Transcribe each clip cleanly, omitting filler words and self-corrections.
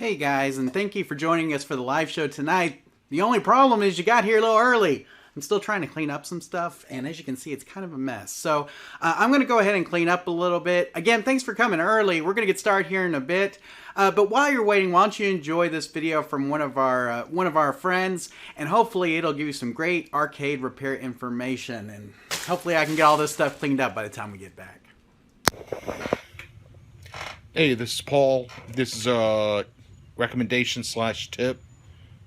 Hey guys, and thank you for joining us for the live show tonight. The only problem is you got here a little early. I'm still trying to clean up some stuff, and as you can see, it's kind of a mess. So I'm going to go ahead and clean up a little bit. Again, thanks for coming early. We're going to get started here in a bit. But while you're waiting, why don't you enjoy this video from one of our friends, and hopefully it'll give you some great arcade repair information, and hopefully I can get all this stuff cleaned up by the time we get back. Hey, this is Paul. This is a recommendation slash tip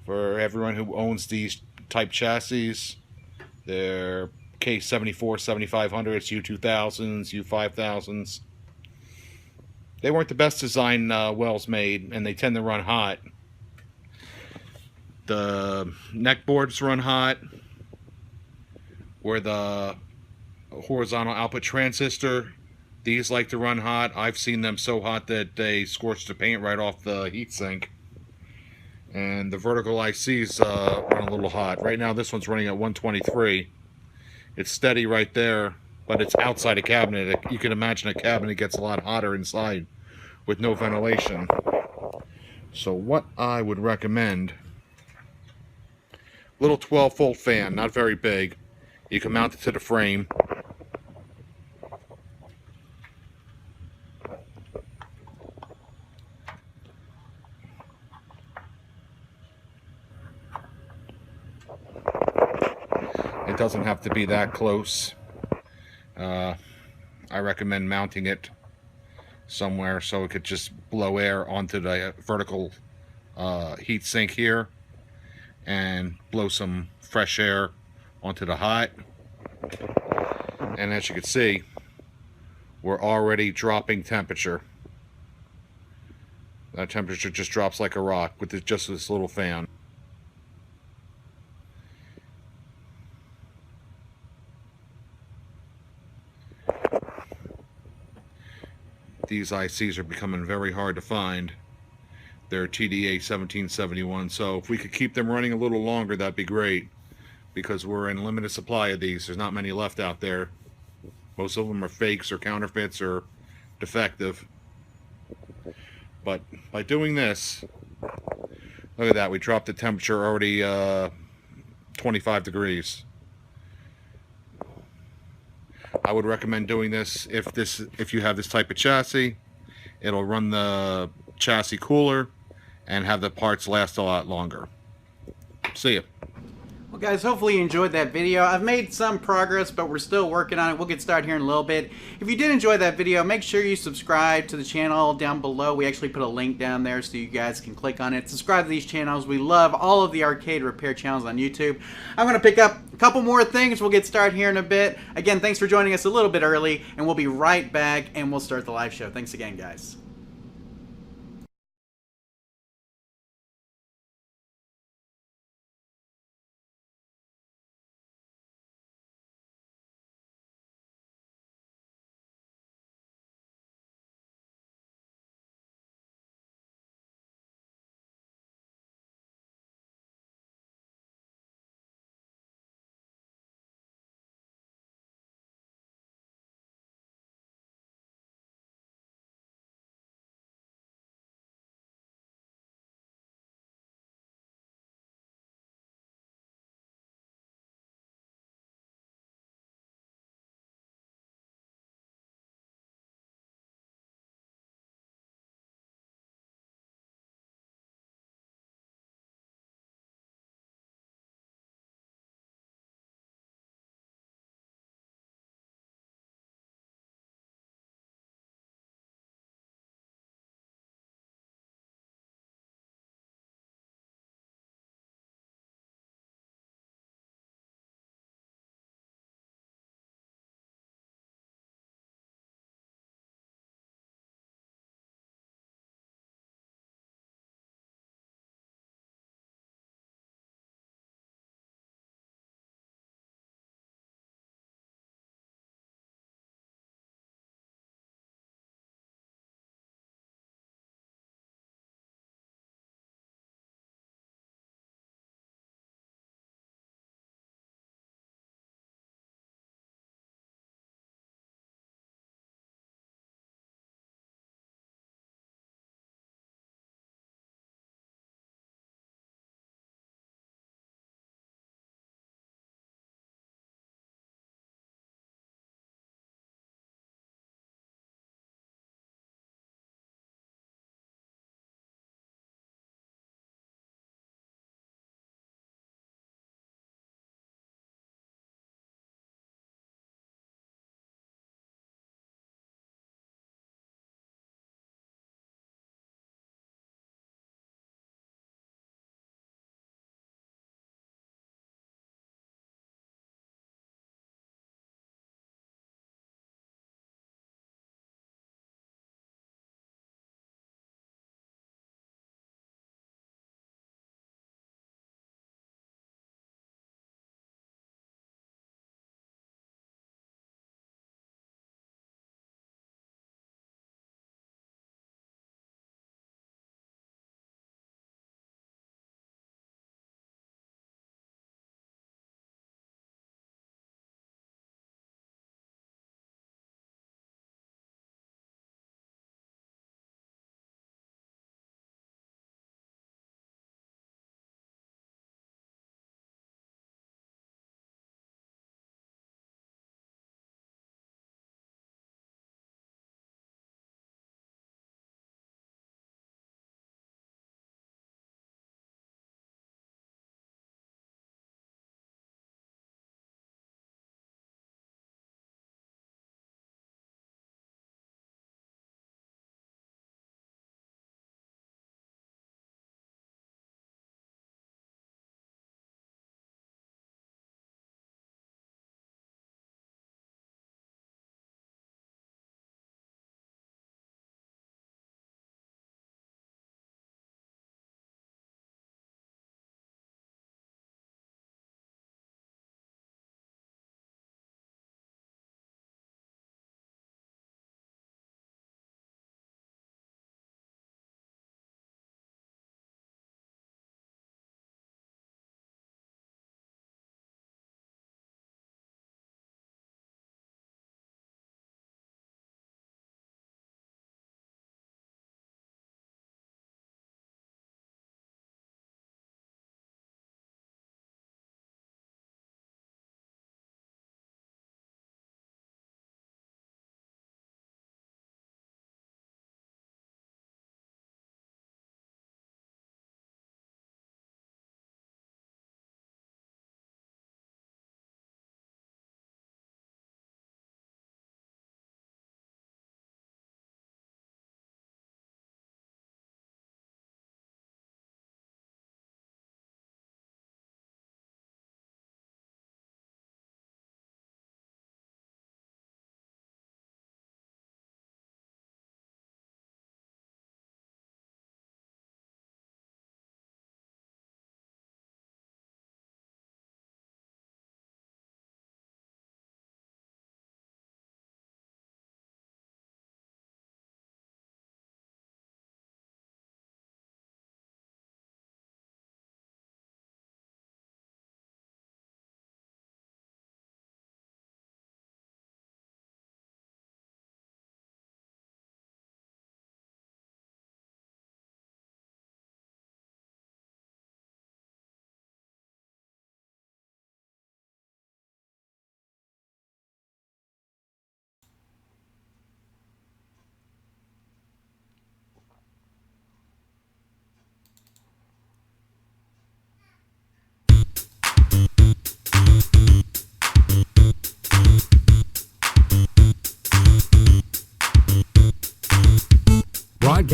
for everyone who owns these type chassis. They're K74, 7500s, U2000s, U5000s. They weren't the best design wells made, and they tend to run hot. The neck boards run hot, where the horizontal output transistor, these like to run hot. I've seen them so hot that they scorch the paint right off the heatsink. And the vertical ICs run a little hot. Right now this one's running at 123. It's steady right there, but it's outside a cabinet. You can imagine a cabinet gets a lot hotter inside with no ventilation. So what I would recommend, little 12-volt fan, not very big. You can mount it to the frame. It doesn't have to be that close. I recommend mounting it somewhere so it could just blow air onto the vertical heat sink here and blow some fresh air onto the hot. And as you can see, we're already dropping temperature. That temperature just drops like a rock with just this little fan. These ICs are becoming very hard to find. They're TDA 1771, so if we could keep them running a little longer, that'd be great, because we're in limited supply of these. There's not many left out there. Most of them are fakes or counterfeits or defective. But by doing this, look at that, we dropped the temperature already 25 degrees. I would recommend doing this if you have this type of chassis. It'll run the chassis cooler and have the parts last a lot longer. See ya. Well guys, hopefully you enjoyed that video. I've made some progress, but we're still working on it. We'll get started here in a little bit. If you did enjoy that video, make sure you subscribe to the channel down below. We actually put a link down there so you guys can click on it. Subscribe to these channels. We love all of the arcade repair channels on YouTube. I'm going to pick up a couple more things. We'll get started here in a bit. Again, thanks for joining us a little bit early, and we'll be right back, and we'll start the live show. Thanks again, guys.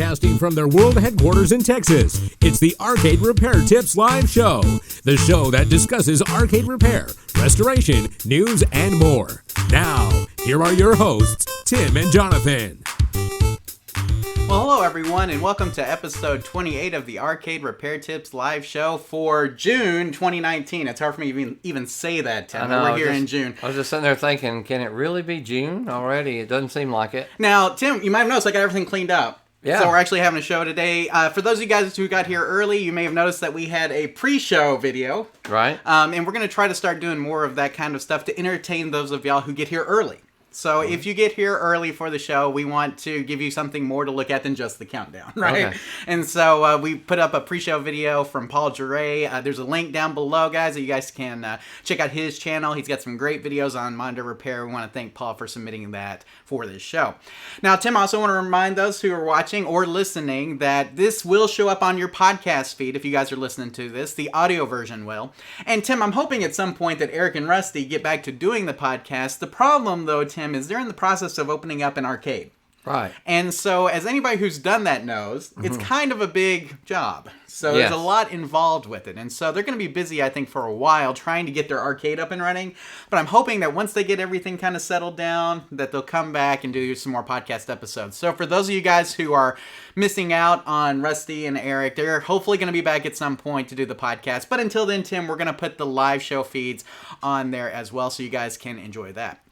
Broadcasting from their world headquarters in Texas, it's the Arcade Repair Tips Live Show, the show that discusses arcade repair, restoration, news, and more. Now, here are your hosts, Tim and Jonathan. Well, hello everyone, and welcome to episode 28 of the Arcade Repair Tips Live Show for June 2019. It's hard for me to even say that, Tim. We're here in June. I was just sitting there thinking, can it really be June already? It doesn't seem like it. Now, Tim, you might have noticed I got everything cleaned up. Yeah. So we're actually having a show today. For those of you guys who got here early, you may have noticed that we had a pre-show video. Right. And we're going to try to start doing more of that kind of stuff to entertain those of y'all who get here early. So if you get here early for the show, we want to give you something more to look at than just the countdown, right? Okay. And so we put up a pre-show video from Paul Juray. There's a link down below, guys, that you guys can check out his channel. He's got some great videos on monitor repair. We want to thank Paul for submitting that for this show. Now, Tim, I also want to remind those who are watching or listening that this will show up on your podcast feed if you guys are listening to this. The audio version will. And, Tim, I'm hoping at some point that Eric and Rusty get back to doing the podcast. The problem, though, Tim, is they're in the process of opening up an arcade. Right. And so, as anybody who's done that knows, it's kind of a big job. So there's a lot involved with it. And so they're going to be busy, I think, for a while trying to get their arcade up and running. But I'm hoping that once they get everything kind of settled down, that they'll come back and do some more podcast episodes. So for those of you guys who are missing out on Rusty and Eric, they're hopefully going to be back at some point to do the podcast. But until then, Tim, we're going to put the live show feeds on there as well so you guys can enjoy that.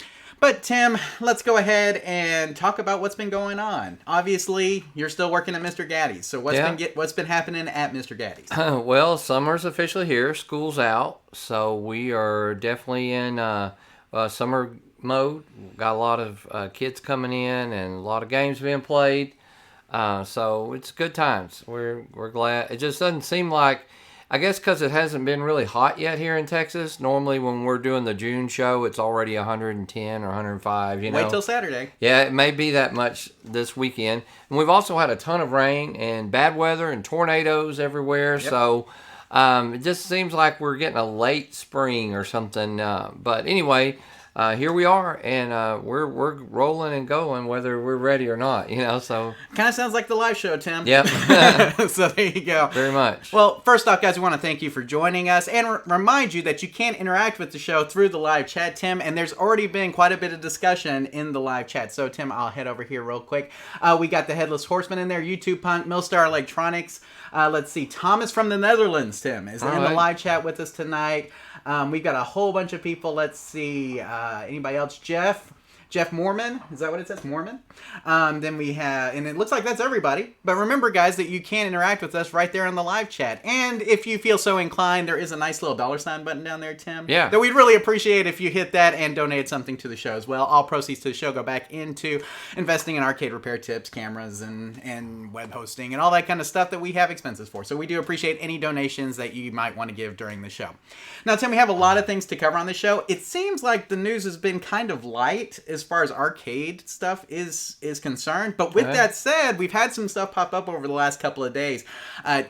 But, Tim, let's go ahead and talk about what's been going on. Obviously, you're still working at Mr. Gaddy's. So what's been happening at Mr. Gaddy's? Well, summer's officially here. School's out. So we are definitely in summer mode. Got a lot of kids coming in and a lot of games being played. So it's good times. We're glad. It just doesn't seem like... I guess because it hasn't been really hot yet here in Texas. Normally when we're doing the June show, it's already 110 or 105, you know. Wait till Saturday. Yeah, it may be that much this weekend. And we've also had a ton of rain and bad weather and tornadoes everywhere. Yep. So it just seems like we're getting a late spring or something. But anyway... here we are, and we're rolling and going whether we're ready or not, you know, so... Kind of sounds like the live show, Tim. Yep. So there you go. Very much. Well, first off, guys, we want to thank you for joining us, and remind you that you can interact with the show through the live chat, Tim, and there's already been quite a bit of discussion in the live chat. So, Tim, I'll head over here real quick. We got the Headless Horseman in there, YouTube Punk, Millstar Electronics. Let's see, Thomas from the Netherlands, Tim, is in the live chat with us tonight. We've got a whole bunch of people. Let's see, anybody else? Jeff Mormon, is that what it says? Mormon? Then we have, and it looks like that's everybody. But remember, guys, that you can interact with us right there in the live chat. And if you feel so inclined, there is a nice little $ button down there, Tim. Yeah. That we'd really appreciate if you hit that and donate something to the show as well. All proceeds to the show go back into investing in arcade repair tips, cameras, and web hosting, and all that kind of stuff that we have expenses for. So we do appreciate any donations that you might want to give during the show. Now, Tim, we have a lot of things to cover on the show. It seems like the news has been kind of light as far as arcade stuff is concerned. But with that said, we've had some stuff pop up over the last couple of days.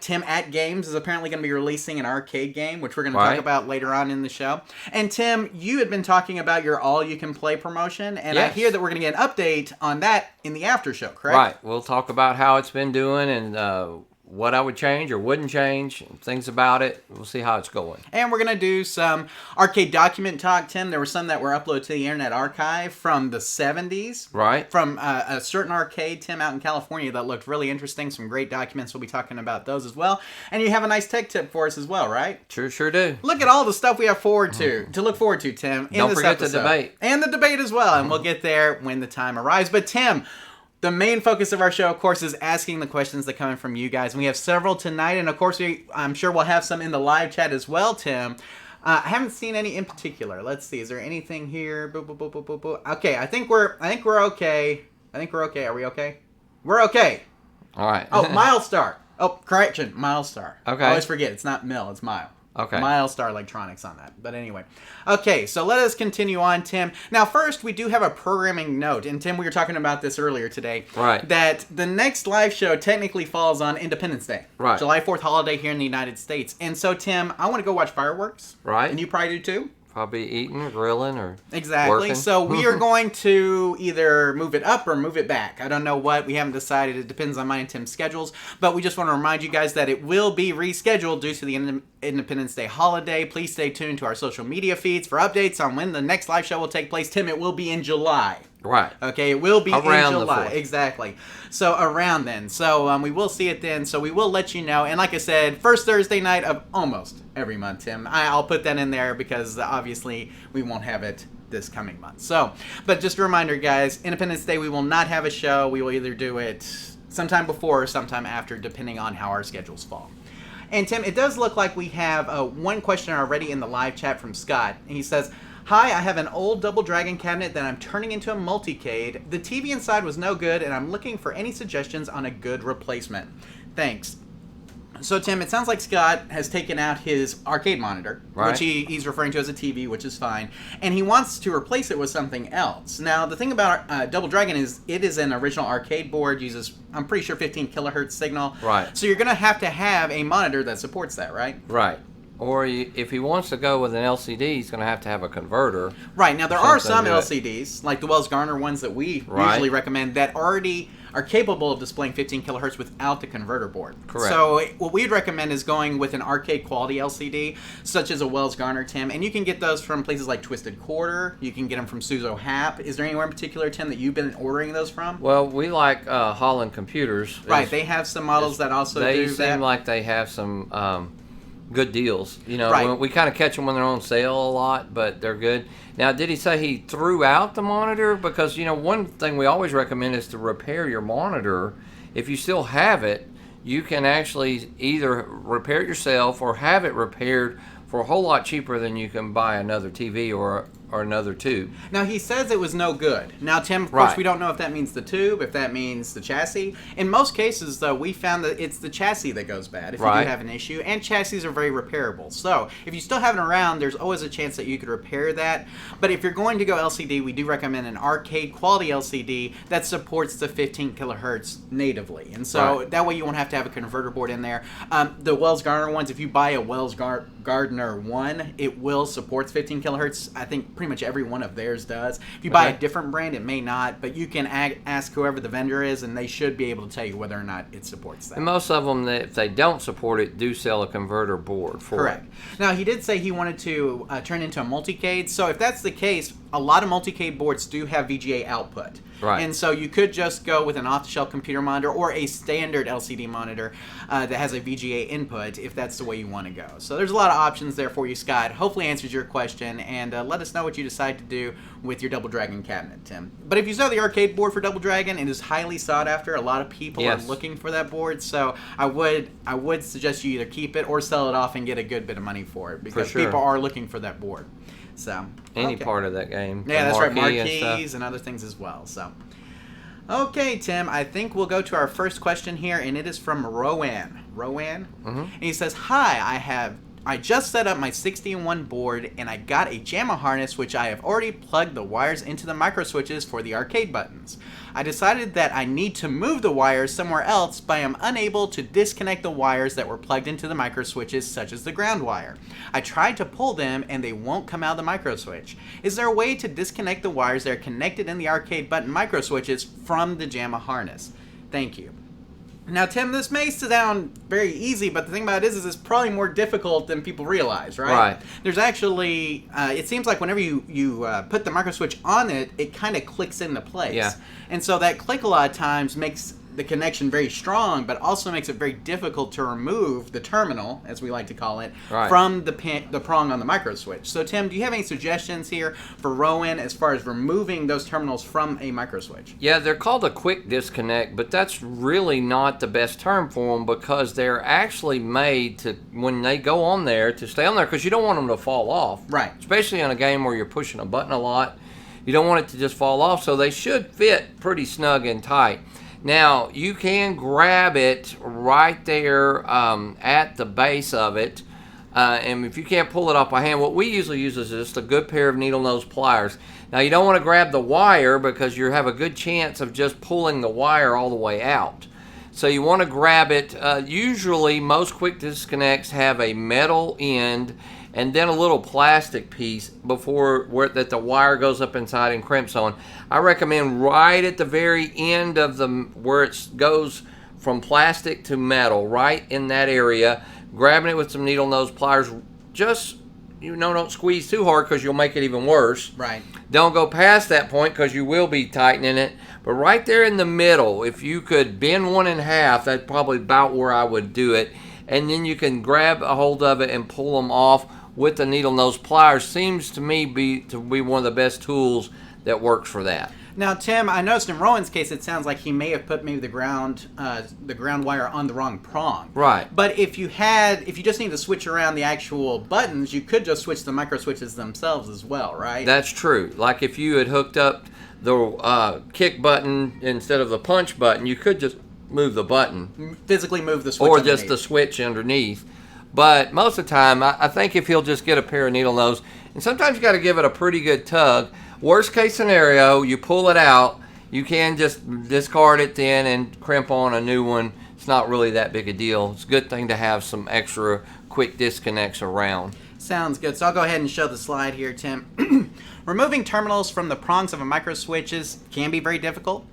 Tim at Games is apparently going to be releasing an arcade game, which we're going to talk about later on in the show. And Tim, you had been talking about your all-you-can-play promotion, and I hear that we're going to get an update on that in the after show, correct? Right. We'll talk about how it's been doing and what I would change or wouldn't change, things about it. We'll see how it's going. And we're going to do some arcade document talk, Tim. There were some that were uploaded to the Internet Archive from the 70s. Right. From a certain arcade, Tim, out in California that looked really interesting. Some great documents. We'll be talking about those as well. And you have a nice tech tip for us as well, right? Sure do. Look at all the stuff we have to look forward to, Tim, in Don't this forget episode. the debate. And the debate as well. And we'll get there when the time arrives. But, Tim... the main focus of our show, of course, is asking the questions that come in from you guys. And we have several tonight, and of course, I'm sure we'll have some in the live chat as well, Tim. I haven't seen any in particular. Let's see. Is there anything here? Okay, I think we're okay. Are we okay? We're okay. All right. Oh, Milestar. Oh, correction. Milestar. Okay. I always forget. It's not Mil, it's Mile. Okay. Milestar Electronics on that. But anyway. Okay, so let us continue on, Tim. Now, first, we do have a programming note. And, Tim, we were talking about this earlier today. Right. That the next live show technically falls on Independence Day. Right. July 4th holiday here in the United States. And so, Tim, I want to go watch fireworks. Right. And you probably do, too? Probably eating, grilling, or Exactly. working. So we are going to either move it up or move it back. I don't know what. We haven't decided. It depends on mine and Tim's schedules. But we just want to remind you guys that it will be rescheduled due to the Independence Day holiday. Please stay tuned to our social media feeds for updates on when the next live show will take place. Tim, it will be in July. Right. Okay, it will be Around in the July. 4th. Exactly. So around then. So we will see it then. So we will let you know. And like I said, first Thursday night of almost every month, Tim. I'll put that in there because obviously we won't have it this coming month. So, but just a reminder, guys, Independence Day, we will not have a show. We will either do it sometime before or sometime after, depending on how our schedules fall. And Tim, it does look like we have one question already in the live chat from Scott. And he says, "Hi, I have an old Double Dragon cabinet that I'm turning into a multicade. The TV inside was no good, and I'm looking for any suggestions on a good replacement. Thanks." So, Tim, it sounds like Scott has taken out his arcade monitor, Right. which he's referring to as a TV, which is fine, and he wants to replace it with something else. Now, the thing about Double Dragon is it is an original arcade board, uses, I'm pretty sure, 15 kilohertz signal. Right. So you're going to have a monitor that supports that, right? Right. Or if he wants to go with an LCD, he's going to have a converter. Right. Now, there are Something some to it. LCDs, like the Wells Garner ones that we Right. usually recommend, that already are capable of displaying 15 kilohertz without the converter board. Correct. So what we'd recommend is going with an arcade quality LCD, such as a Wells Garner, Tim. And you can get those from places like Twisted Quarter. You can get them from Suzo Hap. Is there anywhere in particular, Tim, that you've been ordering those from? Well, we like Holland Computers. Right. They have some models that also They do seem that. like they have some good deals. You know, Right. we kind of catch them when they're on sale a lot, but they're good. Now, did he say he threw out the monitor? Because, you know, one thing we always recommend is to repair your monitor. If you still have it, you can actually either repair it yourself or have it repaired for a whole lot cheaper than you can buy another TV or another tube. Now, he says it was no good. Now, Tim, of course, Right. we don't know if that means the tube, if that means the chassis. In most cases, though, we found that it's the chassis that goes bad if you Right. do have an issue, and chassis are very repairable. So, if you still have it around, there's always a chance that you could repair that. But if you're going to go LCD, we do recommend an arcade quality LCD that supports the 15 kilohertz natively. And so, Right. that way you won't have to have a converter board in there. The Wells Garner ones, if you buy a Wells Gardner 1, it will support 15 kilohertz. I think pretty much every one of theirs does. If you buy a Okay. different brand, it may not, but you can ask whoever the vendor is, and they should be able to tell you whether or not it supports that. And most of them, if they don't support it, do sell a converter board for Correct. it. Now, he did say he wanted to turn into a multicade, so if that's the case, a lot of multicade boards do have VGA output. Right. And so you could just go with an off-the-shelf computer monitor or a standard LCD monitor that has a VGA input if that's the way you want to go. So there's a lot of options there for you, Scott. Hopefully answers your question, and let us know what you decide to do with your Double Dragon cabinet, Tim. But if you saw the arcade board for Double Dragon, it is highly sought after. A lot of people Yes. are looking for that board, so I would suggest you either keep it or sell it off and get a good bit of money for it because sure. people are looking for that board. So Any okay. part of that game. Yeah, the that's right. marquee and Marquees and other things as well. So, okay, Tim, I think we'll go to our first question here, and it is from Rowan. Rowan? Mm-hmm. And he says, "Hi, I just set up my 60-in-1 board, and I got a JAMA harness, which I have already plugged the wires into the micro switches for the arcade buttons. I decided that I need to move the wires somewhere else, but I am unable to disconnect the wires that were plugged into the micro switches, such as the ground wire. I tried to pull them, and they won't come out of the micro switch. Is there a way to disconnect the wires that are connected in the arcade button micro switches from the JAMA harness? Thank you." Now, Tim, this may sound very easy, but the thing about it is it's probably more difficult than people realize, right? Right. There's actually, it seems like whenever you put the micro switch on it, it kind of clicks into place. Yeah. And so that click a lot of times makes the connection very strong, but also makes it very difficult to remove the terminal, as we like to call it, Right. from the prong on the micro switch. So, Tim, do you have any suggestions here for Rowan as far as removing those terminals from a micro switch? Yeah, they're called a quick disconnect, but that's really not the best term for them because they're actually made to, when they go on there, to stay on there because you don't want them to fall off. Right. Especially in a game where you're pushing a button a lot. You don't want it to just fall off, so they should fit pretty snug and tight. Now, you can grab it right there at the base of it, and if you can't pull it off by hand, what we usually use is just a good pair of needle nose pliers. Now, you don't want to grab the wire because you have a good chance of just pulling the wire all the way out. So you want to grab it. Usually, most quick disconnects have a metal end, and then a little plastic piece that the wire goes up inside and crimps on. I recommend right at the very end of where it goes from plastic to metal, right in that area, grabbing it with some needle nose pliers. Just, don't squeeze too hard because you'll make it even worse. Right. Don't go past that point because you will be tightening it. But right there in the middle, if you could bend one in half, that's probably about where I would do it. And then you can grab a hold of it and pull them off with the needle nose pliers. Seems to me to be one of the best tools that works for that. Now, Tim, I noticed in Rowan's case, it sounds like he may have put maybe the ground wire on the wrong prong. Right. But if you just need to switch around the actual buttons, you could just switch the micro switches themselves as well, right? That's true. Like if you had hooked up the kick button instead of the punch button, you could just move the button. Physically move the switch or underneath. just the switch underneath. But most of the time, I think if he'll just get a pair of needle nose, and sometimes you got to give it a pretty good tug. Worst case scenario, you pull it out, you can just discard it then and crimp on a new one. It's not really that big a deal. It's a good thing to have some extra quick disconnects around. Sounds good. So I'll go ahead and show the slide here, Tim. Removing terminals from the prongs of a micro switches can be very difficult.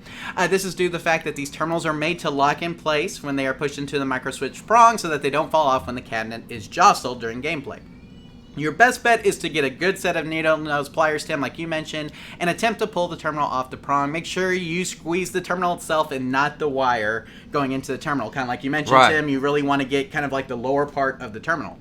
This is due to the fact that these terminals are made to lock in place when they are pushed into the micro switch prong so that they don't fall off when the cabinet is jostled during gameplay. Your best bet is to get a good set of needle nose pliers, Tim, like you mentioned, and attempt to pull the terminal off the prong. Make sure you squeeze the terminal itself and not the wire going into the terminal. Kind of like you mentioned, right. Tim, you really want to get kind of like the lower part of the terminal.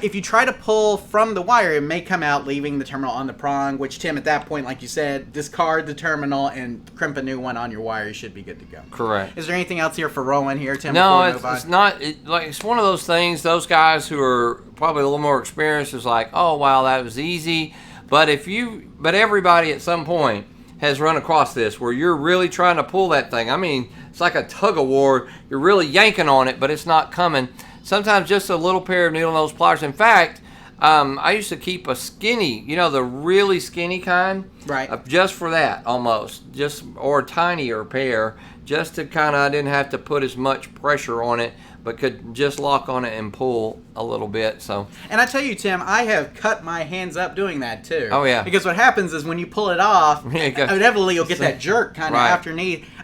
If you try to pull from the wire, it may come out, leaving the terminal on the prong, which, Tim, at that point, like you said, discard the terminal and crimp a new one on your wire. You should be good to go. Correct. Is there anything else here for Rowan here, Tim? No, it's not. It's one of those things, those guys who are probably a little more experienced is like, oh, wow, that was easy. But everybody at some point has run across this where you're really trying to pull that thing. I mean, it's like a tug of war. You're really yanking on it, but it's not coming. Sometimes just a little pair of needle nose pliers. In fact, I used to keep a skinny, the really skinny kind, right? Just for that, almost, or a tinier pair, just to I didn't have to put as much pressure on it, but could just lock on it and pull a little bit. So. And I tell you, Tim, I have cut my hands up doing that too. Oh yeah. Because what happens is when you pull it off, inevitably you'll get that jerk kind of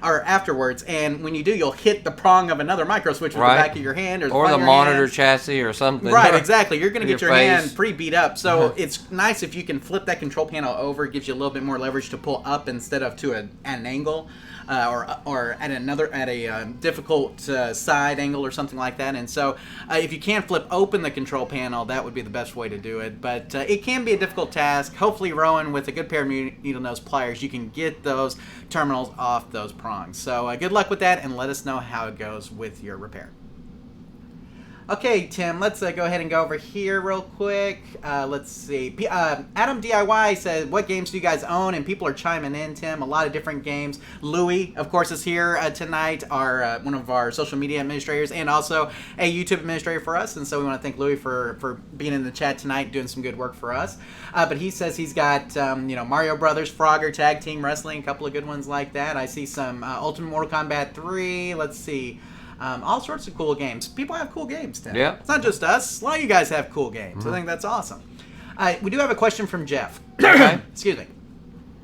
afterwards, and when you do, you'll hit the prong of another micro switch with the back of your hand or the monitor chassis or something. Right, exactly. You're going to get your face. hand pretty beat up. So it's nice if you can flip that control panel over. It gives you a little bit more leverage to pull up instead of at an angle. Or at a difficult side angle or something like that. And so if you can't flip open the control panel, that would be the best way to do it. But it can be a difficult task. Hopefully, Rowan, with a good pair of needle nose pliers, you can get those terminals off those prongs. So good luck with that, and let us know how it goes with your repair. Okay, Tim, let's go ahead and go over here real quick. Let's see. Adam DIY says, what games do you guys own? And people are chiming in, Tim. A lot of different games. Louie, of course, is here tonight, one of our social media administrators, and also a YouTube administrator for us. And so we want to thank Louie for being in the chat tonight, doing some good work for us. But he says he's got, Mario Brothers, Frogger, Tag Team Wrestling, a couple of good ones like that. I see some Ultimate Mortal Kombat 3. Let's see. All sorts of cool games. People have cool games, Tim. Yeah. It's not just us. A lot of you guys have cool games. Mm-hmm. I think that's awesome. We do have a question from Jeff. Okay. Excuse me.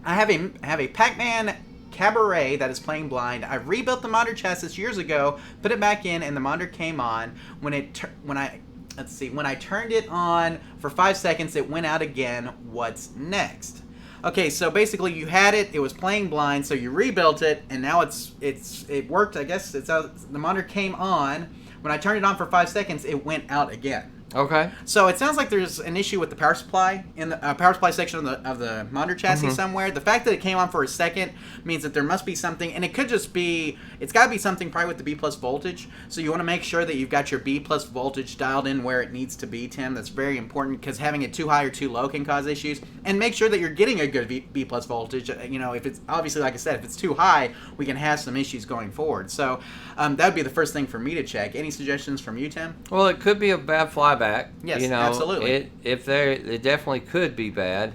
I have a Pac-Man Cabaret that is playing blind. I rebuilt the monitor chassis years ago, put it back in, and the monitor came on. When I turned it on for 5 seconds, it went out again. What's next? Okay, so basically you had it was playing blind, so you rebuilt it, and now it worked. I guess the monitor came on. When I turned it on for 5 seconds, it went out again. Okay. So it sounds like there's an issue with the power supply in the power supply section of the monitor chassis somewhere. The fact that it came on for a second means that there must be something, and it could just be, it's got to be something probably with the B plus voltage. So you want to make sure that you've got your B plus voltage dialed in where it needs to be, Tim. That's very important, because having it too high or too low can cause issues. And make sure that you're getting a good B plus voltage. If it's obviously, like I said, if it's too high, we can have some issues going forward. So that would be the first thing for me to check. Any suggestions from you, Tim? Well, it could be a bad flyback. Yes, absolutely. It definitely could be bad.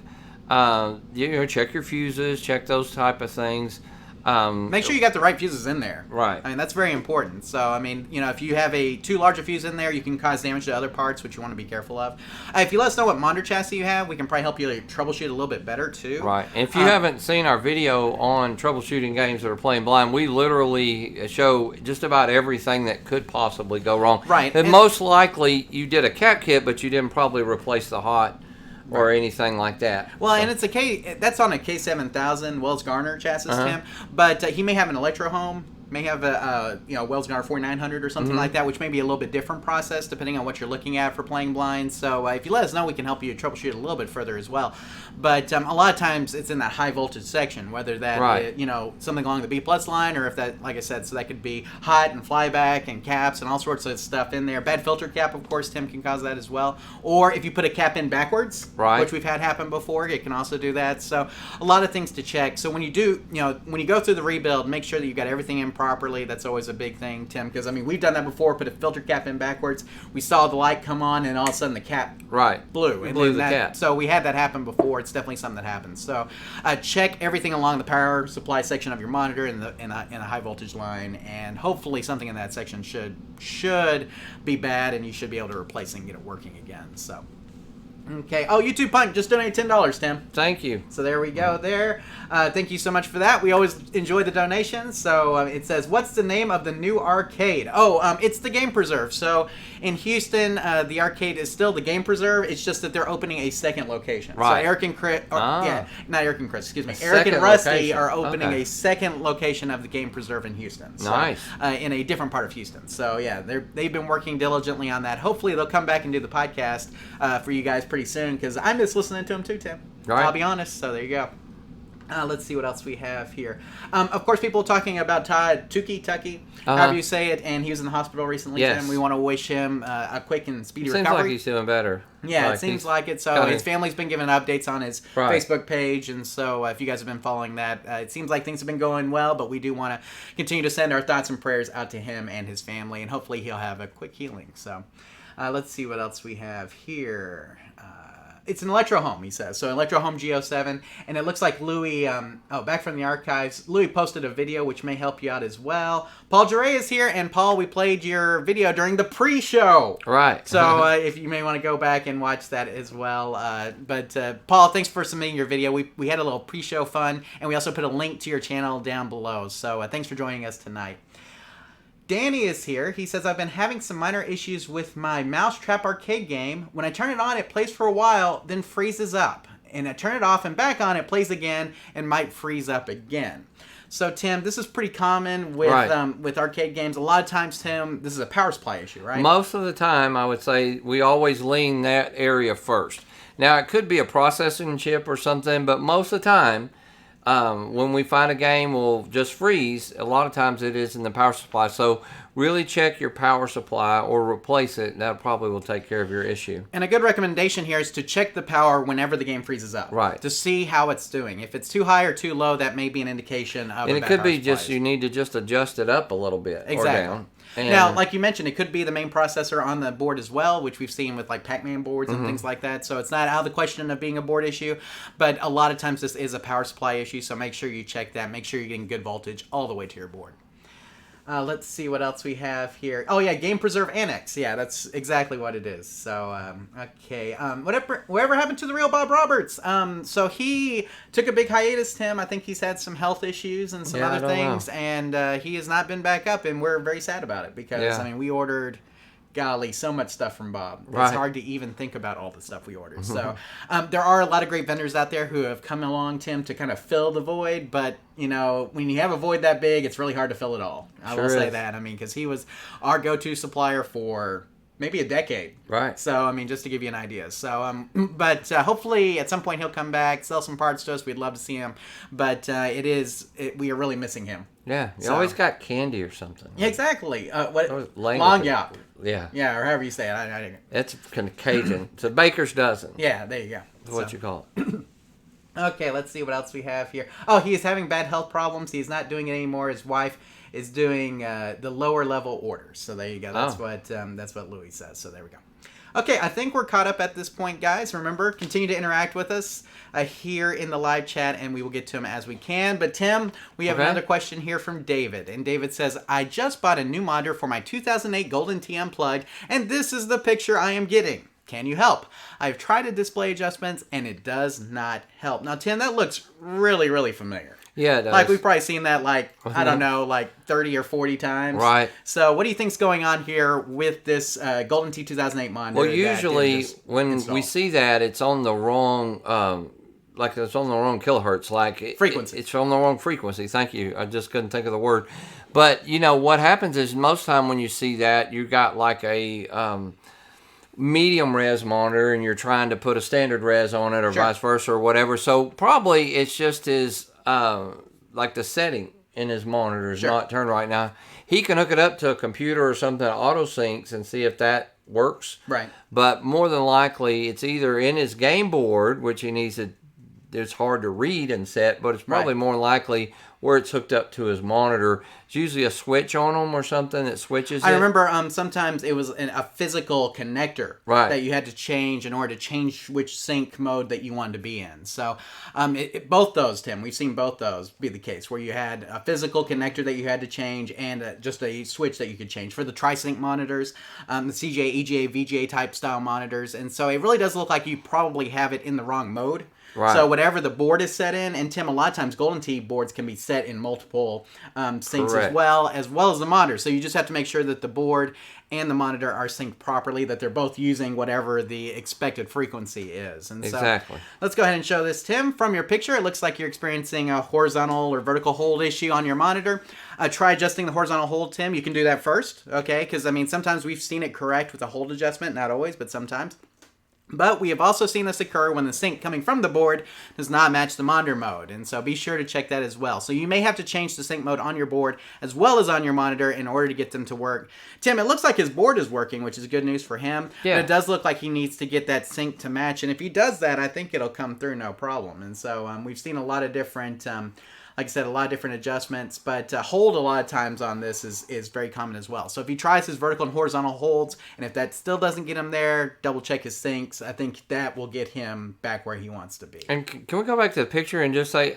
Check your fuses, check those type of things. Make sure you got the right fuses in there. Right. I mean, that's very important. So, I mean, you know, if you have too large a fuse in there, you can cause damage to other parts, which you want to be careful of. If you let us know what monitor chassis you have, we can probably help you troubleshoot a little bit better, too. Right. And if you haven't seen our video on troubleshooting games that are playing blind, we literally show just about everything that could possibly go wrong. Right. And most likely, you did a cap kit, but you didn't probably replace the hot or anything like that. Well, and that's on a K7000 Wells Garner chassis, Tim. But he may have an Electro Home, may have a Wells Garner 4900 or something like that, which may be a little bit different process depending on what you're looking at for playing blind. So if you let us know, we can help you troubleshoot a little bit further as well. But a lot of times it's in that high voltage section, whether that something along the B plus line, or if that, like I said, so that could be hot and flyback and caps and all sorts of stuff in there. Bad filter cap, of course, Tim, can cause that as well. Or if you put a cap in backwards, which we've had happen before, it can also do that. So a lot of things to check. So when you go through the rebuild, make sure that you've got everything in properly. That's always a big thing, Tim, because I mean, we've done that before. Put a filter cap in backwards. We saw the light come on, and all of a sudden the cap blew. And blew the cap. So we had that happen before. It's definitely something that happens. So check everything along the power supply section of your monitor in a high voltage line, and hopefully something in that section should be bad, and you should be able to replace it and get it working again. So. Okay. Oh, YouTube Punt just donated $10, Tim. Thank you. So there we go there. Thank you so much for that. We always enjoy the donations. So it says, what's the name of the new arcade? It's the Game Preserve. So in Houston, the arcade is still the Game Preserve. It's just that they're opening a second location. Right. So Eric and Chris, not Eric and Chris, excuse me. Eric and Rusty are opening a second location of the Game Preserve in Houston. So, nice. In a different part of Houston. So yeah, they've been working diligently on that. Hopefully they'll come back and do the podcast for you guys pretty soon, because I miss listening to them too, Tim. Right. I'll be honest. So there you go. Let's see what else we have here. Of course, people talking about Todd Tucky, however you say it, and he was in the hospital recently, Tim. We want to wish him a quick and speedy recovery. Seems like he's doing better. Yeah, it seems like it. So his family's been giving updates on his Facebook page, and so if you guys have been following that, it seems like things have been going well, but we do want to continue to send our thoughts and prayers out to him and his family, and hopefully he'll have a quick healing. So let's see what else we have here. It's an Electro Home, he says. So Electro Home G07, and it looks like Louis, back from the archives, Louis posted a video which may help you out as well. Paul Juray is here, and Paul, we played your video during the pre-show. Right. So if you may want to go back and watch that as well. But Paul, thanks for submitting your video. We had a little pre-show fun, and we also put a link to your channel down below. So thanks for joining us tonight. Danny is here. He says, I've been having some minor issues with my Mousetrap arcade game. When I turn it on, it plays for a while, then freezes up. And I turn it off and back on, it plays again and might freeze up again. So, Tim, this is pretty common with arcade games. A lot of times, Tim, this is a power supply issue, right? Most of the time, I would say we always lean that area first. Now, it could be a processing chip or something, but most of the time, when we find a game will just freeze, a lot of times it is in the power supply. So really check your power supply or replace it. That probably will take care of your issue. And a good recommendation here is to check the power whenever the game freezes up. Right. To see how it's doing. If it's too high or too low, that may be an indication of and it could be just you need to just adjust it up a little bit or down. And now, like you mentioned, it could be the main processor on the board as well, which we've seen with like Pac-Man boards and things like that. So it's not out of the question of being a board issue, but a lot of times this is a power supply issue, so make sure you check that. Make sure you're getting good voltage all the way to your board. Let's see what else we have here. Oh, yeah, Game Preserve Annex. Yeah, that's exactly what it is. So, okay. Whatever happened to the real Bob Roberts? So he took a big hiatus, Tim. I think he's had some health issues and some other things, and he has not been back up, and we're very sad about it because, I mean, we ordered... Golly, so much stuff from Bob. It's hard to even think about all the stuff we ordered. So there are a lot of great vendors out there who have come along, Tim, to kind of fill the void. But, you know, when you have a void that big, it's really hard to fill it all. I will say that. I mean, because he was our go-to supplier for maybe a decade. Right. So, I mean, just to give you an idea. So, but hopefully at some point he'll come back, sell some parts to us. We'd love to see him. But we are really missing him. Yeah. You always got candy or something. Yeah, exactly. Long yop. Yeah. Yeah, or however you say it. It's kind of Cajun. It's a baker's dozen. Yeah, there you go. That's what you call it. Okay, let's see what else we have here. Oh, he is having bad health problems. He's not doing it anymore. His wife is doing the lower level orders. So there you go. That's what Louis says. So there we go. Okay, I think we're caught up at this point, guys. Remember, continue to interact with us here in the live chat, and we will get to them as we can. But Tim, we have another question here from David, and David says, I just bought a new monitor for my 2008 Golden Tee Unplugged, and this is the picture I am getting. Can you help? I've tried the display adjustments, and it does not help. Now, Tim, that looks really, really familiar. Yeah, it does. Like, we've probably seen that, I don't know, 30 or 40 times. Right. So, what do you think's going on here with this Golden Tee 2008 monitor? Well, usually, when we see that, it's on the wrong, it's on the wrong kilohertz. Frequency. It's on the wrong frequency. Thank you. I just couldn't think of the word. But, what happens is most time when you see that, you got a medium res monitor and you're trying to put a standard res on it or vice versa or whatever. So, probably it's just his... the setting in his monitor is not turned right now. He can hook it up to a computer or something that auto syncs and see if that works. Right. But more than likely, it's either in his game board, which he needs to. It's hard to read and set, but it's probably more likely where it's hooked up to his monitor. It's usually a switch on them or something that switches it. I remember sometimes it was a physical connector that you had to change in order to change which sync mode that you wanted to be in. So both those, Tim, we've seen both those be the case, where you had a physical connector that you had to change and just a switch that you could change for the tri-sync monitors, the CJ, EGA, VGA type style monitors. And so it really does look like you probably have it in the wrong mode. Right. So whatever the board is set in, and Tim, a lot of times Golden Tee boards can be set in multiple syncs as well as the monitor. So you just have to make sure that the board and the monitor are synced properly, that they're both using whatever the expected frequency is. And exactly. So let's go ahead and show this, Tim. From your picture, it looks like you're experiencing a horizontal or vertical hold issue on your monitor. Try adjusting the horizontal hold, Tim. You can do that first, okay? Because, sometimes we've seen it correct with a hold adjustment. Not always, but sometimes. But we have also seen this occur when the sync coming from the board does not match the monitor mode. And so be sure to check that as well. So you may have to change the sync mode on your board as well as on your monitor in order to get them to work. Tim, it looks like his board is working, which is good news for him. Yeah. But it does look like he needs to get that sync to match. And if he does that, I think it'll come through no problem. And so we've seen a lot of different... like I said, a lot of different adjustments, but hold a lot of times on this is very common as well. So if he tries his vertical and horizontal holds, and if that still doesn't get him there, double check his syncs. I think that will get him back where he wants to be. And can we go back to the picture and just say,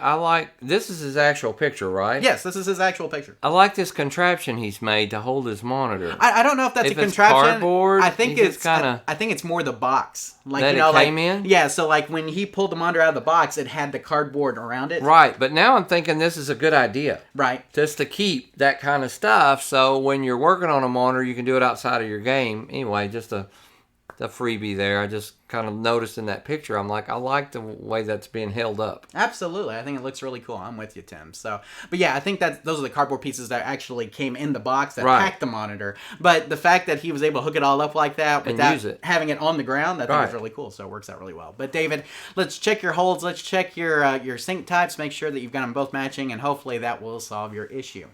this is his actual picture, right? Yes, this is his actual picture. I like this contraption he's made to hold his monitor. I don't know if that's a contraption. Cardboard, I think it's kind of. I think it's more the box. That it came in? Yeah, so when he pulled the monitor out of the box, it had the cardboard around it. Right, but now I'm thinking this is a good idea. Right. Just to keep that kind of stuff, so when you're working on a monitor, you can do it outside of your game. Anyway, just a freebie there. I just kind of noticed in that picture. I'm like, I like the way that's being held up. Absolutely. I think it looks really cool. I'm with you, Tim. So, but yeah, I think those are the cardboard pieces that actually came in the box that packed the monitor. But the fact that he was able to hook it all up like that without having it on the ground, I think is really cool. So it works out really well. But David, let's check your holds. Let's check your sync types. Make sure that you've got them both matching, and hopefully that will solve your issue.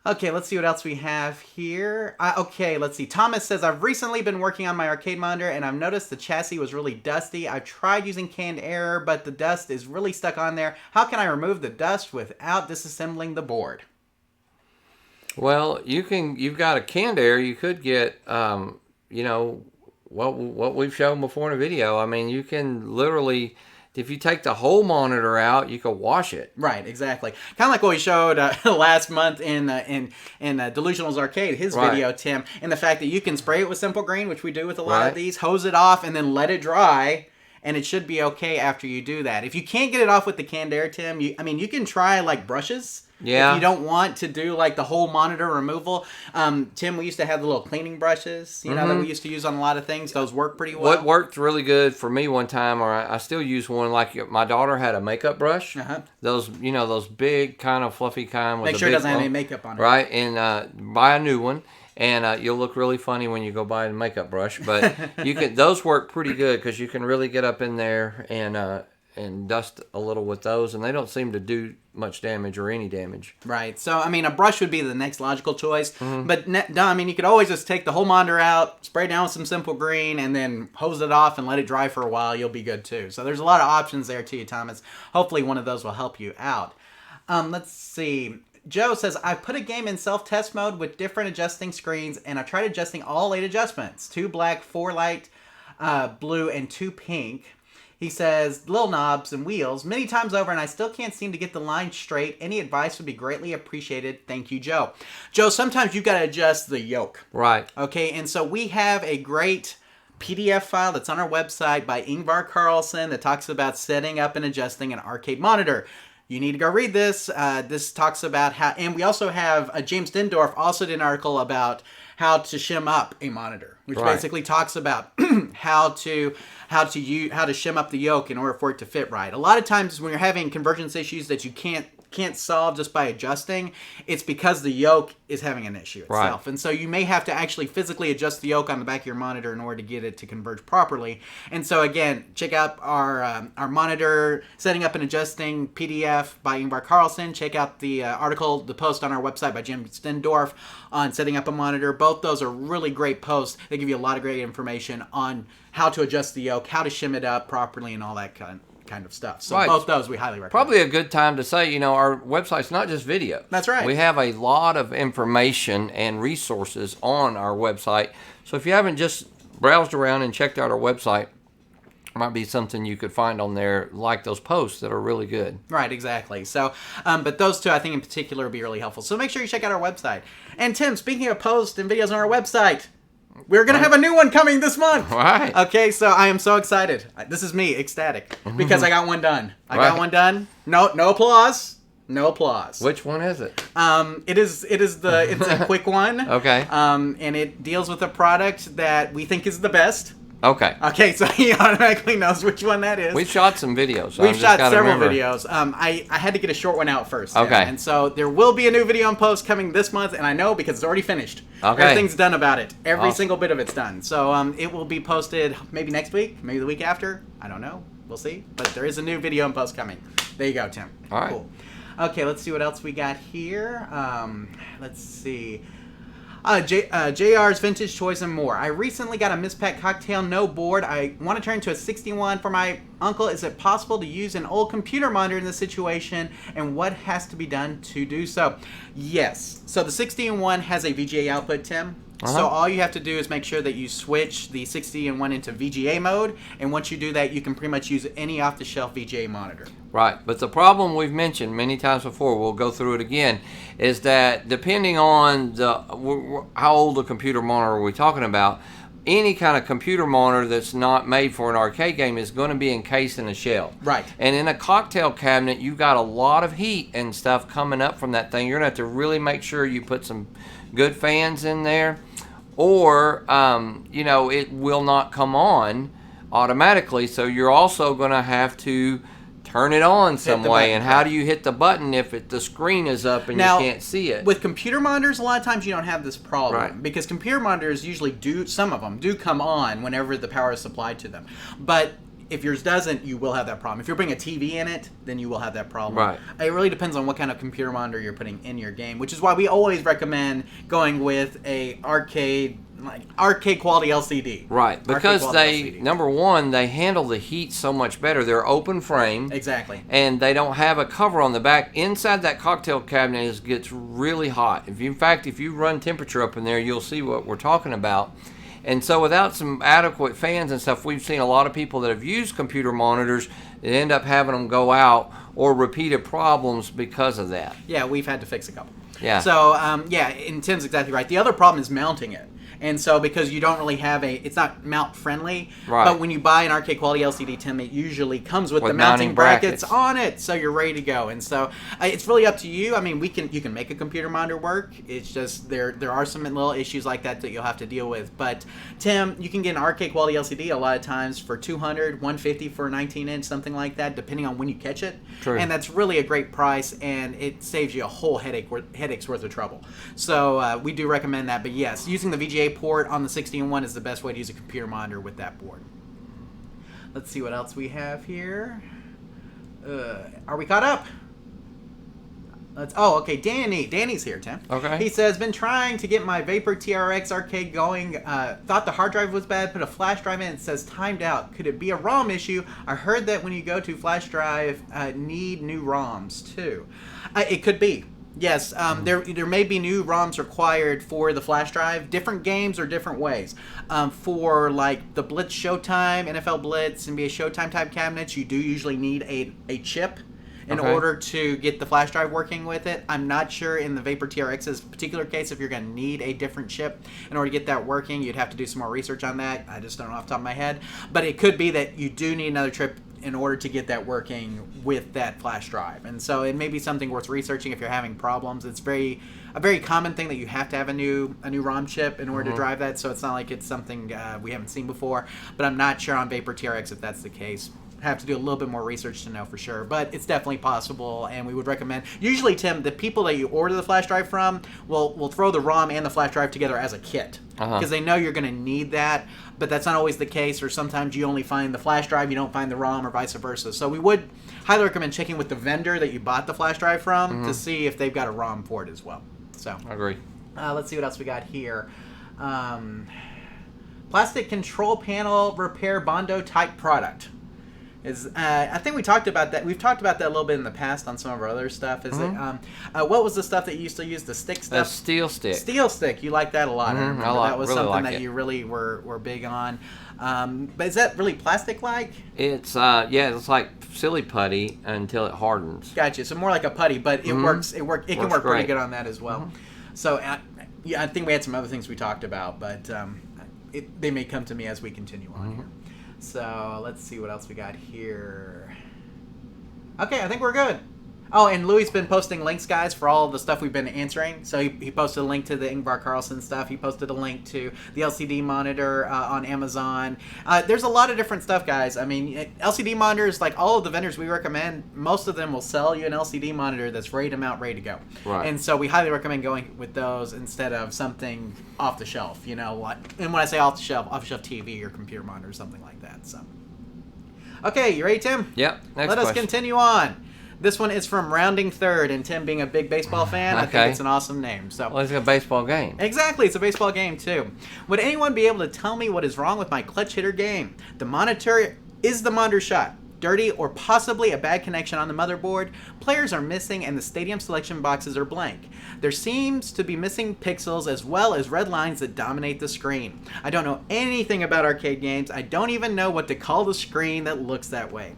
Okay, let's see what else we have here. Okay, let's see. Thomas says, I've recently been working on my arcade monitor, and I've noticed the chassis was really dusty. I've tried using canned air, but the dust is really stuck on there. How can I remove the dust without disassembling the board? Well, you've got a canned air. You could get, what we've shown before in a video. You can literally... If you take the whole monitor out, you can wash it. Right, exactly. Kind of like what we showed last month in Delusional's Arcade, his video, Tim, and the fact that you can spray it with Simple Green, which we do with a lot of these, hose it off, and then let it dry, and it should be okay after you do that. If you can't get it off with the canned air, Tim, you can try brushes. Yeah. If you don't want to do the whole monitor removal, Tim, we used to have the little cleaning brushes, that we used to use on a lot of things. Those work pretty well. What worked really good for me one time, or I still use one, my daughter had a makeup brush. Those, those big kind of fluffy kind. With Make sure it doesn't have any makeup on it. Right, and buy a new one. And you'll look really funny when you go buy a makeup brush, but those work pretty good because you can really get up in there and dust a little with those, and they don't seem to do much damage or any damage. Right. So, a brush would be the next logical choice. But, you could always just take the whole monitor out, spray down with some Simple Green, and then hose it off and let it dry for a while. You'll be good, too. So, there's a lot of options there, too, Thomas. Hopefully, one of those will help you out. Let's see. Joe says, I put a game in self-test mode with different adjusting screens, and I tried adjusting all 8 adjustments. 2 black, 4 light blue, and 2 pink. He says, little knobs and wheels many times over, and I still can't seem to get the line straight. Any advice would be greatly appreciated. Thank you, Joe. Joe, sometimes you've got to adjust the yoke. Right. Okay, and so we have a great PDF file that's on our website by Ingvar Carlson that talks about setting up and adjusting an arcade monitor. You need to go read this. This talks about how, and we also have James Dindorf also did an article about how to shim up a monitor, which basically talks about how to shim up the yoke in order for it to fit right. A lot of times when you're having convergence issues that you can't solve just by adjusting, it's because the yoke is having an issue itself. And so you may have to actually physically adjust the yoke on the back of your monitor in order to get it to converge properly. And so again, check out our monitor setting up and adjusting PDF by Ingvar Carlson. Check out the article, the post on our website by Jim Stendorf on setting up a monitor. Both those are really great posts. They give you a lot of great information on how to adjust the yoke, how to shim it up properly, and all that kind of stuff. So both those we highly recommend. Probably a good time to say, our website's not just video. That's right. We have a lot of information and resources on our website. So if you haven't just browsed around and checked out our website, it might be something you could find on there, like those posts that are really good. Right, exactly. So, but those two I think in particular would be really helpful. So make sure you check out our website. And Tim, speaking of posts and videos on our website, we're going to have a new one coming this month. Right. Okay, so I am so excited. This is me, ecstatic, because I got one done. I got one done. No applause. No applause. Which one is it? It's a quick one. Okay. And it deals with a product that we think is the best. Okay. Okay, so he automatically knows which one that is. We've shot some videos. So We've shot several videos. I had to get a short one out first. Okay. And so there will be a new video and post coming this month, and I know because it's already finished. Okay. Everything's done about it. Every single bit of it's done. So it will be posted maybe next week, maybe the week after. I don't know. We'll see. But there is a new video and post coming. There you go, Tim. All right. Cool. Okay, let's see what else we got here. Let's see. JR's Vintage Toys and More. I recently got a mispacked cocktail, no board. I want to turn to a 61 for my uncle. Is it possible to use an old computer monitor in this situation? And what has to be done to do so? Yes. So the 61 has a VGA output, Tim. So all you have to do is make sure that you switch the 60-in-1 into VGA mode, and once you do that, you can pretty much use any off-the-shelf VGA monitor. Right, but the problem we've mentioned many times before, we'll go through it again, is that depending on how old a computer monitor are we talking about, any kind of computer monitor that's not made for an arcade game is going to be encased in a shell. Right. And in a cocktail cabinet, you've got a lot of heat and stuff coming up from that thing. You're going to have to really make sure you put some good fans in there, or it will not come on automatically, so you're also going to have to turn it on some way. And how do you hit the button if the screen is up and now, you can't see it? With computer monitors, a lot of times you don't have this problem. Right. Because computer monitors usually some of them do come on whenever the power is supplied to them. But if yours doesn't, you will have that problem. If you're putting a TV in it, then you will have that problem. Right. It really depends on what kind of computer monitor you're putting in your game, which is why we always recommend going with a arcade quality LCD. Right, because number one, they handle the heat so much better. They're open frame. Exactly. And they don't have a cover on the back. Inside that cocktail cabinet gets really hot. If you run temperature up in there, you'll see what we're talking about. And so without some adequate fans and stuff, we've seen a lot of people that have used computer monitors that end up having them go out or repeated problems because of that. Yeah, we've had to fix a couple. Yeah. So, and Tim's exactly right. The other problem is mounting it. And so because you don't really have it's not mount friendly, right. But when you buy an arcade quality LCD, Tim, it usually comes with the mounting brackets on it, so you're ready to go. And so it's really up to you. I mean, you can make a computer monitor work. It's just there are some little issues like that you'll have to deal with. But Tim, you can get an arcade quality LCD a lot of times for $200, $150 for a 19-inch, something like that, depending on when you catch it. True. And that's really a great price, and it saves you a whole headache's worth of trouble. So we do recommend that. But yes, using the VGA port on the 60-in-1 is the best way to use a computer monitor with that board. Let's see what else we have here. Are we caught up? Okay, Danny's here, Tim. Okay. He says, been trying to get my Vapor TRX arcade going. Thought the hard drive was bad, put a flash drive in, it says timed out. Could it be a ROM issue? I heard that when you go to flash drive, need new ROMs too. It could be. Yes, there may be new ROMs required for the flash drive. Different games or different ways. For like the Blitz Showtime, NFL Blitz, NBA Showtime type cabinets, you do usually need a chip in order to get the flash drive working with it. I'm not sure in the Vapor TRX's particular case if you're going to need a different chip in order to get that working. You'd have to do some more research on that. I just don't know off the top of my head. But it could be that you do need another chip in order to get that working with that flash drive. And so it may be something worth researching if you're having problems. It's a very common thing that you have to have a new ROM chip in order to drive that, so it's not like it's something we haven't seen before. But I'm not sure on Vapor TRX if that's the case. Have to do a little bit more research to know for sure, but it's definitely possible, and we would recommend. Usually, Tim, the people that you order the flash drive from will throw the ROM and the flash drive together as a kit because they know you're going to need that, but that's not always the case, or sometimes you only find the flash drive, you don't find the ROM, or vice versa. So we would highly recommend checking with the vendor that you bought the flash drive from to see if they've got a ROM for it as well. So I agree. Let's see what else we got here. Plastic control panel repair Bondo type product. I think we talked about that. We've talked about that a little bit in the past on some of our other stuff. Is it? What was the stuff that you used to use? The stick stuff. Steel stick. Steel stick. You like that a lot. I remember that was really something like that you really were big on. But is that really plastic-like? It's it's like silly putty until it hardens. Gotcha. So more like a putty, but it works. It can work pretty great. good on that as well. So I think we had some other things we talked about, but they may come to me as we continue on here. So let's see what else we got here. Okay, I think we're good. Oh, and Louis been posting links, guys, for all of the stuff we've been answering. So he posted a link to the Ingvar Carlson stuff. He posted a link to the LCD monitor on Amazon. There's a lot of different stuff, guys. I mean, LCD monitors, like all of the vendors we recommend, most of them will sell you an LCD monitor that's ready to mount, ready to go. Right. And so we highly recommend going with those instead of something off the shelf. You know what? And when I say off the shelf TV or computer monitor or something like that. So, okay, you ready, Tim? Yep. Let us continue on. This one is from Rounding Third, and Tim being a big baseball fan, I think it's an awesome name. So, well, it's a baseball game. Exactly, it's a baseball game too. Would anyone be able to tell me what is wrong with my clutch hitter game? The monitor shot dirty, or possibly a bad connection on the motherboard? Players are missing, and the stadium selection boxes are blank. There seems to be missing pixels as well as red lines that dominate the screen. I don't know anything about arcade games. I don't even know what to call the screen that looks that way.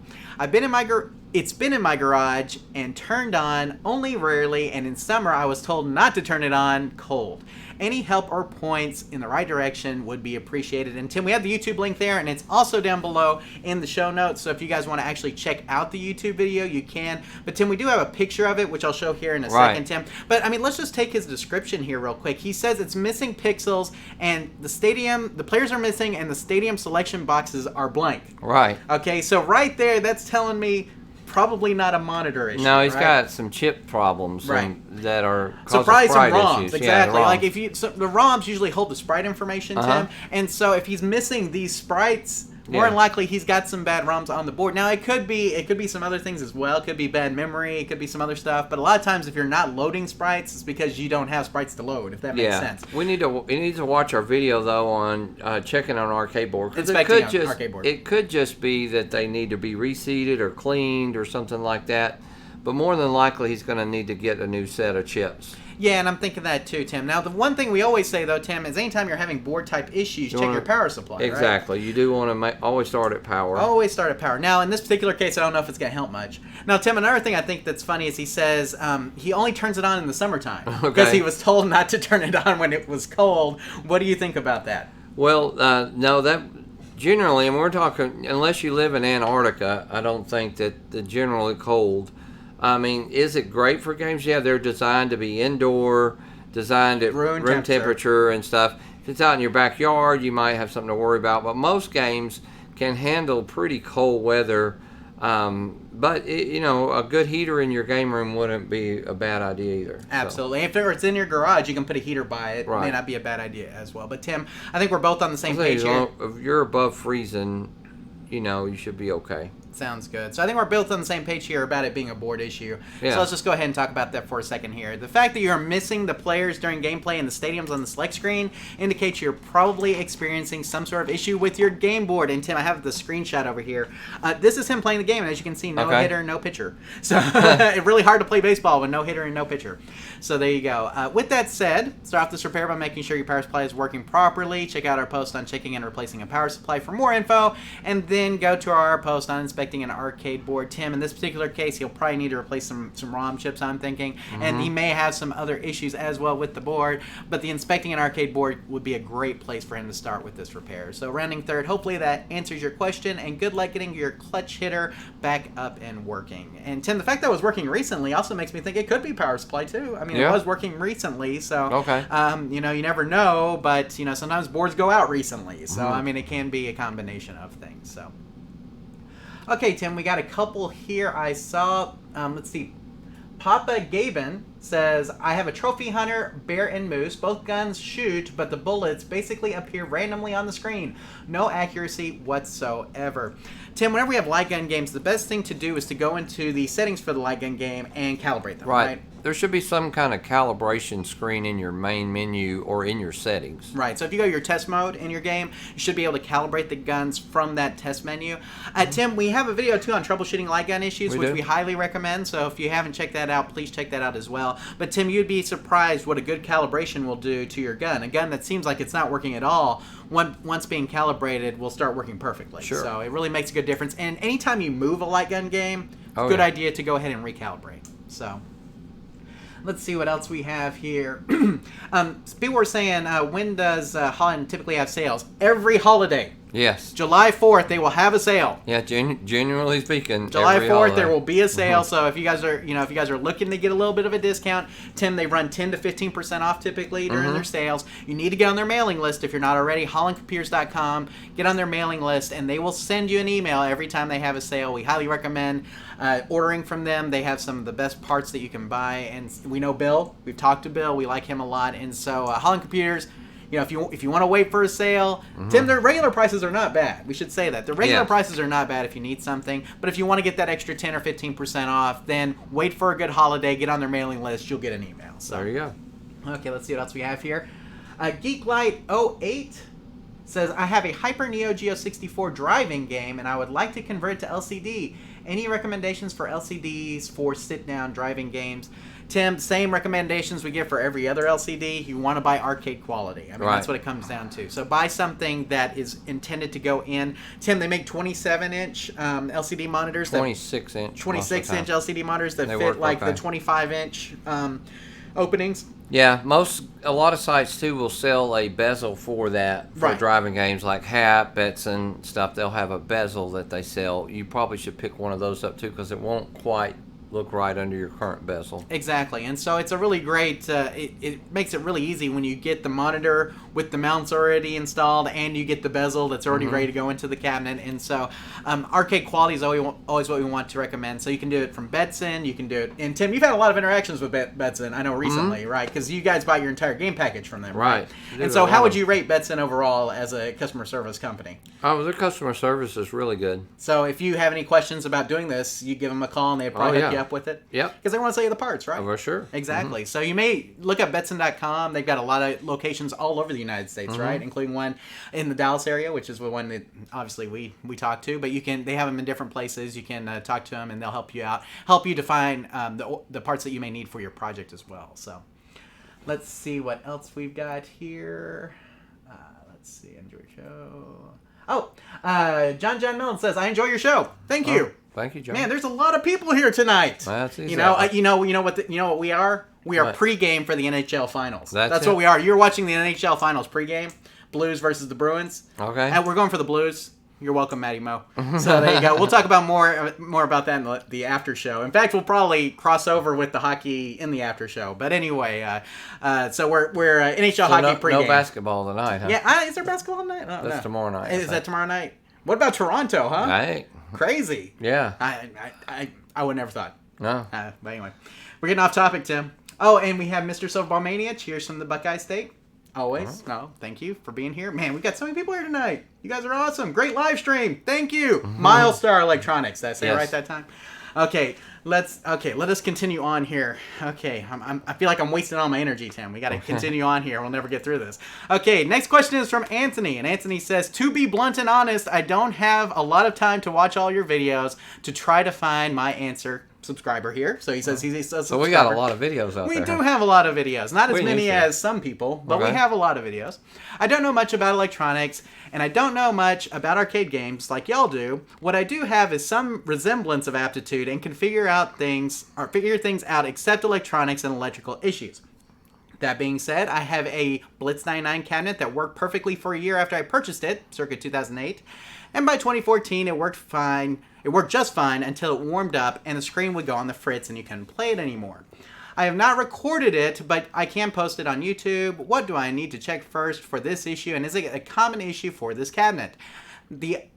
It's been in my garage and turned on only rarely, and in summer I was told not to turn it on cold. Any help or points in the right direction would be appreciated. And Tim, we have the YouTube link there, and it's also down below in the show notes. So if you guys want to actually check out the YouTube video, you can. But Tim, we do have a picture of it, which I'll show here in a second, Tim. But I mean, let's just take his description here real quick. He says it's missing pixels, and the players are missing, and the stadium selection boxes are blank. Right. Okay, so right there, that's telling me probably not a monitor issue. No, he's got some chip problems that are causing surprise sprite and ROMs, issues. exactly. Yeah, like the ROMs usually hold the sprite information, Tim, and so if he's missing these sprites, more than likely he's got some bad ROMs on the board. Now it could be some other things as well. It could be bad memory. It could be some other stuff. But a lot of times, if you're not loading sprites, it's because you don't have sprites to load. If that makes sense. We need to watch our video though on checking on arcade board, because it could just be that they need to be reseated or cleaned or something like that. But more than likely, he's going to need to get a new set of chips. Yeah, and I'm thinking that too, Tim. Now, the one thing we always say, though, Tim, is anytime you're having board-type issues, check your power supply, exactly. Right? You do want to always start at power. Always start at power. Now, in this particular case, I don't know if it's going to help much. Now, Tim, another thing I think that's funny is he says he only turns it on in the summertime because he was told not to turn it on when it was cold. What do you think about that? Well, no, that generally, and we're talking, unless you live in Antarctica, I don't think that the generally cold. I mean, is it great for games? Yeah, they're designed to be indoor, designed at room temperature and stuff. If it's out in your backyard, you might have something to worry about. But most games can handle pretty cold weather. But a good heater in your game room wouldn't be a bad idea either. Absolutely. So. If it's in your garage, you can put a heater by it. Right. It may not be a bad idea as well. But Tim, I think we're both on the same page here. If you're above freezing, you should be okay. Sounds good. So I think we're both on the same page here about it being a board issue. Yeah. So let's just go ahead and talk about that for a second here. The fact that you're missing the players during gameplay in the stadiums on the select screen indicates you're probably experiencing some sort of issue with your game board. And Tim, I have the screenshot over here. This is him playing the game, and as you can see, no hitter, no pitcher. So it's really hard to play baseball with no hitter and no pitcher. So there you go. With that said, start off this repair by making sure your power supply is working properly. Check out our post on checking and replacing a power supply for more info, and then go to our post on inspecting an arcade board. Tim, in this particular case, he'll probably need to replace some ROM chips, I'm thinking, and he may have some other issues as well with the board, but the inspecting an arcade board would be a great place for him to start with this repair. So rounding third, hopefully that answers your question, and good luck getting your clutch hitter back up and working. And Tim, the fact that it was working recently also makes me think it could be power supply too. I mean, it was working recently, so you know, you never know, but you know, sometimes boards go out recently, so I mean, it can be a combination of things. So okay, Tim, we got a couple here I saw. Let's see. Papa Gaben says, I have a Trophy Hunter, Bear, and Moose. Both guns shoot, but the bullets basically appear randomly on the screen. No accuracy whatsoever. Tim, whenever we have light gun games, the best thing to do is to go into the settings for the light gun game and calibrate them, right? There should be some kind of calibration screen in your main menu or in your settings. Right, so if you go to your test mode in your game, you should be able to calibrate the guns from that test menu. Tim, we have a video too on troubleshooting light gun issues, which we highly recommend, so if you haven't checked that out, please check that out as well. But Tim, you'd be surprised what a good calibration will do to your gun. A gun that seems like it's not working at all, once being calibrated, will start working perfectly. Sure. So it really makes a good difference. And anytime you move a light gun game, it's a good idea to go ahead and recalibrate. So let's see what else we have here. People were saying, when does Holland typically have sales? Every holiday. Yes. July 4th, they will have a sale. Yeah, genuinely speaking, July 4th, holiday. there will be a sale. So if you guys are looking to get a little bit of a discount, Tim, they run 10 to 15% off typically during their sales. You need to get on their mailing list if you're not already. HollandComputers.com. Get on their mailing list, and they will send you an email every time they have a sale. We highly recommend ordering from them. They have some of the best parts that you can buy, and we know Bill. We've talked to Bill. We like him a lot, and so Holland Computers. You know, if you want to wait for a sale, Tim, their regular prices are not bad. We should say that. The regular prices are not bad if you need something. But if you want to get that extra 10 or 15% off, then wait for a good holiday, get on their mailing list, you'll get an email. So there you go. Okay, let's see what else we have here. Geeklight08 says, I have a Hyper Neo Geo 64 driving game, and I would like to convert it to LCD. Any recommendations for LCDs for sit-down driving games? Tim, same recommendations we give for every other LCD. You want to buy arcade quality. I mean, that's what it comes down to. So buy something that is intended to go in. Tim, they make 27-inch LCD monitors. 26-inch. 26-inch LCD monitors that fit like the 25-inch openings. Yeah, a lot of sites too will sell a bezel for that for driving games like Hap, Betson, stuff. They'll have a bezel that they sell. You probably should pick one of those up too because it won't quite look right under your current bezel. Exactly, and so it's a really great, it makes it really easy when you get the monitor with the mounts already installed and you get the bezel that's already ready to go into the cabinet. And so arcade quality is always what we want to recommend. So you can do it from Betson, you can do it, and Tim, you've had a lot of interactions with Betson, I know recently, right? Because you guys bought your entire game package from them, right? And so how would you rate Betson overall as a customer service company? Oh, their customer service is really good. So if you have any questions about doing this, you give them a call and they'd probably hook you up with it. Yep. Because they want to sell you the parts, right? Oh, for sure. Exactly. So you may look up Betson.com. They've got a lot of locations all over the United States, right? Including one in the Dallas area, which is the one that obviously we talk to. But they have them in different places. You can talk to them and they'll help you out, help you define the parts that you may need for your project as well. So let's see what else we've got here. Let's see. Enjoy your show. Oh, John Millen says, I enjoy your show. Thank you. Thank you, John. Man, there's a lot of people here tonight. That's exactly. You know what we are? We are pregame for the NHL Finals. That's what we are. You're watching the NHL Finals pregame. Blues versus the Bruins. Okay. And we're going for the Blues. You're welcome, Matty Mo. So there you go. We'll talk about more about that in the after show. In fact, we'll probably cross over with the hockey in the after show. But anyway, so we're NHL hockey pregame. No basketball tonight, huh? Yeah. Is there basketball tonight? No, That's tomorrow night. Is that tomorrow night? What about Toronto, huh? Right. Crazy. Yeah. I would never thought. No. But anyway, we're getting off topic, Tim. Oh, and we have Mr. Silverball Mania. Cheers from the Buckeye State. Always. No, thank you for being here. Man, we got so many people here tonight. You guys are awesome. Great live stream. Thank you. Milestar Electronics. Did I say it right that time? Okay, let us continue on here. Okay, I feel like I'm wasting all my energy, Tim. We got to continue on here. We'll never get through this. Okay, next question is from Anthony, and Anthony says, to be blunt and honest, I don't have a lot of time to watch all your videos to try to find my answer. Subscriber here, so he says he's a subscriber. So we got a lot of videos out there. We do have a lot of videos, not as many as some people, but we have a lot of videos. I don't know much about electronics, and I don't know much about arcade games like y'all do. What I do have is some resemblance of aptitude and can figure things out except electronics and electrical issues. That being said, I have a Blitz 99 cabinet that worked perfectly for a year after I purchased it, circa 2008, and by 2014 it worked fine. It worked just fine until it warmed up and the screen would go on the fritz and you couldn't play it anymore. I have not recorded it, but I can post it on YouTube. What do I need to check first for this issue, and is it a common issue for this cabinet?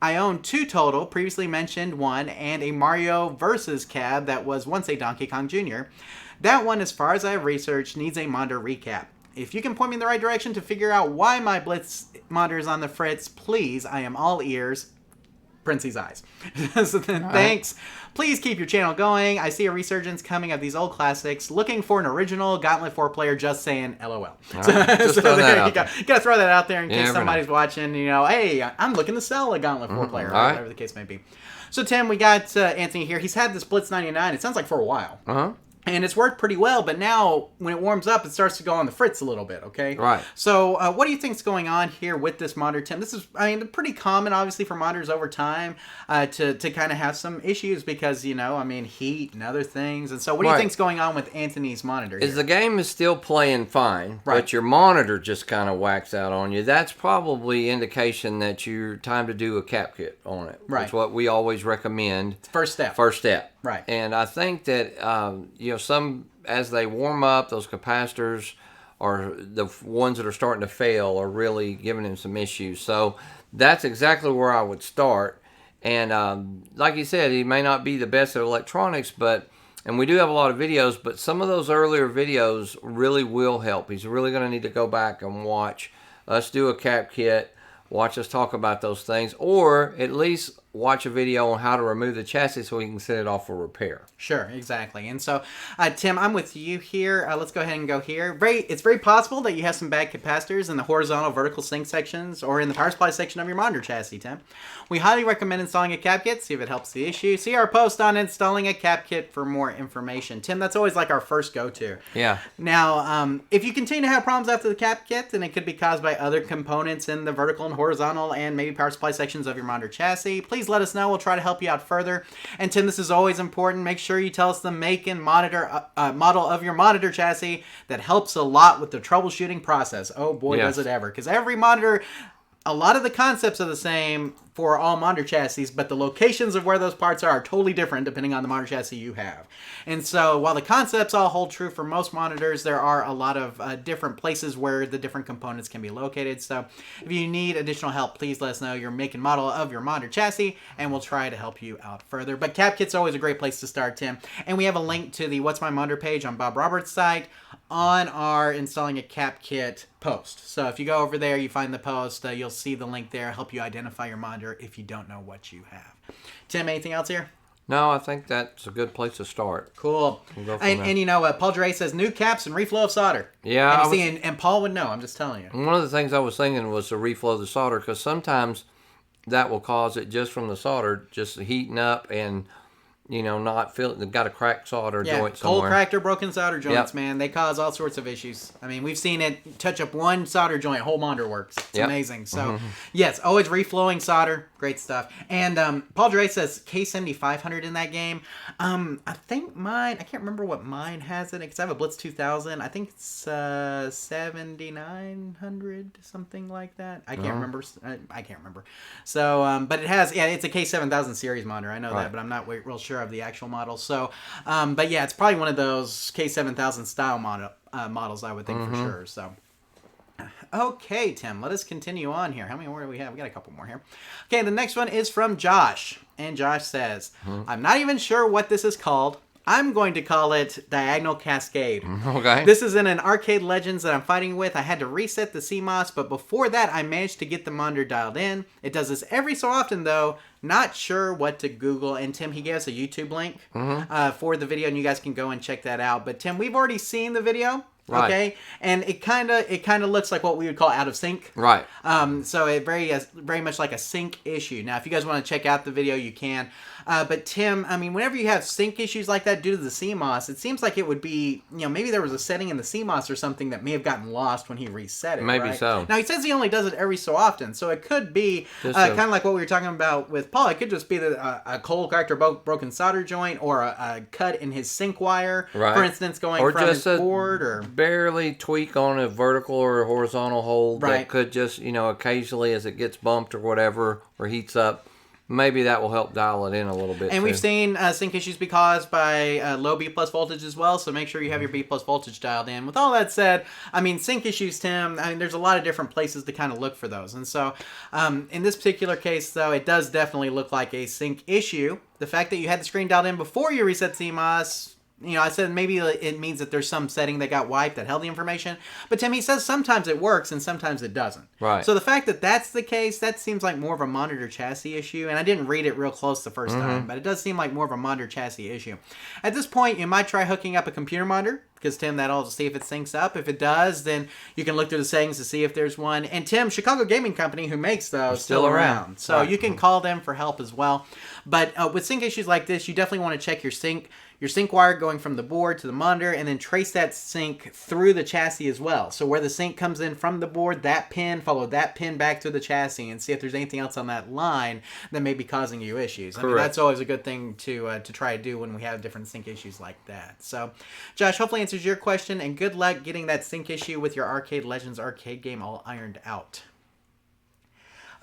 I own 2 total, previously mentioned one, and a Mario Versus cab that was once a Donkey Kong Jr. That one, as far as I have researched, needs a monitor recap. If you can point me in the right direction to figure out why my Blitz monitor is on the fritz, please, I am all ears. Princey's eyes. So then, thanks. Please keep your channel going. I see a resurgence coming of these old classics. Looking for an original Gauntlet 4 player, just saying LOL. So there you go. You gotta throw that out there in case somebody's watching, hey, I'm looking to sell a Gauntlet 4 player, or whatever the case may be. So Tim, we got Anthony here. He's had this Blitz 99, it sounds like for a while. And it's worked pretty well, but now when it warms up, it starts to go on the fritz a little bit, okay? Right. So what do you think's going on here with this monitor, Tim? This is, pretty common, obviously, for monitors over time to kind of have some issues because, heat and other things. And so what do you think's going on with Anthony's monitor here? The game is still playing fine, but your monitor just kind of whacks out on you. That's probably indication that you're time to do a cap kit on it. Right. That's what we always recommend. First step. Right. And I think that, some, as they warm up, those capacitors are the ones that are starting to fail are really giving them some issues. So that's exactly where I would start. And like you said, he may not be the best at electronics, and we do have a lot of videos, but some of those earlier videos really will help. He's really going to need to go back and watch us do a cap kit, watch us talk about those things, or at least watch a video on how to remove the chassis so we can send it off for repair. Sure, exactly. And so, Tim, I'm with you here. Let's go ahead and go here. It's very possible that you have some bad capacitors in the horizontal vertical sync sections or in the power supply section of your monitor chassis, Tim. We highly recommend installing a cap kit, see if it helps the issue. See our post on installing a cap kit for more information. Tim, that's always like our first go-to. Yeah. Now, if you continue to have problems after the cap kit, then it could be caused by other components in the vertical and horizontal and maybe power supply sections of your monitor chassis. Please let us know. We'll try to help you out further. And Tim, this is always important. Make sure you tell us the make and model of your monitor chassis. That helps a lot with the troubleshooting process. Oh boy, does it ever. Because every monitor, a lot of the concepts are the same for all monitor chassis, but the locations of where those parts are totally different depending on the monitor chassis you have. And so while the concepts all hold true for most monitors, there are a lot of different places where the different components can be located. So if you need additional help, please let us know your make and model of your monitor chassis, and we'll try to help you out further. But cap kit's always a great place to start, Tim. And we have a link to the What's My Monitor page on Bob Roberts' site on our installing a cap kit post. So if you go over there, you find the post, you'll see the link there, help you identify your monitor if you don't know what you have. Tim, anything else here? No, I think that's a good place to start. Cool. We'll go from there. Paul Juray says new caps and reflow of solder. Yeah. And Paul would know, I'm just telling you. One of the things I was thinking was to reflow the solder, because sometimes that will cause it just from the solder, just heating up and not feeling, got a cracked solder joint somewhere. Cold cracked or broken solder joints, man. They cause all sorts of issues. I mean, we've seen it touch up one solder joint, whole monitor works. It's amazing. So, yes, always reflowing solder. Great stuff. And Paul Dre says K7500 in that game. I think mine, I can't remember what mine has in it, because I have a Blitz 2000. I think it's 7900, something like that. I can't remember. I can't remember. So, but it has, it's a K7000 series monitor. I know that, but I'm not real sure of the actual model. So, but yeah, it's probably one of those K7000 style models, I would think for sure. So, okay, Tim, let us continue on here. How many more do we have? We got a couple more here. Okay, the next one is from Josh. And Josh says, I'm not even sure what this is called. I'm going to call it diagonal cascade. Okay. This is in an Arcade Legends that I'm fighting with. I had to reset the CMOS, but before that, I managed to get the monitor dialed in. It does this every so often, though. Not sure what to Google. And Tim, he gave us a YouTube link for the video, and you guys can go and check that out. But Tim, we've already seen the video. Right. Okay, and it kind of looks like what we would call out of sync. Right. So it very much like a sync issue. Now, if you guys want to check out the video, you can. But Tim, I mean, whenever you have sync issues like that due to the CMOS, it seems like it would be, maybe there was a setting in the CMOS or something that may have gotten lost when he reset it. Maybe right? so. Now, he says he only does it every so often, so it could be kind of like what we were talking about with Paul. It could just be a cold cracked or broken solder joint, or a cut in his sync wire, for instance, going or from just his board, or barely tweak on a vertical or horizontal hold Right. that could just, occasionally as it gets bumped or whatever or heats up, maybe that will help dial it in a little bit. And too. we've seen sync issues be caused by low B plus voltage as well, so make sure you have your B plus voltage dialed in. With all that said, I mean, sync issues, Tim, there's a lot of different places to kind of look for those. And so in this particular case, though, it does definitely look like a sync issue. The fact that you had the screen dialed in before you reset CMOS, I said maybe it means that there's some setting that got wiped that held the information. But Tim, he says sometimes it works and sometimes it doesn't. Right. So the fact that that's the case, that seems like more of a monitor chassis issue. And I didn't read it real close the first time, but it does seem like more of a monitor chassis issue. At this point, you might try hooking up a computer monitor, because, Tim, that'll see if it syncs up. If it does, then you can look through the settings to see if there's one. And, Tim, Chicago Gaming Company, who makes those, still around. So you can call them for help as well. But with sync issues like this, you definitely want to check your sync wire going from the board to the monitor, and then trace that sync through the chassis as well. So where the sync comes in from the board, that pin, follow that pin back to the chassis, and see if there's anything else on that line that may be causing you issues. Correct. I mean, that's always a good thing to try to do when we have different sync issues like that. So, Josh, hopefully answers your question, and good luck getting that sync issue with your Arcade Legends arcade game all ironed out.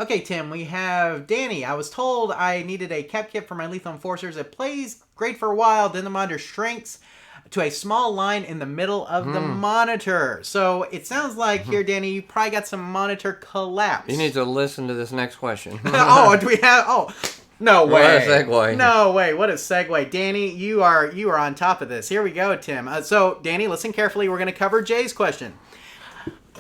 Okay, Tim, we have Danny. I was told I needed a cap kit for my Lethal Enforcers. It plays great for a while, then the monitor shrinks to a small line in the middle of the monitor. So it sounds like here, Danny, you probably got some monitor collapse. You need to listen to this next question. Oh, do we have... Oh, no way. What a segue. No way. What a segue. Danny, you are on top of this. Here we go, Tim. So, Danny, listen carefully. We're going to cover Jay's question.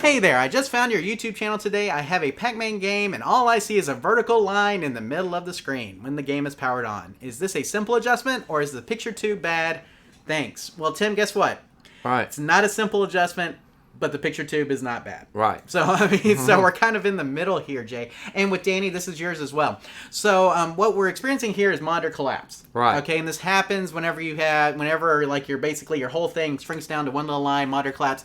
Hey there, I just found your YouTube channel today. I have a Pac-Man game, and all I see is a vertical line in the middle of the screen when the game is powered on. Is this a simple adjustment, or is the picture too bad? Thanks. Well, Tim, guess what? Right. It's not a simple adjustment, but the picture tube is not bad. Right. So, I mean, so we're kind of in the middle here, Jay. And with Danny, this is yours as well. So, what we're experiencing here is monitor collapse. Right. Okay, and this happens whenever like your whole thing shrinks down to one little line, monitor collapse,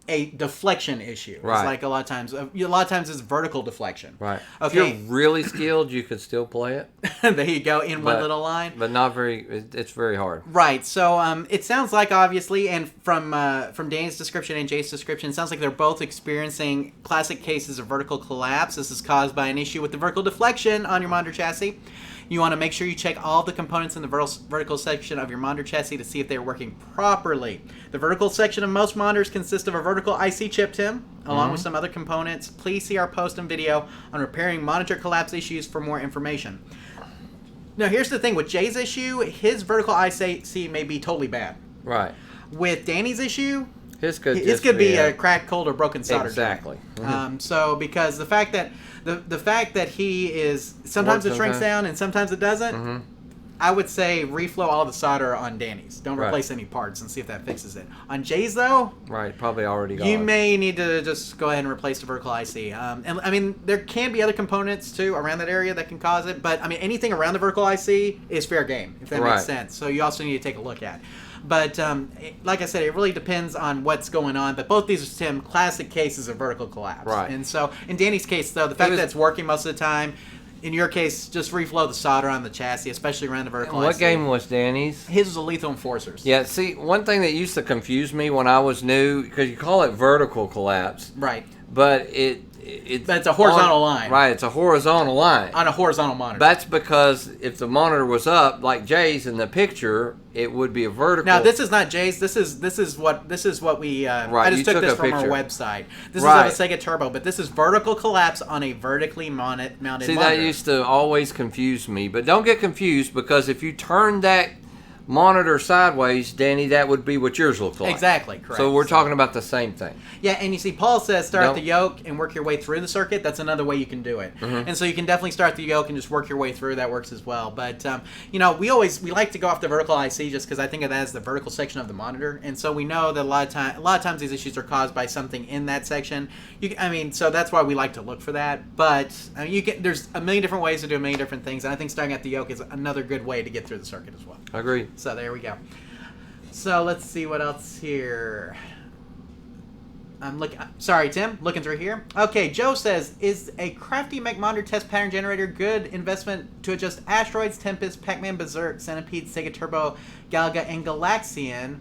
a deflection issue. Right. It's like a lot of times it's vertical deflection. Right. Okay. If you're really skilled, you could still play it. There you go, in one little line. But not very, it's very hard. Right. So it sounds like, obviously, and from Danny's description and Jay's description, it sounds like they're both experiencing classic cases of vertical collapse. This is caused by an issue with the vertical deflection on your monitor chassis. You want to make sure you check all the components in the vertical section of your monitor chassis to see if they're working properly. The vertical section of most monitors consists of a vertical IC chip, Tim, along with some other components. Please see our post and video on repairing monitor collapse issues for more information. Now, here's the thing. With Jay's issue, his vertical IC may be totally bad. Right. With Danny's issue, His could be a cracked, cold, or broken solder. Exactly. So because the fact that he is sometimes it shrinks down and sometimes it doesn't, I would say reflow all the solder on Danny's. Don't replace any parts and see if that fixes it. On Jay's though, right, probably already gone. You may need to just go ahead and replace the vertical IC. And I mean, there can be other components too around that area that can cause it, but I mean, anything around the vertical IC is fair game, if that makes sense. So you also need to take a look at. But like I said, it really depends on what's going on. But both these are, Tim, classic cases of vertical collapse. Right. And so in Danny's case, though, the fact that it's working most of the time, in your case, just reflow the solder on the chassis, especially around the vertical IC. What game was Danny's? His was a Lethal Enforcers. Yeah, see, one thing that used to confuse me when I was new, because you call it vertical collapse. Right. But it's a horizontal line. Right, it's a horizontal line. On a horizontal monitor. That's because if the monitor was up, like Jay's in the picture, it would be a vertical. Now, this is not Jay's. This is what we. Right, I just took this from our website. This is of a Sega Turbo, but this is vertical collapse on a vertically mounted monitor. See, that used to always confuse me, but don't get confused because if you turn that monitor sideways, Danny, that would be what yours looks like. Exactly, correct. So we're talking about the same thing. Yeah, and you see Paul says start Nope. the yoke and work your way through the circuit. That's another way you can do it. And so you can definitely start the yoke and just work your way through. That works as well. But, you know, we like to go off the vertical IC just because I think of that as the vertical section of the monitor. And so we know that a lot of times these issues are caused by something in that section. So that's why we like to look for that. But there's a million different ways to do a million different things. And I think starting at the yoke is another good way to get through the circuit as well. I agree. So there we go. So let's see what else here. Sorry, Tim. Looking through here. Okay, Joe says, is a crafty mech monitor test pattern generator good investment to adjust Asteroids, Tempest, Pac-Man, Berserk, Centipede, Sega Turbo, Galaga, and Galaxian?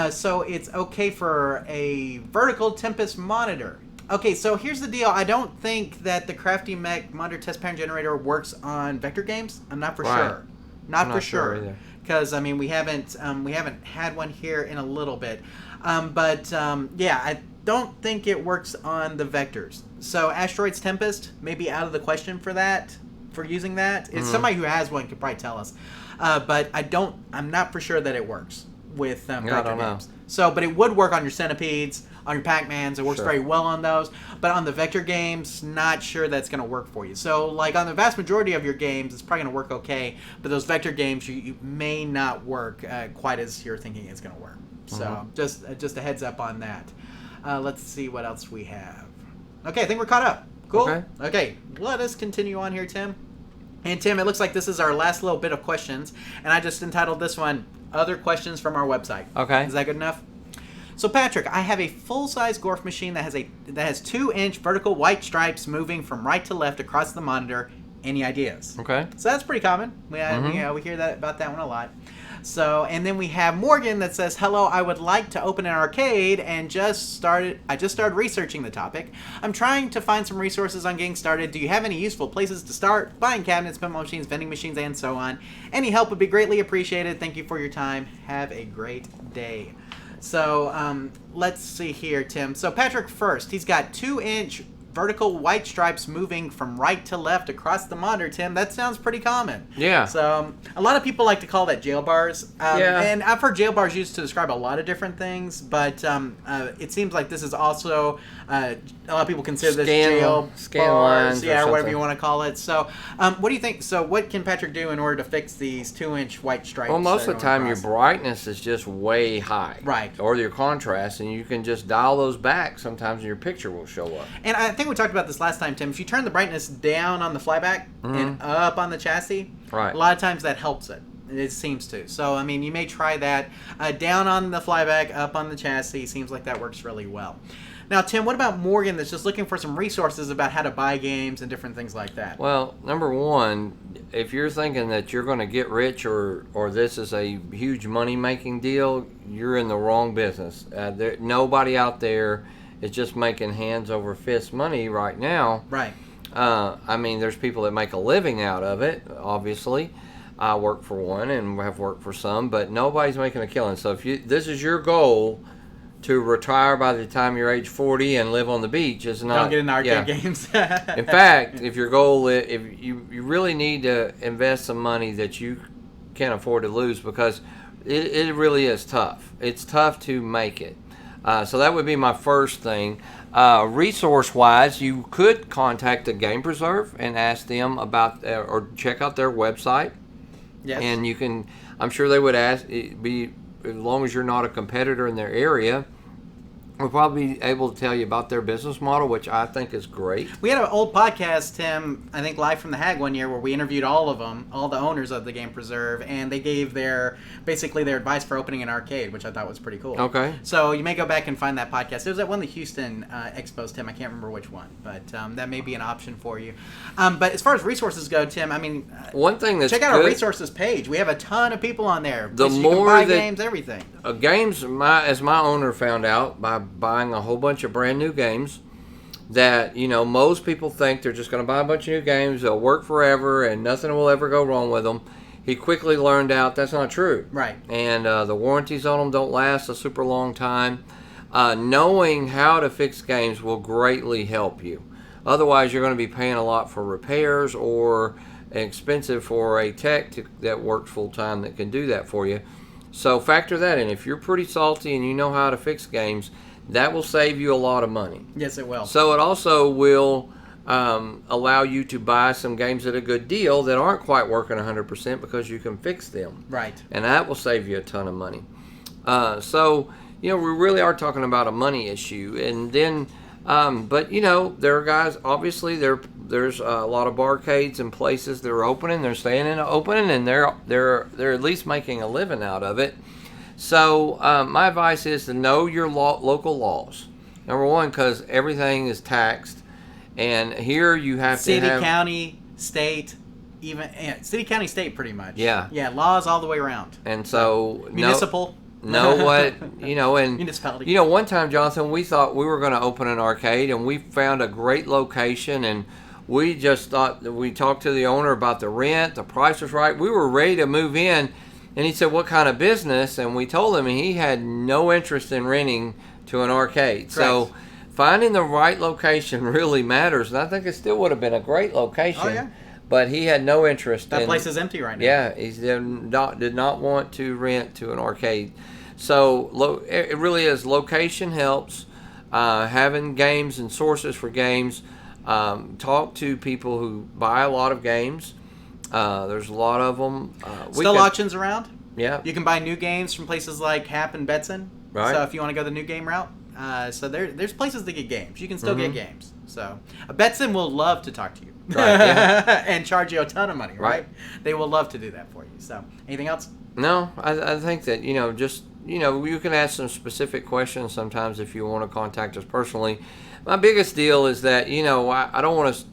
So it's okay for a vertical Tempest monitor. Okay, so here's the deal. I don't think that the crafty mech monitor test pattern generator works on vector games. I'm not for sure. Not for sure either. Because we haven't had one here in a little bit, yeah, I don't think it works on the vectors. So Asteroids Tempest may be out of the question for using that. If somebody who has one could probably tell us, but I'm not for sure that it works with vector games. So, but it would work on your Centipedes, on your Pac-Mans. It works very well on those. But on the vector games, not sure that's going to work for you. So, like on the vast majority of your games, it's probably going to work okay. But those vector games, you may not work quite as you're thinking it's going to work. So, just a heads up on that. Let's see what else we have. Okay, I think we're caught up. Cool. Okay, let us continue on here, Tim. And Tim, it looks like this is our last little bit of questions. And I just entitled this one, Other Questions from Our Website. Okay. Is that good enough? So Patrick, I have a full-size Gorf machine that has 2-inch vertical white stripes moving from right to left across the monitor. Any ideas? Okay. So that's pretty common. We hear that about that one a lot. So, and then we have Morgan that says, hello, I would like to open an arcade and I just started researching the topic. I'm trying to find some resources on getting started. Do you have any useful places to start? Buying cabinets, pinball machines, vending machines, and so on. Any help would be greatly appreciated. Thank you for your time. Have a great day. So, let's see here, Tim. So Patrick first, he's got 2-inch vertical white stripes moving from right to left across the monitor, Tim. That sounds pretty common. Yeah. So a lot of people like to call that jail bars. And I've heard jail bars used to describe a lot of different things, but it seems like this is also a lot of people consider this jail bars, or whatever you want to call it. So what do you think? So what can Patrick do in order to fix these 2-inch white stripes? Well, most of the time your brightness is just way high. Right. Or your contrast, and you can just dial those back sometimes and your picture will show up. And I think we talked about this last time, Tim. If you turn the brightness down on the flyback and up on the chassis, right, a lot of times that helps it. It seems to. So, I mean, you may try that. Down on the flyback, up on the chassis. Seems like that works really well. Now, Tim, what about Morgan that's just looking for some resources about how to buy games and different things like that? Well, number one, if you're thinking that you're going to get rich or this is a huge money-making deal, you're in the wrong business. Nobody out there is just making hands over fist money right now. Right. I mean, there's people that make a living out of it, obviously. I work for one and have worked for some, but nobody's making a killing. So if this is your goal to retire by the time you're age 40 and live on the beach, is not. Don't get into arcade games. In fact, if your goal is, if you really need to invest some money that you can't afford to lose, because it really is tough. It's tough to make it. So that would be my first thing. Resource-wise, you could contact the Game Preserve and ask them about, or check out their website. Yes. And you can, I'm sure they would as long as you're not a competitor in their area, we'll probably be able to tell you about their business model, which I think is great. We had an old podcast, Tim, I think live from the Hag one year, where we interviewed all of them, all the owners of the Game Preserve, and they gave basically their advice for opening an arcade, which I thought was pretty cool. Okay. So you may go back and find that podcast. It was at one of the Houston expos, Tim. I can't remember which one, but that may be an option for you. But as far as resources go, Tim, I mean, one thing that's check out good, our resources page. We have a ton of people on there. The you more can buy that games, everything. Games, as my owner found out by buying a whole bunch of brand new games, that most people think they're just going to buy a bunch of new games, they'll work forever and nothing will ever go wrong with them. He quickly learned out that's not true. Right. And the warranties on them don't last a super long time. Knowing how to fix games will greatly help you. Otherwise, you're going to be paying a lot for repairs, or expensive for a tech that works full time that can do that for you. So factor that in. If you're pretty salty and you know how to fix games, that will save you a lot of money. Yes, it will. So it also will allow you to buy some games at a good deal that aren't quite working 100% because you can fix them. Right. And that will save you a ton of money. So, we really are talking about a money issue. And then, but, there are guys, obviously, there's a lot of barcades and places that are opening. They're staying in opening, and they're at least making a living out of it. So my advice is to know your local laws. Number one, because everything is taxed. And here you have city, to have... county, state, even... city, county, state, pretty much. Yeah. Yeah, laws all the way around. And so... Municipal. Know what, and... Municipality. One time, Jonathan, we thought we were going to open an arcade, and we found a great location, and we just thought... We talked to the owner about the rent, the price was right. We were ready to move in, and he said, what kind of business? And we told him, and he had no interest in renting to an arcade. Correct. So... Finding the right location really matters, and I think it still would have been a great location. Oh, yeah. But he had no interest. That place is empty right now. Yeah, he did not want to rent to an arcade. So it really is. Location helps. Having games and sources for games. Talk to people who buy a lot of games. There's a lot of them. Still auctions around. Yeah. You can buy new games from places like Hap and Betson. Right. So if you want to go the new game route. So there's places to get games. You can still get games. So Betson will love to talk to you. Right, yeah. And charge you a ton of money, right? They will love to do that for you. So anything else? No, I think that, you can ask some specific questions sometimes if you want to contact us personally. My biggest deal is that, I don't want to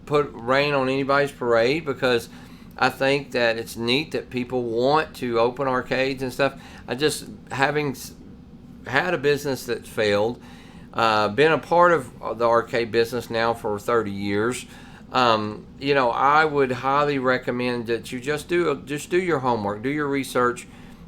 put rain on anybody's parade because I think that it's neat that people want to open arcades and stuff. Having had a business that failed, been a part of the arcade business now for 30 years. I would highly recommend that you just do your homework, do your research,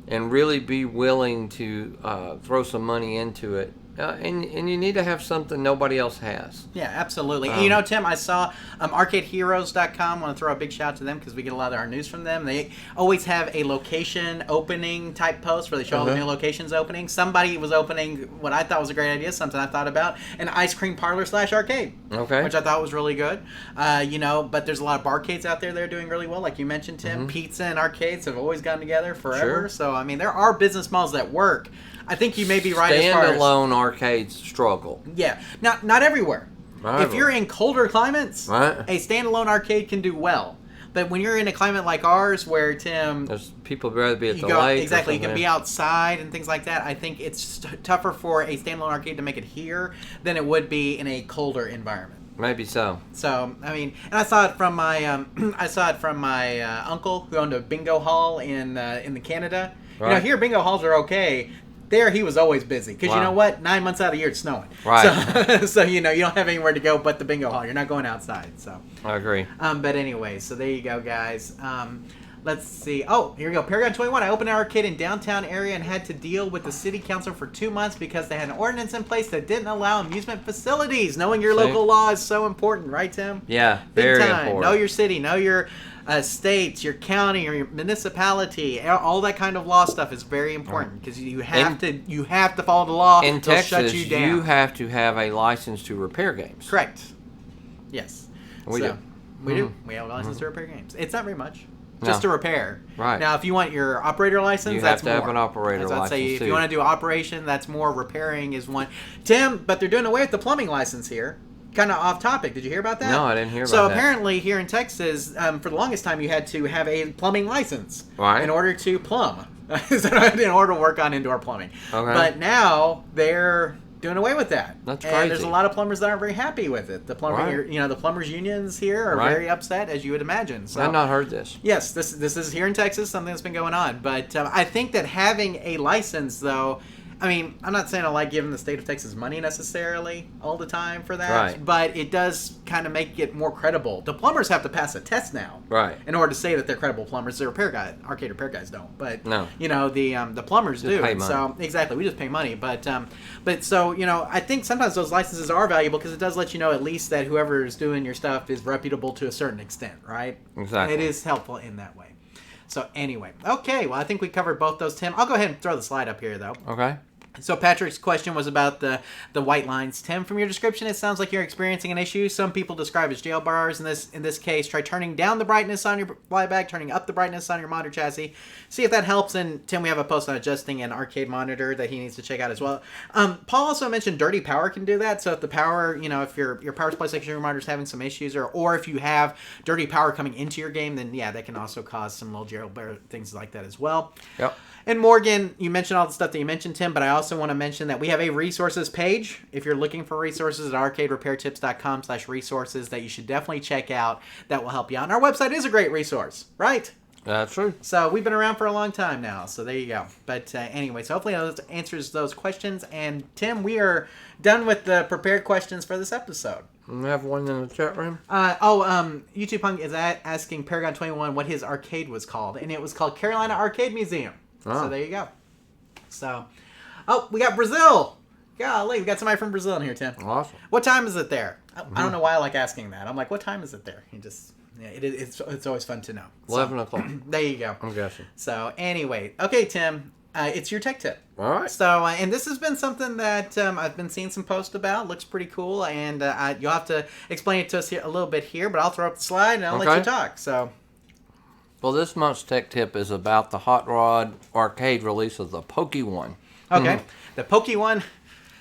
and really be willing to throw some money into it. And you need to have something nobody else has. Yeah, absolutely. Tim, I saw arcadeheroes.com. I want to throw a big shout out to them because we get a lot of our news from them. They always have a location opening type post where they show all the new locations opening. Somebody was opening what I thought was a great idea, something I thought about, an ice cream parlor / arcade. Okay. Which I thought was really good. But there's a lot of barcades out there that are doing really well. Like you mentioned, Tim, pizza and arcades have always gotten together forever. Sure. So, there are business models that work. I think you may be right as far as... Standalone arcades struggle. Yeah. Not everywhere. Right. If you're in colder climates, a standalone arcade can do well. But when you're in a climate like ours where, Tim... There's people would rather be at the lake. Exactly. You can be outside and things like that. I think it's tougher for a standalone arcade to make it here than it would be in a colder environment. Maybe so. So, and I saw it from my uncle who owned a bingo hall in Canada. Right. Here bingo halls are okay. There, he was always busy because you know what? 9 months out of the year it's snowing. Right. So you don't have anywhere to go but the bingo hall. You're not going outside. So I agree. But anyway, so there you go, guys. Let's see. Oh, here we go. Paragon 21. I opened an arcade in downtown area and had to deal with the city council for 2 months because they had an ordinance in place that didn't allow amusement facilities. Knowing your local law is so important, right, Tim? Yeah, very important. Know your city. Know your states, your county, or your municipality. All that kind of law stuff is very important because you have to follow the law. In Texas, shut you down. You have to have a license to repair games. Correct. Yes. We do. We do. We have a license to repair games. It's not very much. Just to repair. Right. Now, if you want your operator license, that's more. You have to have an operator license, say, if you want to do operation, that's more. Repairing is one. Tim, but they're doing away with the plumbing license here. Kind of off topic. Did you hear about that? No, I didn't hear about that. So that. apparently here in Texas, for the longest time, you had to have a plumbing license in order to plumb. In order to work on indoor plumbing. Okay. But now they're doing away with that. That's crazy. And there's a lot of plumbers that aren't very happy with it. The the plumbers unions here are very upset, as you would imagine. So, I've not heard this. Yes, this is here in Texas, something that's been going on. But I think that having a license, though, I mean, I'm not saying I like giving the state of Texas money necessarily all the time for that, Right. but it does kind of make it more credible. The plumbers have to pass a test now, Right. in order to say that they're credible plumbers. The arcade repair guys don't, but No. you know, the plumbers do. pay And money. so exactly, we just pay money, but so you know, I think sometimes those licenses are valuable because it does let you know at least that whoever is doing your stuff is reputable to a certain extent, right? Exactly. It is helpful in that way. So anyway, okay, well I think we covered both those, Tim. I'll go ahead and throw the slide up here though. Okay. So Patrick's question was about the white lines. Tim, from your description, it sounds like you're experiencing an issue. Some people describe as jail bars. In this case, try turning down the brightness on your flyback, turning up the brightness on your monitor chassis. See if that helps. And Tim, we have a post on adjusting an arcade monitor that he needs to check out as well. Paul also mentioned dirty power can do that. So if the power, you know, if your power supply section of your monitor is having some issues, or if you have dirty power coming into your game, then yeah, that can also cause some little jail bar things like that as well. Yep. And Morgan, you mentioned all the stuff that you mentioned, Tim, but I also want to mention that we have a resources page. If you're looking for resources at arcaderepairtips.com/resources that you should definitely check out. That will help you out. And our website is a great resource, right? That's true. So we've been around for a long time now, so there you go. But anyway, so hopefully that answers those questions. And Tim, we are done with the prepared questions for this episode. We have one in the chat room. YouTube Punk is asking Paragon 21 what his arcade was called, and it was called Carolina Arcade Museum. Oh. So there you go. So, we got Brazil. Golly, we got somebody from Brazil in here, Tim. Awesome. What time is it there? I don't know why I like asking that. I'm like, what time is it there? It's always fun to know. 11 o'clock. There you go. I'm guessing. So anyway, okay, Tim, it's your tech tip. All right. So, and this has been something that I've been seeing some posts about. Looks pretty cool, and you'll have to explain it to us here a little bit here, but I'll throw up the slide and I'll let you talk. So. Well, this month's tech tip is about the Hot Rod arcade release of the PokeyONE. Okay. The PokeyONE,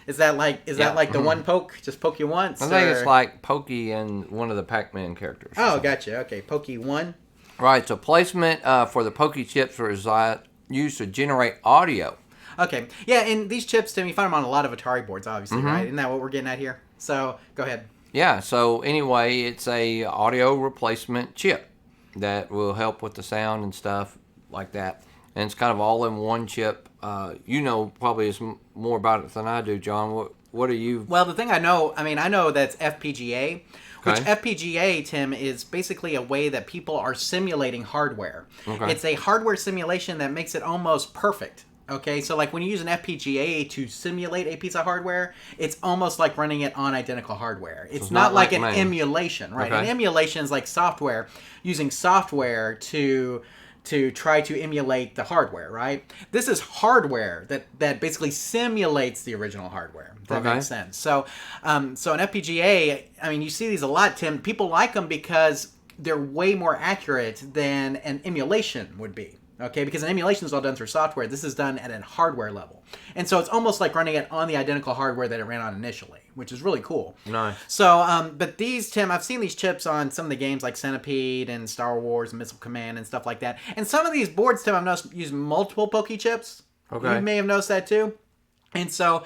is that like the one poke? Just poke you once? I think it's like Pokey and one of the Pac-Man characters. Oh, gotcha. Okay, PokeyONE. Right, so placement for the Pokey chips was used to generate audio. Okay. Yeah, and these chips, Tim, you find them on a lot of Atari boards, obviously, right? Isn't that what we're getting at here? So, go ahead. Yeah, so anyway, it's a audio replacement chip that will help with the sound and stuff like that. And it's kind of all in one chip. You know probably more about it than I do, John. What are you? Well, the thing I know that's FPGA, which Okay. FPGA, Tim, is basically a way that people are simulating hardware. Okay. It's a hardware simulation that makes it almost perfect. Okay, so like when you use an FPGA to simulate a piece of hardware, it's almost like running it on identical hardware. It's not like an MAME. emulation, right? Okay. An emulation is like software, using software to try to emulate the hardware, right? This is hardware that basically simulates the original hardware. If that makes sense. So, so an FPGA, I mean, you see these a lot, Tim. People like them because they're way more accurate than an emulation would be. Okay, because an emulation is all done through software. This is done at a hardware level. And so it's almost like running it on the identical hardware that it ran on initially, which is really cool. Nice. So, but these, Tim, I've seen these chips on some of the games like Centipede and Star Wars and Missile Command and stuff like that. And some of these boards, Tim, I've noticed use multiple Pokey chips. Okay. You may have noticed that too. And so,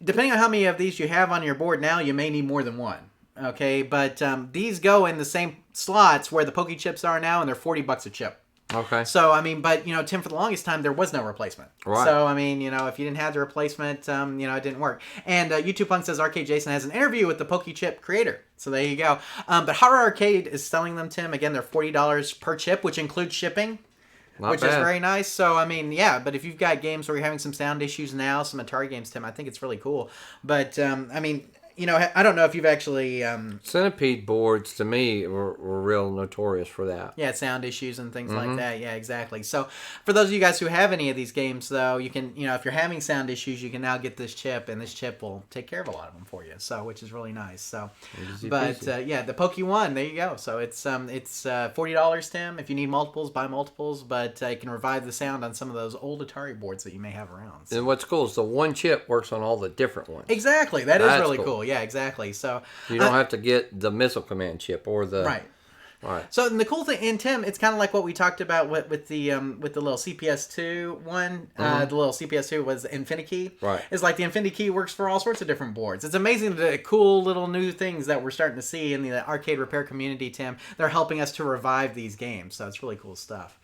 depending on how many of these you have on your board now, you may need more than one. Okay, but these go in the same slots where the Pokey chips are now, and they're $40 a chip. Okay. So, I mean, but, you know, Tim, for the longest time, there was no replacement. Right. So, I mean, you know, if you didn't have the replacement, you know, it didn't work. And YouTube Punk says Arcade Jason has an interview with the Pokey chip creator. So there you go. But Horror Arcade is selling them, Tim. Again, they're $40 per chip, which includes shipping. Which is very nice. So, I mean, yeah, but if you've got games where you're having some sound issues now, some Atari games, Tim, I think it's really cool. But, I mean, you know, I don't know if you've actually... Centipede boards, to me, were real notorious for that. Yeah, sound issues and things like that. Yeah, exactly. So, for those of you guys who have any of these games, though, you can, you know, if you're having sound issues, you can now get this chip, and this chip will take care of a lot of them for you. So, which is really nice. So, but yeah, the PokeyONE, there you go. So it's $40, Tim. If you need multiples, buy multiples. But it can revive the sound on some of those old Atari boards that you may have around. So. And what's cool is the one chip works on all the different ones. Exactly, that's really cool. Cool. Yeah, exactly. So you don't have to get the Missile Command chip or the right. Right. So and the cool thing, and Tim, it's kind of like what we talked about with the little CPS2 one. The little CPS2 was the InfiniKey. Right. It's like the InfiniKey works for all sorts of different boards. It's amazing the cool little new things that we're starting to see in the arcade repair community, Tim. They're helping us to revive these games. So it's really cool stuff.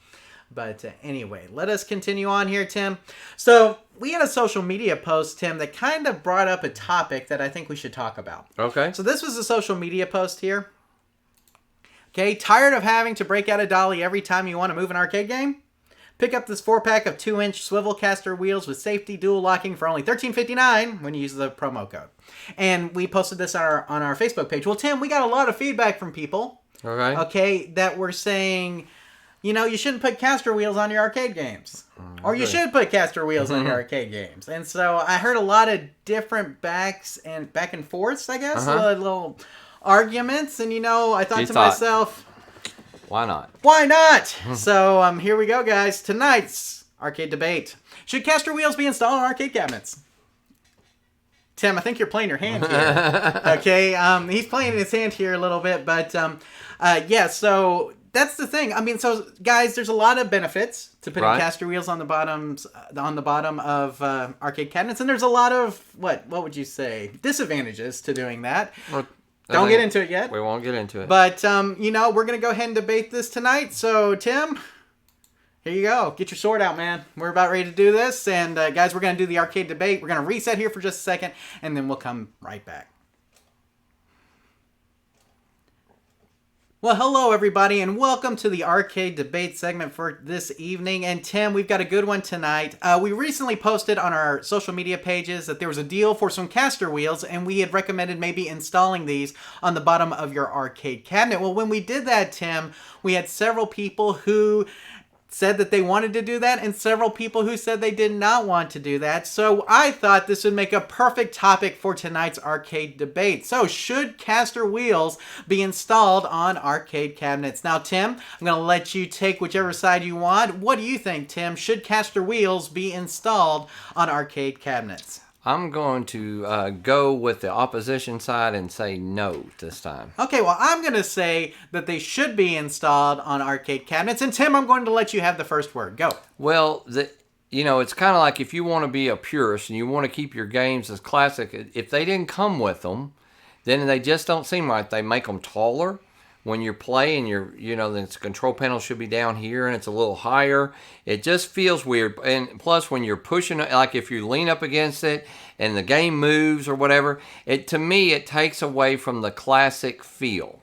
But anyway, let us continue on here, Tim. So we had a social media post, Tim, that kind of brought up a topic that I think we should talk about. Okay. So this was a social media post here. Okay, tired of having to break out a dolly every time you want to move an arcade game? Pick up this 4-pack of 2-inch swivel caster wheels with safety dual locking for only $13.59 when you use the promo code. And we posted this on our Facebook page. Well, Tim, we got a lot of feedback from people. Okay, that were saying, you shouldn't put caster wheels on your arcade games. Or you should put caster wheels on your arcade games. And so I heard a lot of different back and forths, I guess, little arguments. And, I thought to myself, why not? Why not? So here we go, guys. Tonight's arcade debate. Should caster wheels be installed on arcade cabinets? Tim, I think you're playing your hand here. Okay, he's playing his hand here a little bit, but yeah. So that's the thing. I mean, so guys, there's a lot of benefits to putting caster wheels on the bottom of arcade cabinets, and there's a lot of what would you say, disadvantages to doing that. Don't get into it yet. We won't get into it. But, we're going to go ahead and debate this tonight. So, Tim, here you go. Get your sword out, man. We're about ready to do this. And, guys, we're going to do the arcade debate. We're going to reset here for just a second, and then we'll come right back. Well, hello, everybody, and welcome to the arcade debate segment for this evening. And, Tim, we've got a good one tonight. We recently posted on our social media pages that there was a deal for some caster wheels, and we had recommended maybe installing these on the bottom of your arcade cabinet. Well, when we did that, Tim, we had several people who said that they wanted to do that, and several people who said they did not want to do that. So I thought this would make a perfect topic for tonight's arcade debate. So should caster wheels be installed on arcade cabinets? Now, Tim, I'm going to let you take whichever side you want. What do you think, Tim? Should caster wheels be installed on arcade cabinets? I'm going to go with the opposition side and say no this time. Okay, well, I'm going to say that they should be installed on arcade cabinets. And Tim, I'm going to let you have the first word. Go. Well, it's kind of like if you want to be a purist and you want to keep your games as classic, if they didn't come with them, then they just don't seem right. They make them taller. When you're playing, the control panel should be down here and it's a little higher. It just feels weird. And plus, when you're pushing it, like if you lean up against it and the game moves or whatever, to me, it takes away from the classic feel.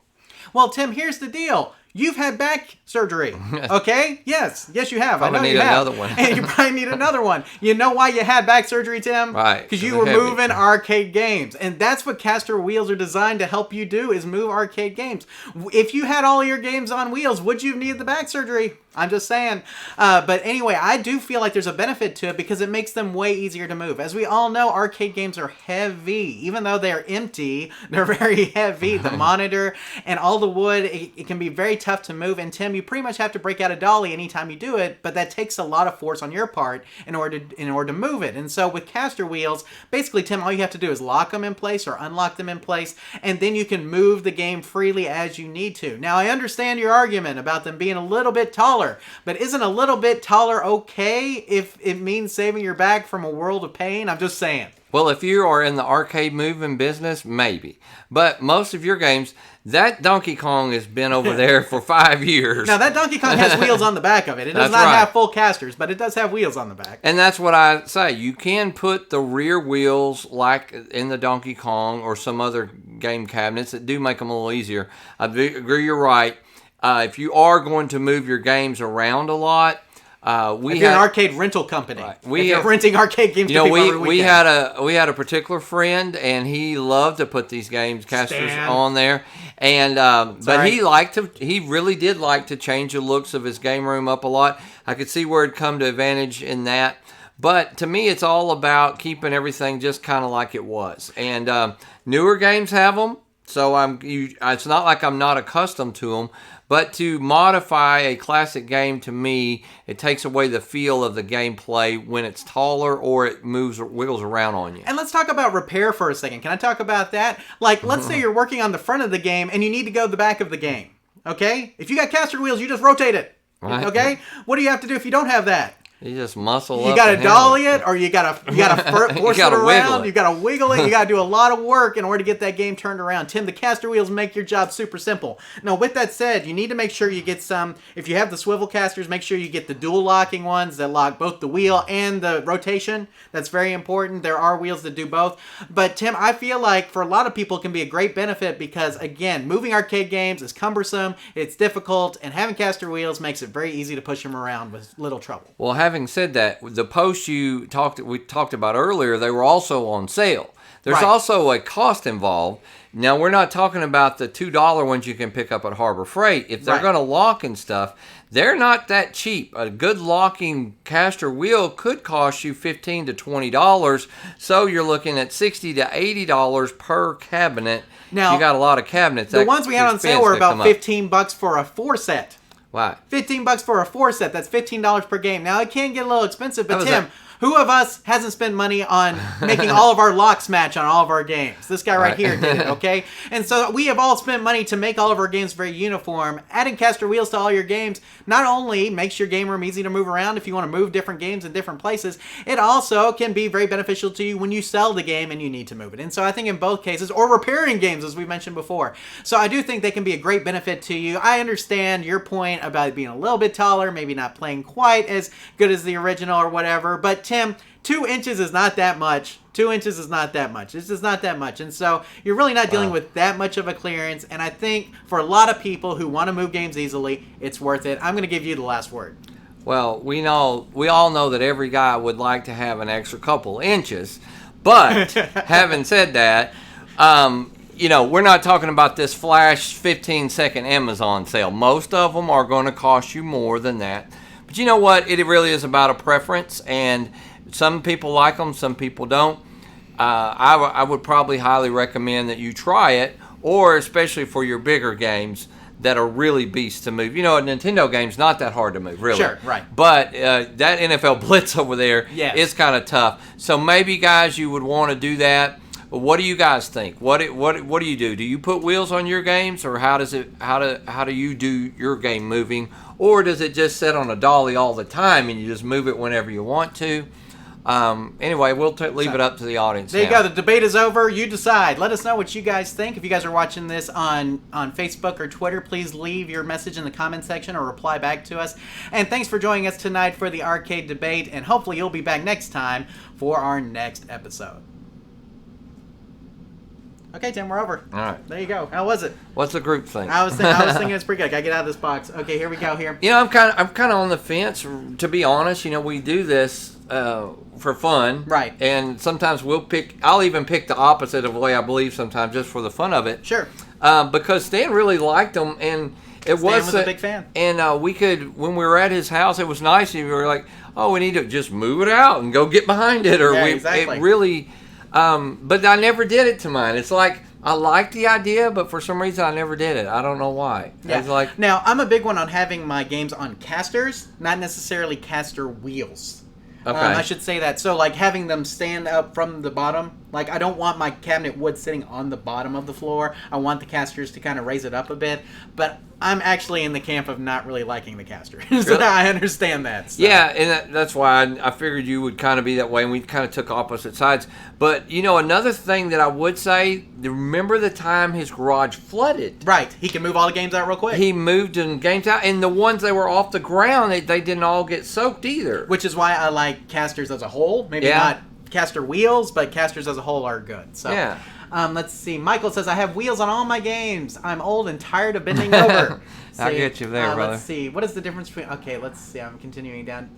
Well, Tim, here's the deal. You've had back surgery, okay? Yes, you have. I know you have. Another one. And you probably need another one. You know why you had back surgery, Tim? Right. Because you were moving arcade games. And that's what caster wheels are designed to help you do, is move arcade games. If you had all your games on wheels, would you have needed the back surgery? I'm just saying. But anyway, I do feel like there's a benefit to it because it makes them way easier to move. As we all know, arcade games are heavy. Even though they're empty, they're very heavy. The monitor and all the wood, it can be very tough to move. And Tim, you pretty much have to break out a dolly anytime you do it, but that takes a lot of force on your part in order to move it. And so with caster wheels, basically, Tim, all you have to do is lock them in place or unlock them in place, and then you can move the game freely as you need to. Now, I understand your argument about them being a little bit taller, but isn't a little bit taller okay if it means saving your back from a world of pain? I'm just saying. Well, if you are in the arcade moving business, maybe. But most of your games, that Donkey Kong has been over there for 5 years. Now, that Donkey Kong has wheels on the back of it. It does not have full casters, but it does have wheels on the back. And that's what I say. You can put the rear wheels like in the Donkey Kong or some other game cabinets that do make them a little easier. I agree, you're right. If you are going to move your games around a lot, if you're an arcade rental company, right. If you're renting arcade games, to people every weekend. we had a particular friend, and he loved to put these casters on there, and but he really did like to change the looks of his game room up a lot. I could see where it'd come to advantage in that, but to me, it's all about keeping everything just kind of like it was. And newer games have them, so it's not like I'm not accustomed to them. But to modify a classic game, to me, it takes away the feel of the gameplay when it's taller or it wiggles around on you. And let's talk about repair for a second. Can I talk about that? Like, let's say you're working on the front of the game and you need to go to the back of the game. Okay? If you got caster wheels, you just rotate it. Right. Okay? What do you have to do if you don't have that? You just muscle up. You got to and handle dolly it, or you got to force it gotta around. wiggle it. You got to wiggle it. You got to do a lot of work in order to get that game turned around. Tim, the caster wheels make your job super simple. Now, with that said, you need to make sure you get some. If you have the swivel casters, make sure you get the dual locking ones that lock both the wheel and the rotation. That's very important. There are wheels that do both. But Tim, I feel like for a lot of people, it can be a great benefit because, again, moving arcade games is cumbersome, it's difficult, and having caster wheels makes it very easy to push them around with little trouble. Well, having said that, the posts we talked about earlier, they were also on sale. There's Right. also a cost involved. Now, we're not talking about the $2 ones you can pick up at Harbor Freight. If they're Right. going to lock and stuff, they're not that cheap. A good locking caster wheel could cost you $15 to $20. So you're looking at $60 to $80 per cabinet. Now, you got a lot of cabinets. The ones we had on sale were about $15 for a 4-set. Wow. $15 for a 4-set. That's $15 per game. Now, it can get a little expensive, but was Tim, a- who of us hasn't spent money on making all of our locks match on all of our games? This guy right here did it, okay? And so we have all spent money to make all of our games very uniform. Adding caster wheels to all your games not only makes your game room easy to move around if you want to move different games in different places, it also can be very beneficial to you when you sell the game and you need to move it. And so I think in both cases, or repairing games, as we mentioned before. So I do think they can be a great benefit to you. I understand your point about it being a little bit taller, maybe not playing quite as good as the original or whatever, but Tim, 2 inches is not that much. 2 inches is not that much. It's just not that much. And so you're really not dealing with that much of a clearance. And I think for a lot of people who want to move games easily, it's worth it. I'm going to give you the last word. Well, we all know that every guy would like to have an extra couple inches. But having said that, we're not talking about this flash 15-second Amazon sale. Most of them are going to cost you more than that. But you know what? It really is about a preference, and some people like them, some people don't. I would probably highly recommend that you try it, or especially for your bigger games that are really beasts to move. A Nintendo game's not that hard to move, really. Sure, right. But that NFL Blitz over there is kind of tough. So maybe, guys, you would want to do that. What do you guys think? What do you do? Do you put wheels on your games, or how do you do your game moving, or does it just sit on a dolly all the time and you just move it whenever you want to? Anyway, we'll leave it up to the audience. There you go. The debate is over. You decide. Let us know what you guys think. If you guys are watching this on Facebook or Twitter, please leave your message in the comment section or reply back to us. And thanks for joining us tonight for the arcade debate. And hopefully you'll be back next time for our next episode. Okay, Tim, we're over. All right. There you go. How was it? What's the group think? I was thinking it's pretty good. Gotta get out of this box. Okay, here we go. Here. I'm kind of on the fence. To be honest, we do this for fun, right? And sometimes I'll even pick the opposite of the way I believe sometimes, just for the fun of it. Sure. Because Stan really liked them, and Stan was a big fan. And we could, when we were at his house, it was nice. And we were like, "Oh, we need to just move it out and go get behind it," or exactly. It really. But I never did it to mine. It's like I liked the idea, but for some reason I never did it. I don't know why. Yeah. It's like, now, I'm a big one on having my games on casters, not necessarily caster wheels. Okay. I should say that. So, like, having them stand up from the bottom. Like, I don't want my cabinet wood sitting on the bottom of the floor. I want the casters to kind of raise it up a bit. But I'm actually in the camp of not really liking the caster. So I understand that. So. Yeah, and that's why I figured you would kind of be that way, and we kind of took opposite sides. But, another thing that I would say, remember the time his garage flooded? Right. He can move all the games out real quick. He moved games out, and the ones that were off the ground, they didn't all get soaked either. Which is why I like casters as a whole. Maybe not caster wheels, but casters as a whole are good. So, yeah. Let's see. Michael says, I have wheels on all my games. I'm old and tired of bending over. I'll get you there, brother. Let's see. What is the difference between... Okay, let's see. I'm continuing down.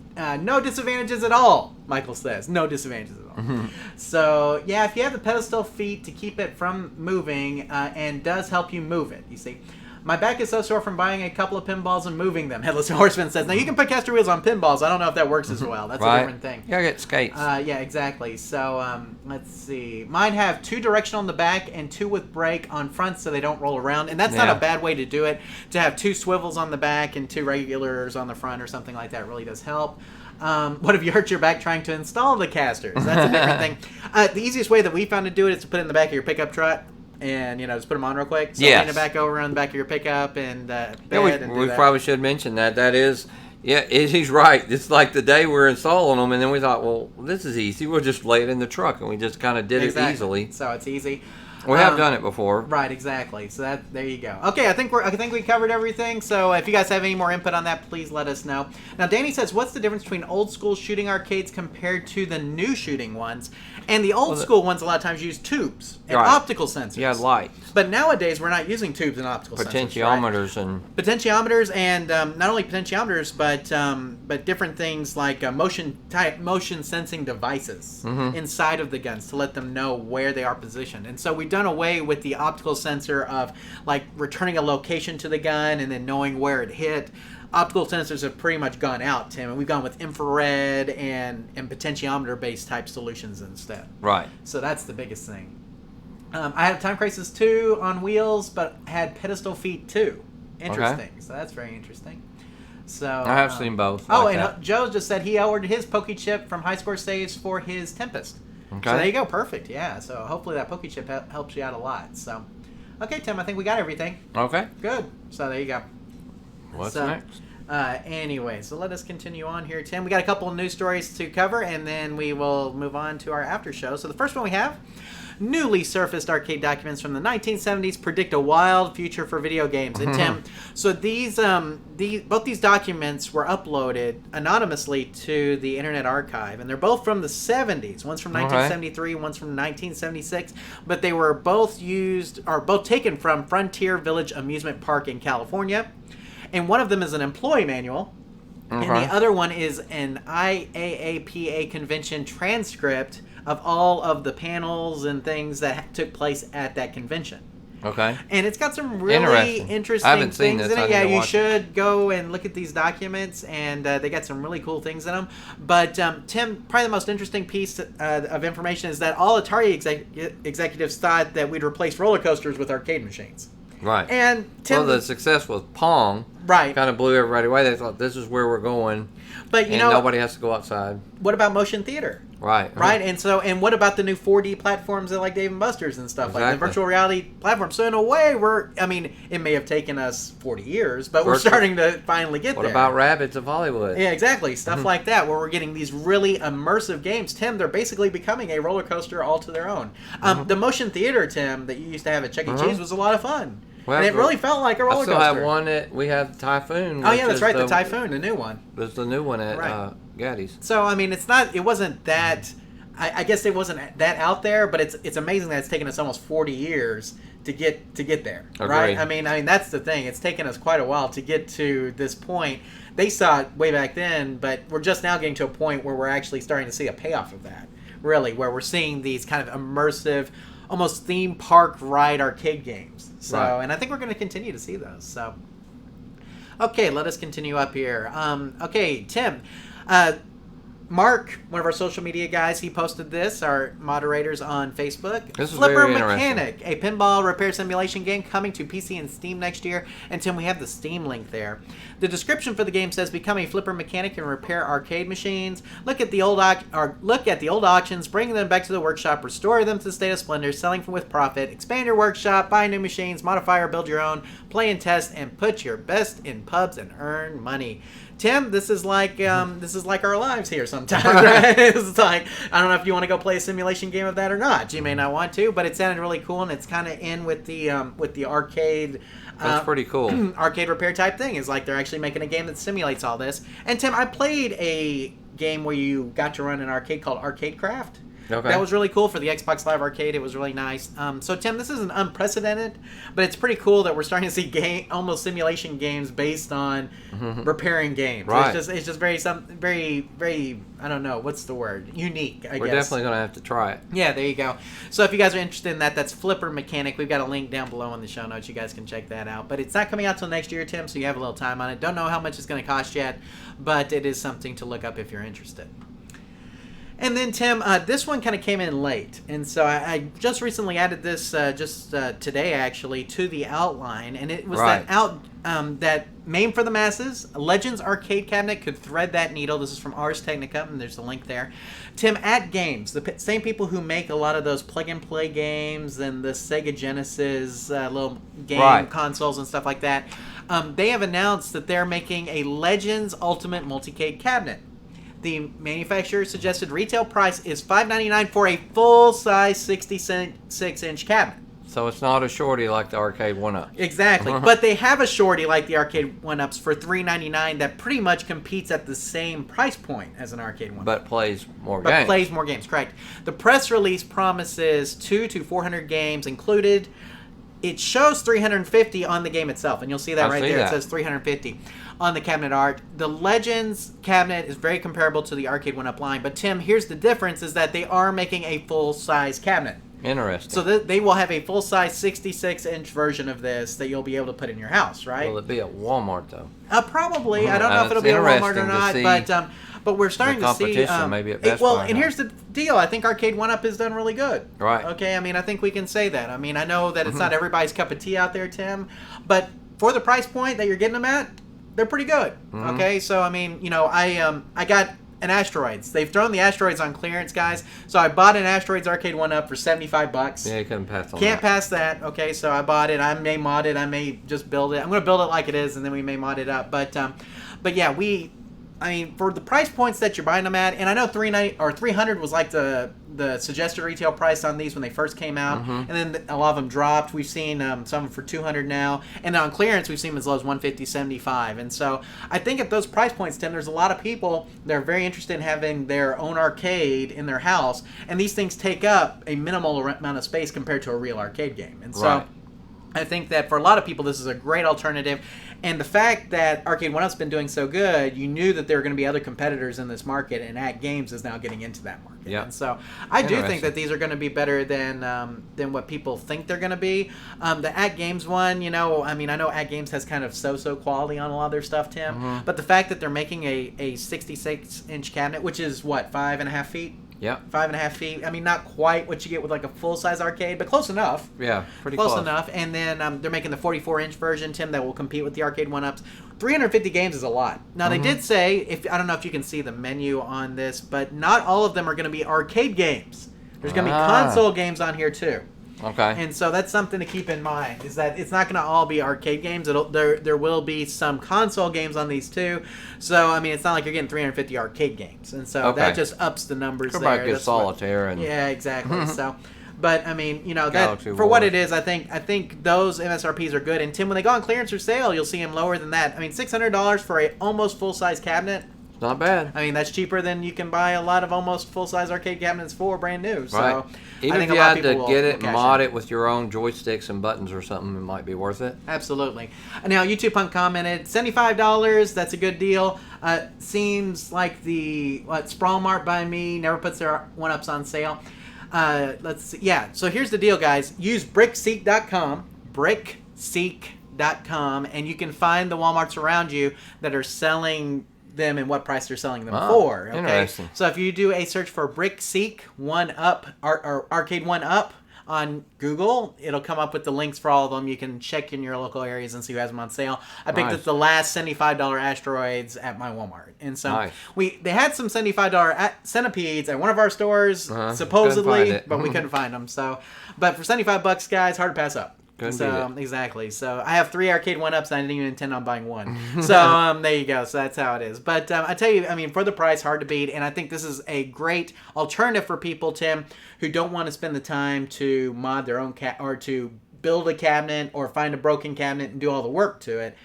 No disadvantages at all, Michael says. No disadvantages at all. Mm-hmm. So, yeah, if you have the pedestal feet to keep it from moving, and does help you move it, you see. My back is so sore from buying a couple of pinballs and moving them. Headless Horseman says, now you can put caster wheels on pinballs. I don't know if that works as well. That's a different thing. You gotta get skates. Yeah, exactly. So, let's see. Mine have 2 directional on the back and 2 with brake on front so they don't roll around. And that's not a bad way to do it. To have 2 swivels on the back and 2 regulars on the front or something like that really does help. What if you hurt your back trying to install the casters? That's a different thing. The easiest way that we found to do it is to put it in the back of your pickup truck. And, just put them on real quick. So lean it back over on the back of your pickup and bed. We probably should mention that. That is, Yeah, he's right. It's like the day we're installing them, and then we thought, well, this is easy. We'll just lay it in the truck, and we just kind of did it easily. So it's easy. We have done it before. Right, exactly. So there you go. Okay, I think we covered everything. So if you guys have any more input on that, please let us know. Now, Danny says, what's the difference between old school shooting arcades compared to the new shooting ones? And the old school ones a lot of times use tubes and optical sensors. Yeah, lights. But nowadays we're not using tubes and optical potentiometers sensors. Right? Potentiometers and not only potentiometers, but different things like motion sensing devices inside of the guns to let them know where they are positioned. And so we've done away with the optical sensor of like returning a location to the gun and then knowing where it hit. Optical sensors have pretty much gone out, Tim, and we've gone with infrared and potentiometer-based type solutions instead. Right. So that's the biggest thing. I had Time Crisis 2 on wheels, but had pedestal feet too. Interesting. Okay. So that's very interesting. So I have seen both. Joe just said he ordered his Poke chip from High Score Saves for his Tempest. Okay. So there you go. Perfect. Yeah. So hopefully that Poke chip helps you out a lot. So, okay, Tim, I think we got everything. Okay. Good. So there you go. What's next? Anyway, so let us continue on here, Tim. We got a couple of news stories to cover, and then we will move on to our after show. So the first one we have, newly surfaced arcade documents from the 1970s predict a wild future for video games. And Tim, so both these documents were uploaded anonymously to the Internet Archive, and they're both from the 70s. One's from 1973, one's from 1976, but they were both taken from Frontier Village Amusement Park in California. And one of them is an employee manual, and the other one is an IAAPA convention transcript of all of the panels and things that took place at that convention. Okay. And it's got some really interesting things in it. Yeah, you should go and look at these documents, and they got some really cool things in them. But, Tim, probably the most interesting piece of information is that all Atari executives thought that we'd replace roller coasters with arcade machines. Right. And Tim, the success with Pong kind of blew everybody away. They thought, this is where we're going, but nobody has to go outside. What about motion theater? Right. Right. And what about the new 4D platforms that like Dave & Buster's and stuff, like the virtual reality platform? So in a way, it may have taken us 40 years, but we're starting to finally get there. What about Rabbids of Hollywood? Yeah, exactly. Stuff like that, where we're getting these really immersive games. Tim, they're basically becoming a roller coaster all to their own. The motion theater, Tim, that you used to have at Chuck E. Cheese was a lot of fun. Well, and it really felt like a roller coaster. I still have one that we have Typhoon. Oh, yeah, that's right, the Typhoon, the new one. There's the new one at Gaddy's. So, I mean, it wasn't that, I guess it wasn't that out there, but it's amazing that it's taken us almost 40 years to get there, right? I mean, that's the thing. It's taken us quite a while to get to this point. They saw it way back then, but we're just now getting to a point where we're actually starting to see a payoff of that, really, where we're seeing these kind of immersive, almost theme park ride arcade games. So, and I think we're going to continue to see those. So, okay, let us continue up here. Okay, Tim, Mark, one of our social media guys, he posted this, our moderators on Facebook. This is Flipper very Mechanic, a pinball repair simulation game coming to PC and Steam next year. And Tim, we have the Steam link there. The description for the game says, become a flipper mechanic and repair arcade machines. Look at the old auctions, bring them back to the workshop, restore them to the state of splendor, selling with profit, expand your workshop, buy new machines, modify or build your own, play and test, and put your best in pubs and earn money. Tim, this is like our lives here sometimes, right? It's like, I don't know if you want to go play a simulation game of that or not. You may not want to, but it sounded really cool, and it's kind of in with the arcade. That's pretty cool. Arcade repair type thing. Is like they're actually making a game that simulates all this. And Tim, I played a game where you got to run an arcade called Arcade Craft. Okay. That was really cool for the Xbox Live Arcade. It was really nice. So, Tim, this isn't unprecedented, but it's pretty cool that we're starting to see almost simulation games based on repairing games. Right. It's just very, very, I don't know, what's the word? Unique, I guess. We're definitely going to have to try it. Yeah, there you go. So if you guys are interested in that, that's Flipper Mechanic. We've got a link down below in the show notes. You guys can check that out. But it's not coming out till next year, Tim, so you have a little time on it. Don't know how much it's going to cost yet, but it is something to look up if you're interested. And then, Tim, this one kind of came in late. And so I just recently added this today, actually, to the outline. And it was that MAME for the Masses, Legends Arcade Cabinet could thread that needle. This is from Ars Technica, and there's a link there. Tim, at Games, the same people who make a lot of those plug-and-play games and the Sega Genesis little game consoles and stuff like that, they have announced that they're making a Legends Ultimate Multicade Cabinet. The manufacturer suggested retail price is $5.99 for a full-size 66-inch cabinet. So it's not a shorty like the arcade one-up. Exactly. But they have a shorty like the arcade one-ups for $3.99 that pretty much competes at the same price point as an arcade one-up. But plays more games. Plays more games, correct. The press release promises 200 to 400 games included. It shows 350 on the game itself, and you'll see that there. It says 350 on the cabinet art. The Legends cabinet is very comparable to the arcade one-up line, but Tim, here's the difference: is that they are making a full-size cabinet. Interesting. So they will have a full-size 66-inch version of this that you'll be able to put in your house, right? Will it be at Walmart though? Probably. I don't know if it'll be at Walmart or not, but we're starting to see maybe at Best Buy. Well, and here's the deal: I think Arcade One-Up has done really good. Right. Okay. I mean, I think we can say that. I mean, I know that it's not everybody's cup of tea out there, Tim, but for the price point that you're getting them at, they're pretty good. Okay. So I mean, I got an Asteroids. They've thrown the Asteroids on clearance, guys. So I bought an Asteroids Arcade One-Up for $75. Yeah, you couldn't pass on that. Can't pass that. Okay, so I bought it. I may mod it. I may just build it. I'm going to build it like it is, and then we may mod it up. But yeah, for the price points that you're buying them at, and I know $300 was like the suggested retail price on these when they first came out, and then a lot of them dropped. We've seen some for $200 now, and on clearance we've seen them as low as $150, $75. And so I think at those price points, Tim, there's a lot of people that are very interested in having their own arcade in their house, and these things take up a minimal amount of space compared to a real arcade game. And so I think that for a lot of people, this is a great alternative. And the fact that Arcade One-Up's been doing so good, you knew that there were going to be other competitors in this market, and At Games is now getting into that market. Yep. And so I do think that these are going to be better than what people think they're going to be. The At Games one, I know At Games has kind of so-so quality on a lot of their stuff, Tim. But the fact that they're making a 66-inch cabinet, which is, 5.5 feet? Yeah. 5.5 feet. I mean, not quite what you get with like a full-size arcade, but close enough. Yeah, pretty close enough. And then they're making the 44-inch version, Tim, that will compete with the Arcade One-Ups. 350 games is a lot. Now, they did say, I don't know if you can see the menu on this, but not all of them are going to be arcade games. There's going to be console games on here, too. Okay. And so that's something to keep in mind, is that it's not going to all be arcade games. There will be some console games on these too. So, I mean, it's not like you're getting 350 arcade games. And so that just ups the numbers there. Everybody gets solitaire. Yeah, exactly. So, but, I mean, that for what it is, I think those MSRPs are good. And, Tim, when they go on clearance or sale, you'll see them lower than that. I mean, $600 for a almost full-size cabinet. Not bad. I mean, that's cheaper than you can buy a lot of almost full-size arcade cabinets for brand new. So, right. Even if you had to get it and mod it with your own joysticks and buttons or something, it might be worth it. Absolutely. Now, YouTube Punk commented, $75, that's a good deal. Seems like the Sprawl Mart by me never puts their one-ups on sale. Let's see. Yeah, so here's the deal, guys. Use brickseek.com, brickseek.com, and you can find the Walmarts around you that are selling them and what price they're selling them for. Okay? Interesting. So if you do a search for BrickSeek One-Up or Arcade One-Up on Google, it'll come up with the links for all of them. You can check in your local areas and see who has them on sale. I picked up the last $75 Asteroids at my Walmart. And so they had some $75 centipedes at one of our stores, supposedly, but we couldn't find them. So, but for $75, guys, hard to pass up. Exactly. So I have 3 Arcade One-Ups, and I didn't even intend on buying one. So there you go. So that's how it is. But I tell you, I mean, for the price, hard to beat. And I think this is a great alternative for people, Tim, who don't want to spend the time to mod their own or to build a cabinet or find a broken cabinet and do all the work to it.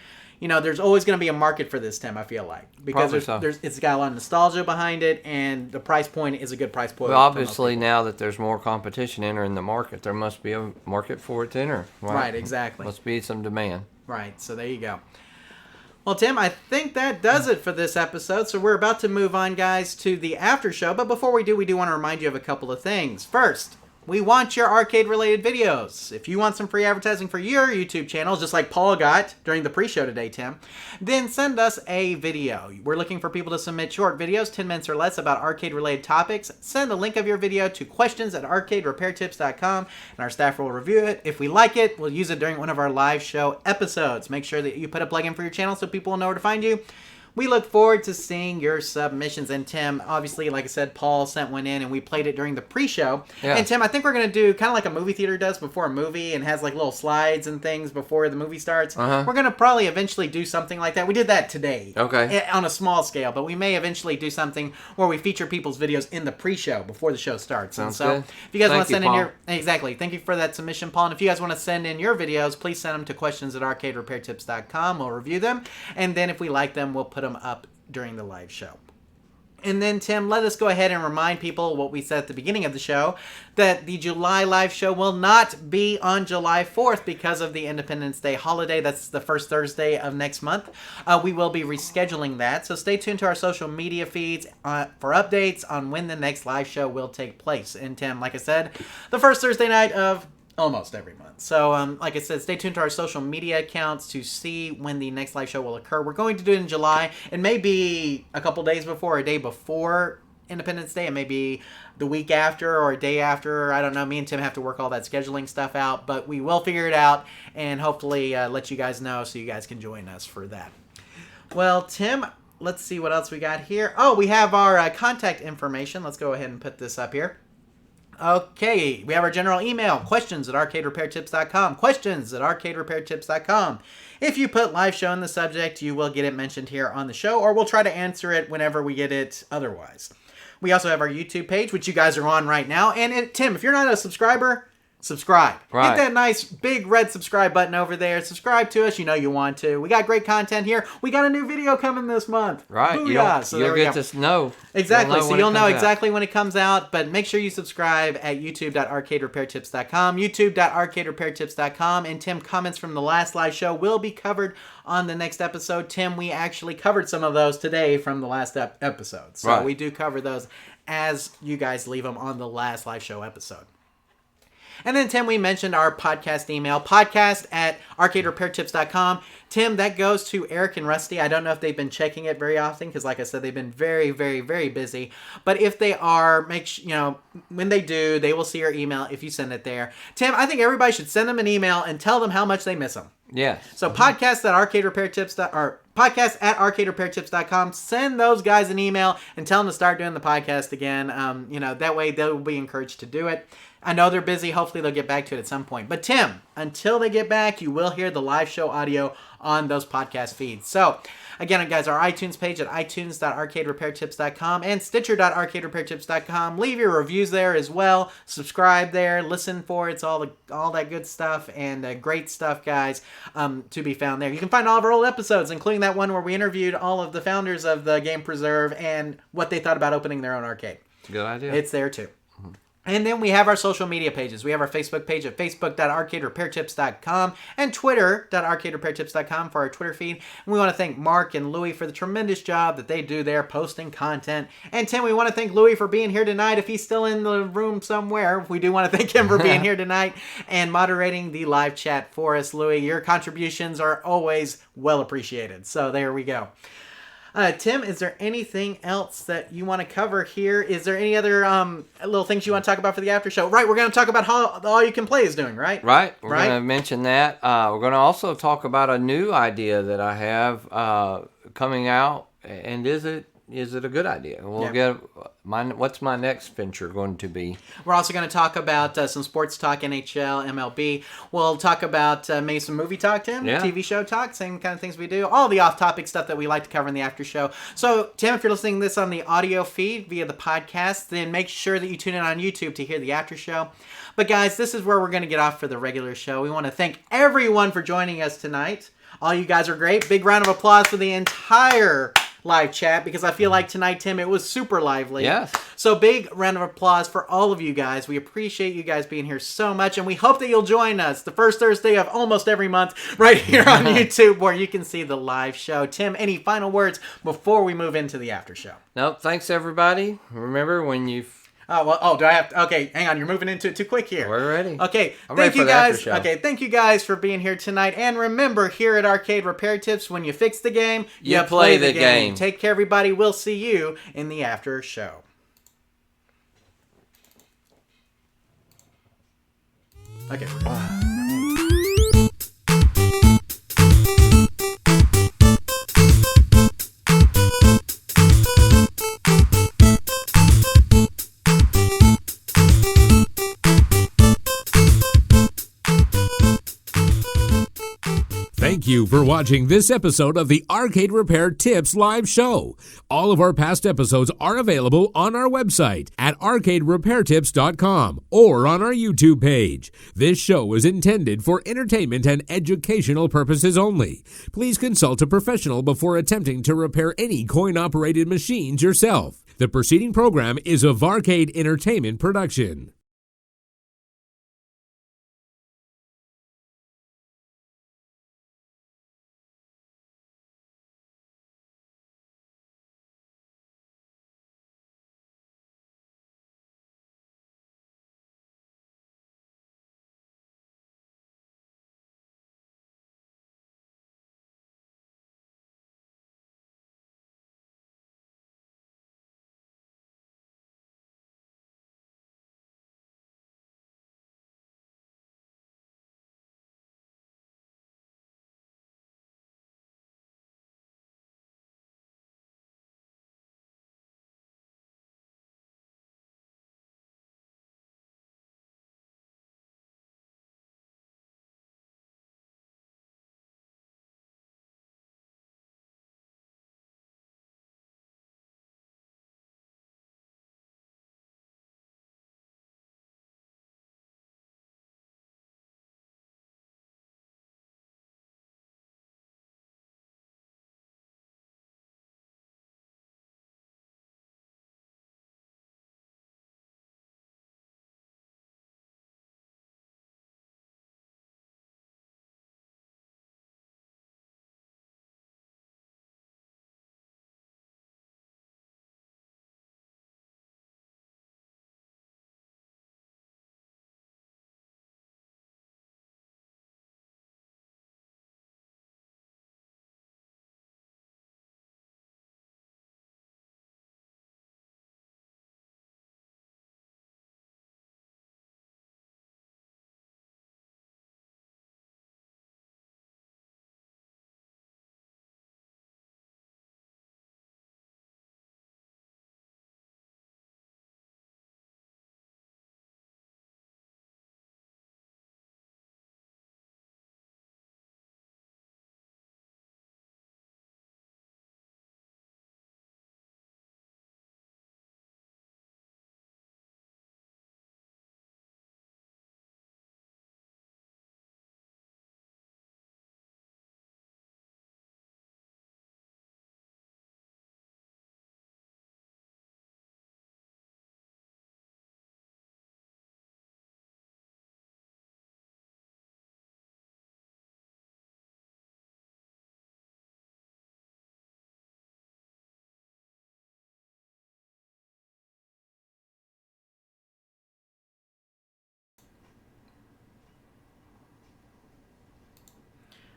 There's always going to be a market for this, Tim, I feel like. Because it's got a lot of nostalgia behind it, and the price point is a good price point. Well, obviously, now that there's more competition entering the market, there must be a market for it to enter. Right, exactly. Must be some demand. Right, so there you go. Well, Tim, I think that does it for this episode. So we're about to move on, guys, to the after show. But before we do want to remind you of a couple of things. First, We want your arcade-related videos. If you want some free advertising for your YouTube channel, just like Paul got during the pre-show today, Tim, then send us a video. We're looking for people to submit short videos, 10 minutes or less, about arcade-related topics. Send a link of your video to questions@arcaderepairtips.com, and our staff will review it. If we like it, we'll use it during one of our live show episodes. Make sure that you put a plug-in for your channel so people will know where to find you. We look forward to seeing your submissions. And Tim, obviously, like I said, Paul sent one in and we played it during the pre-show. Yeah. And Tim, I think we're going to do kind of like a movie theater does before a movie and has like little slides and things before the movie starts. Uh-huh. We're going to probably eventually do something like that. We did that today. Okay. On a small scale, but we may eventually do something where we feature people's videos in the pre-show before the show starts. Sounds and so good. if you guys want Thank to you, send in Paul. Exactly. Thank you for that submission, Paul. And if you guys want to send in your videos, please send them to questions@arcaderepairtips.com. We'll review them. And then if we like them, we'll put them up during the live show. And then, Tim, let us go ahead and remind people what we said at the beginning of the show, that the July live show will not be on July 4th because of the Independence Day holiday. That's the first Thursday of next month. We will be rescheduling that, so stay tuned to our social media feeds for updates on when the next live show will take place. And, Tim, like I said, the first Thursday night of almost every month. So, like I said, stay tuned to our social media accounts to see when the next live show will occur. We're going to do it in July. It may be a couple days before, a day before Independence Day. It may be the week after or a day after. I don't know. Me and Tim have to work all that scheduling stuff out, but we will figure it out and hopefully let you guys know so you guys can join us for that. Well, Tim, let's see what else we got here. Oh, we have our contact information. Let's go ahead and put this up here. Okay, we have our general email, questions@arcaderepairtips.com, questions@arcaderepairtips.com. If you put live show in the subject, you will get it mentioned here on the show, or we'll try to answer it whenever we get it otherwise. We also have our YouTube page, which you guys are on right now. And Tim, if you're not a subscriber, subscribe. Right. Hit that nice big red subscribe button over there. Subscribe to us. You know you want to. We got great content here. We got a new video coming this month. Right. Booyah. So You'll there we get go. to know. Exactly. So you'll know when it comes out. exactly when it comes out. But make sure you subscribe at youtube.arcaderepairtips.com, youtube.arcaderepairtips.com. And Tim, comments from the last live show will be covered on the next episode. Tim, we actually covered some of those today from the last episode. So Right. we do cover those as you guys leave them on the last live show episode. And then, Tim, we mentioned our podcast email, podcast@arcaderepairtips.com. Tim, that goes to Eric and Rusty. I don't know if they've been checking it very often because, like I said, they've been very, very, very busy. But if they are, when they do, they will see your email if you send it there. Tim, I think everybody should send them an email and tell them how much they miss them. Yes. So podcast@arcaderepairtips.com. Send those guys an email and tell them to start doing the podcast again. That way they will be encouraged to do it. I know they're busy. Hopefully they'll get back to it at some point. But Tim, until they get back, you will hear the live show audio on those podcast feeds. So again, guys, our iTunes page at itunes.arcaderepairtips.com and stitcher.arcaderepairtips.com. Leave your reviews there as well. Subscribe there. Listen for it. It's all that good stuff and great stuff, guys, to be found there. You can find all of our old episodes, including that one where we interviewed all of the founders of the Game Preserve and what they thought about opening their own arcade. Good idea. It's there too. And then we have our social media pages. We have our Facebook page at facebook.arcaderepairtips.com and twitter.arcaderepairtips.com for our Twitter feed. And we want to thank Mark and Louie for the tremendous job that they do there posting content. And Tim, we want to thank Louie for being here tonight. If he's still in the room somewhere, we do want to thank him for being here tonight and moderating the live chat for us. Louie, your contributions are always well appreciated. So there we go. Tim, is there anything else that you want to cover here? Is there any other little things you want to talk about for the after show? Right, we're going to talk about how the All You Can Play is doing, right? Right. We're going to mention that. We're going to also talk about a new idea that I have coming out. And is it a good idea? We'll get what's my next venture going to be? We're also going to talk about some sports talk, NHL, MLB. We'll talk about maybe some movie talk, Tim, TV show talk, same kind of things we do. All the off-topic stuff that we like to cover in the after show. So, Tim, if you're listening to this on the audio feed via the podcast, then make sure that you tune in on YouTube to hear the after show. But, guys, this is where we're going to get off for the regular show. We want to thank everyone for joining us tonight. All you guys are great. Big round of applause for the entire live chat because I feel like tonight, Tim, it was super lively. Yes. So big round of applause for all of you guys. We appreciate you guys being here so much, and we hope that you'll join us the first Thursday of almost every month right here on YouTube where you can see the live show. Tim, any final words before we move into the after show? Nope. Thanks, everybody. Remember, when you Oh, well, oh, do I have to? Okay, hang on. You're moving into it too quick here. We're ready. Okay, I'm thank ready you for the after guys. show. Okay, thank you guys for being here tonight. And remember, here at Arcade Repair Tips, when you fix the game, You play the game. Take care, everybody. We'll see you in the after show. Okay. Thank you for watching this episode of the Arcade Repair Tips live show. All of our past episodes are available on our website at arcaderepairtips.com or on our YouTube page. This show is intended for entertainment and educational purposes only. Please consult a professional before attempting to repair any coin-operated machines yourself. The preceding program is a Varcade Entertainment production.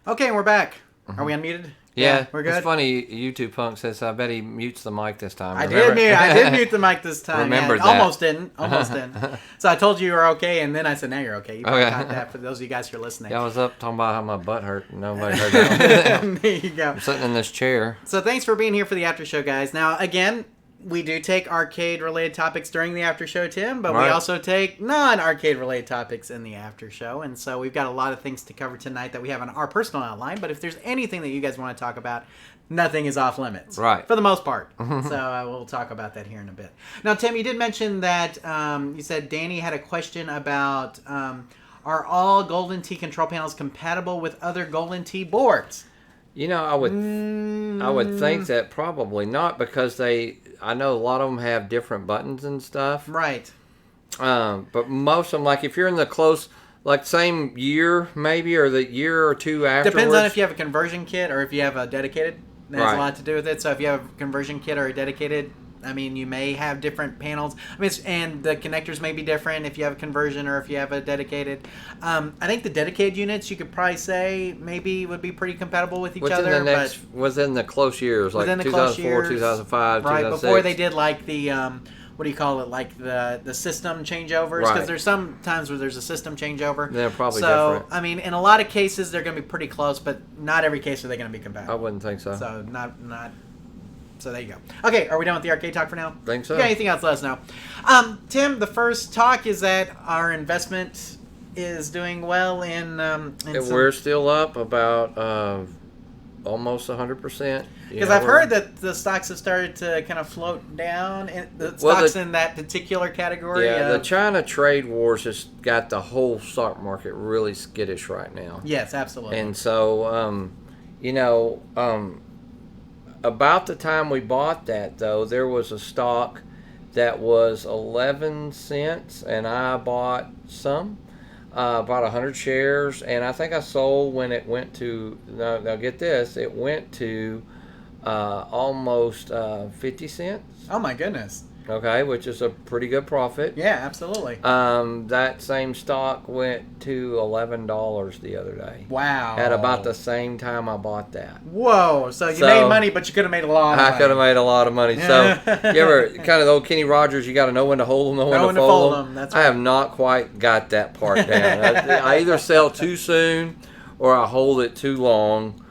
Okay, we're back. Are we unmuted? Yeah, we're good. It's funny. YouTube Punk says, "I bet he mutes the mic this time." I did mute the mic this time. Remember man. that. Almost didn't. So I told you were okay, and then I said, now you're okay. You probably got that for those of you guys who are listening. Yeah, I was up talking about how my butt hurt. Nobody heard that. There you go. I'm sitting in this chair. So thanks for being here for the after show, guys. Now, again, we do take arcade-related topics during the after show, Tim, but we Right. also take non-arcade-related topics in the after show. And so we've got a lot of things to cover tonight that we have on our personal outline. But if there's anything that you guys want to talk about, nothing is off limits. Right. For the most part. So we'll talk about that here in a bit. Now, Tim, you did mention that you said Danny had a question about are all Golden Tee control panels compatible with other Golden Tee boards? You know, I would think that probably not, because I know a lot of them have different buttons and stuff. Right. But most of them, like if you're in the close, like same year maybe, or the year or two afterwards. Depends on if you have a conversion kit or if you have a dedicated. That has Right. a lot to do with it. So if you have a conversion kit or a dedicated I mean, you may have different panels. I mean, and the connectors may be different if you have a conversion or if you have a dedicated. I think the dedicated units, you could probably say maybe would be pretty compatible with each other. Within the close years, like 2004, 2005, right, 2006. before they did like the what do you call it, like the system changeovers, because there's some times where there's a system changeover. They're probably different. I mean, in a lot of cases they're going to be pretty close, but not every case are they going to be compatible. I wouldn't think so. So so there you go. Okay, are we done with the arcade talk for now? Think so. If you got anything else, let us know. Tim, the first talk is that our investment is doing well in we're still up about almost 100%. Because I've heard that the stocks have started to kind of float down. Stocks in that particular category. Yeah, the China trade wars has got the whole stock market really skittish right now. Yes, absolutely. And so, about the time we bought that, though, there was a stock that was 11 cents, and I bought some. About 100 shares, and I think I sold when it went to, now get this, it went to almost 50 cents. Oh my goodness. Okay, which is a pretty good profit. Yeah, absolutely. That same stock went to $11 the other day. Wow. At about the same time I bought that. Whoa, so you made money, but you could have made a lot of money. I could have made a lot of money. So, you ever, kind of the old Kenny Rogers, you got to know when to hold them, know when to fold them. That's right. I have not quite got that part down. I either sell too soon or I hold it too long.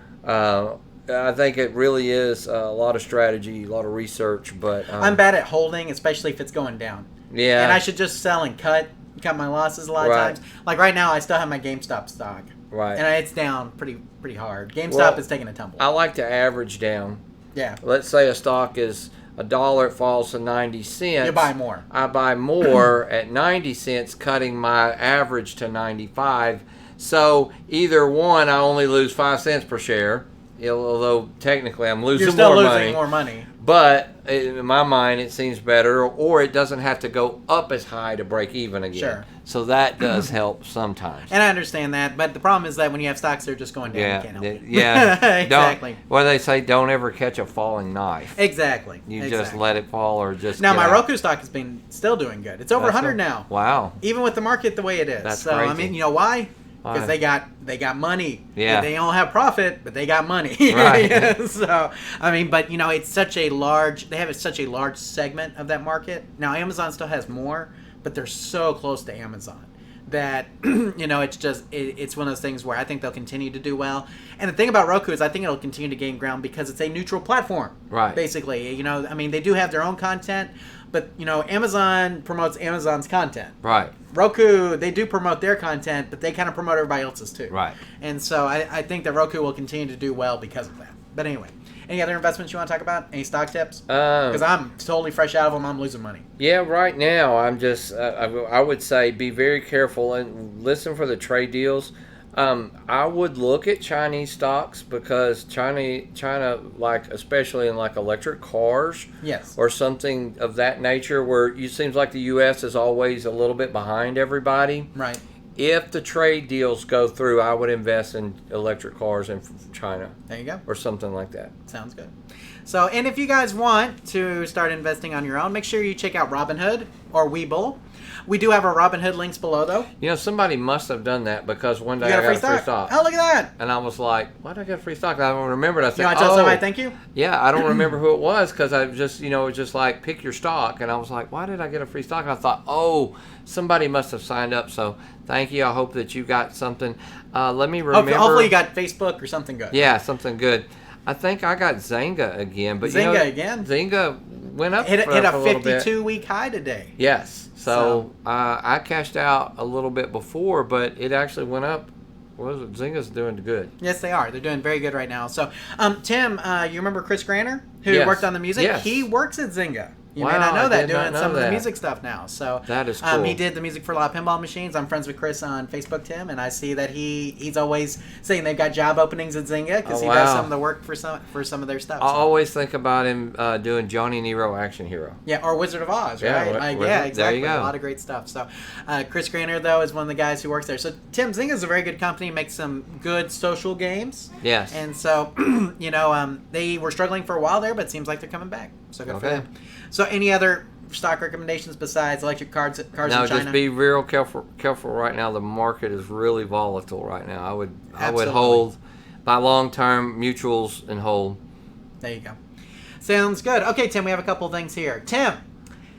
I think it really is a lot of strategy, a lot of research, but I'm bad at holding, especially if it's going down. Yeah. And I should just sell and cut my losses a lot of times. Like right now, I still have my GameStop stock. Right. And it's down pretty hard. GameStop is taking a tumble. I like to average down. Yeah. Let's say a stock is $1, it falls to 90 cents. You buy more. I buy more at 90 cents, cutting my average to 95. So either one, I only lose 5 cents per share. Although technically I'm losing more money. You're still losing more money. But in my mind, it seems better, or it doesn't have to go up as high to break even again. Sure. So that does help sometimes. And I understand that, but the problem is that when you have stocks, they're just going down. You can't help it. Yeah. Exactly. What do they say? Don't ever catch a falling knife. Exactly. You just let it fall, or just now. My out. Roku stock has been still doing good. It's over 100 now. Wow. Even with the market the way it is. That's so crazy. I mean, you know why? Because they got money. Yeah. They don't have profit, but they got money. Right. So I mean, but you know, it's such a large. They have such a large segment of that market. Now Amazon still has more, but they're so close to Amazon that you know it's just it's one of those things where I think they'll continue to do well. And the thing about Roku is I think it'll continue to gain ground because it's a neutral platform. Right. Basically, you know, I mean, they do have their own content, but you know, Amazon promotes Amazon's content. Right. Roku, they do promote their content, but they kind of promote everybody else's too. Right. And so I think that Roku will continue to do well because of that. But anyway, any other investments you want to talk about? Any stock tips? Because I'm totally fresh out of them. I'm losing money. Yeah, right now I'm just, I would say be very careful and listen for the trade deals. I would look at Chinese stocks because China, like especially in like electric cars, yes, or something of that nature, where it seems like the U.S. is always a little bit behind everybody. Right. If the trade deals go through, I would invest in electric cars in China. There you go. Or something like that. Sounds good. So, and if you guys want to start investing on your own, make sure you check out Robinhood or Webull. We do have our Robinhood links below, though. You know, somebody must have done that because one day I got a free stock. Oh, look at that. And I was like, why did I get a free stock? I don't remember it. I said, you want to tell somebody thank you? Yeah, I don't remember who it was because I just, it was just like, pick your stock. And I was like, why did I get a free stock? And I thought, oh, somebody must have signed up. So thank you. I hope that you got something. Let me remember. Hopefully you got Facebook or something good. Yeah, something good. I think I got Zynga again. But Zynga again? Zynga went up hit a little bit. 52-week high today. Yes. So I cashed out a little bit before, but it actually went up. What was it? Zynga's doing good. Yes, they are. They're doing very good right now. So, Tim, you remember Chris Granner, who worked on the music? Yes. He works at Zynga. You wow, may not know that, doing some of the that. music stuff now. So that is cool. He did the music for a lot of pinball machines. I'm friends with Chris on Facebook, Tim, and I see that he's always saying they've got job openings at Zynga because he does some of the work for some of their stuff. I always think about him doing Johnny Nero Action Hero. Yeah, or Wizard of Oz, right? Yeah, exactly. There you go. A lot of great stuff. So Chris Granner, though, is one of the guys who works there. So Tim, Zynga is a very good company, makes some good social games. Yes. And so, they were struggling for a while there, but it seems like they're coming back. So good for Okay. them. So any other stock recommendations besides electric cars in No, China? just be real careful right now. The market is really volatile right now. I would hold, buy long-term mutuals and hold. There you go. Sounds good. Okay, Tim, we have a couple things here. Tim,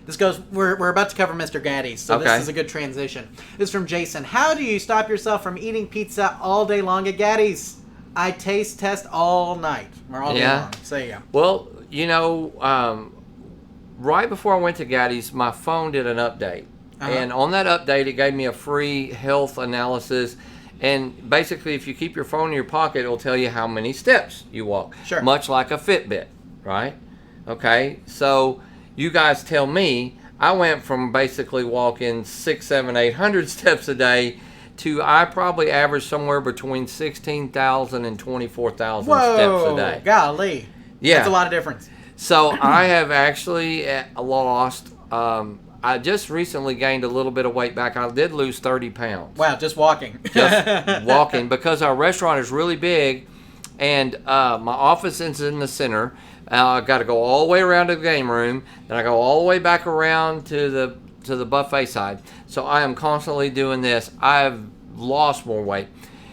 this goes. We're about to cover Mr. Gaddy's, so Okay. this is a good transition. This is from Jason. How do you stop yourself from eating pizza all day long at Gaddy's? I taste test all night or all day long. So there you go. Well, you know, right before I went to Gaddy's, my phone did an update. And on that update, it gave me a free health analysis. And basically, if you keep your phone in your pocket, it'll tell you how many steps you walk. Sure. Much like a Fitbit, right? Okay, so you guys tell me, I went from basically walking 600, 700, 800 steps a day to I probably average somewhere between 16,000 and 24,000 steps a day. Golly. Yeah. That's a lot of difference. So I have actually lost, I just recently gained a little bit of weight back. I did lose 30 pounds. Wow, just walking. Just walking, because our restaurant is really big, and my office is in the center. I got to go all the way around to the game room, then I go all the way back around to the buffet side. So I am constantly doing this. I've lost more weight.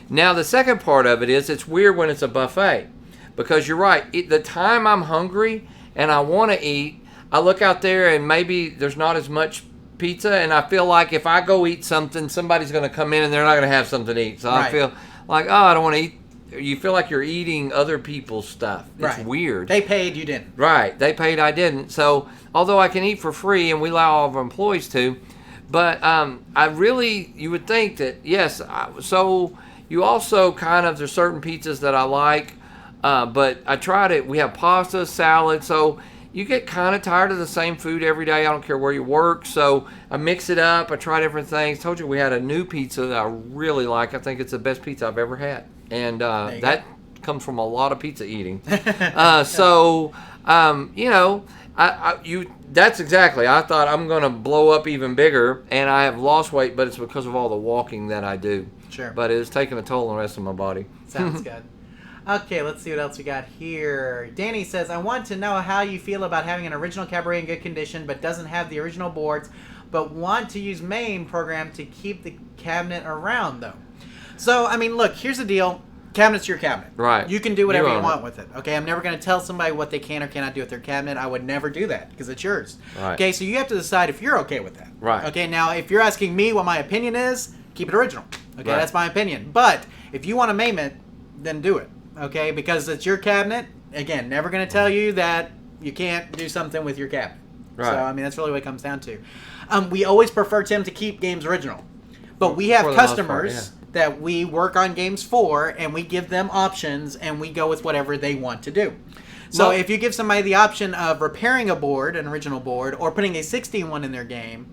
Now the second part of it is, it's weird when it's a buffet, because you're right. The time I'm hungry and I want to eat, I look out there and maybe there's not as much pizza, and I feel like if I go eat something, somebody's going to come in and they're not going to have something to eat. So I feel like, oh, I don't want to eat. You feel like you're eating other people's stuff. It's weird. They paid, you didn't. Right. They paid, I didn't. So although I can eat for free, and we allow all of our employees to, but you would think that, yes, so you also kind of, there's certain pizzas that I like, but I tried it. We have pasta, salad, so you get kind of tired of the same food every day. I don't care where you work, so I mix it up. I try different things. Told you we had a new pizza that I really like. I think it's the best pizza I've ever had, and that comes from a lot of pizza eating. You know, that's exactly. I thought I'm going to blow up even bigger, and I have lost weight, but it's because of all the walking that I do. Sure. But it's taking a toll on the rest of my body. Sounds good. Okay, let's see what else we got here. Danny says, I want to know how you feel about having an original cabaret in good condition but doesn't have the original boards, but want to use MAME program to keep the cabinet around, though. So, I mean, look, here's the deal. Cabinet's your cabinet. Right. You can do whatever you own want it. with it. Okay, I'm never going to tell somebody what they can or cannot do with their cabinet. I would never do that because it's yours. Right. Okay, so you have to decide if you're okay with that. Right. Okay, now if you're asking me what my opinion is, keep it original. Okay, Right. that's my opinion. But if you want to MAME it, then do it. Okay, because it's your cabinet. Again, never going to tell you that you can't do something with your cabinet. Right. So, I mean, that's really what it comes down to. We always prefer Tim to keep games original. But we have For the most part, customers that we work on games for, and we give them options, and we go with whatever they want to do. So Well, if you give somebody the option of repairing a board, an original board, or putting a 16 one in their game,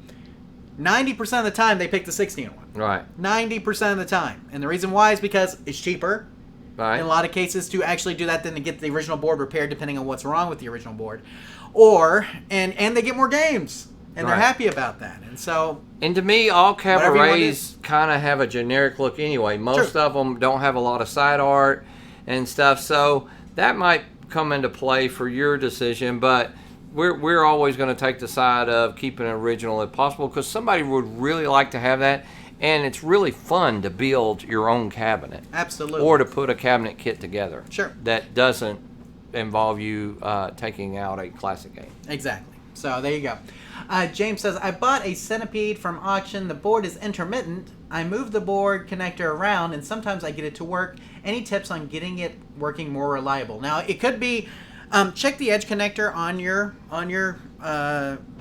90% of the time they pick the 16 one. Right. 90% of the time. And the reason why is because it's cheaper. Right. In a lot of cases, to actually do that than to get the original board repaired, depending on what's wrong with the original board. And they get more games. And they're Right. happy about that. And so... And to me, all Whatever you wanna cabarets kind of have a generic look anyway. Most Sure. of them don't have a lot of side art and stuff, so that might come into play for your decision. But we're always going to take the side of keeping it original if possible, because somebody would really like to have that, and it's really fun to build your own cabinet. Absolutely. Or to put a cabinet kit together. Sure. That doesn't involve you taking out a classic game. Exactly. So there you go. James says, I bought a Centipede from auction. The board is intermittent. I move the board connector around, and sometimes I get it to work. Any tips on getting it working more reliable? Now, it could be, check the edge connector on your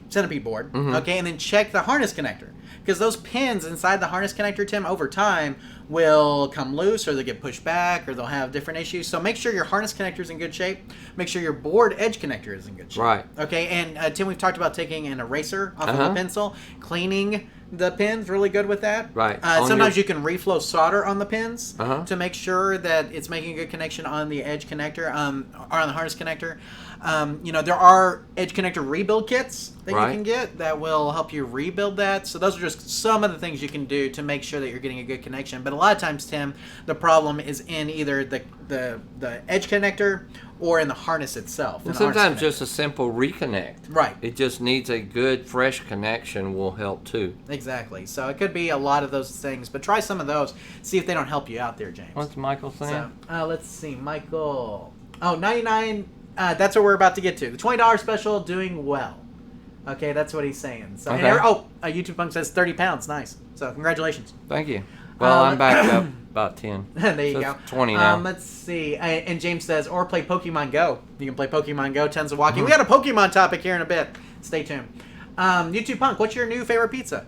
Centipede board, okay, and then check the harness connector. Because those pins inside the harness connector, Tim, over time will come loose, or they'll get pushed back, or they'll have different issues. So make sure your harness connector is in good shape. Make sure your board edge connector is in good shape. Right. Okay, and Tim, we've talked about taking an eraser off of a pencil, cleaning the pins, really good with that. Right. Sometimes you can reflow solder on the pins Uh-huh. to make sure that it's making a good connection on the edge connector, or on the harness connector. There are edge connector rebuild kits that Right. you can get that will help you rebuild that. So those are just some of the things you can do to make sure that you're getting a good connection. But a lot of times, Tim, the problem is in either the edge connector or in the harness itself. And sometimes just a simple reconnect. Right. It just needs a good, fresh connection will help too. Exactly. So it could be a lot of those things, but try some of those. See if they don't help you out there, James. What's Michael saying? So, let's see. Michael. Oh, 99. That's what we're about to get to. The $20 special doing well. Okay, that's what he's saying. So, Okay. YouTube Punk says 30 pounds. Nice. So congratulations. Thank you. Well, I'm back up about 10. There you go. It's 20 now. Let's see. And James says, or play Pokemon Go. You can play Pokemon Go, tons of walking. We got a Pokemon topic here in a bit. Stay tuned. YouTube Punk, what's your new favorite pizza?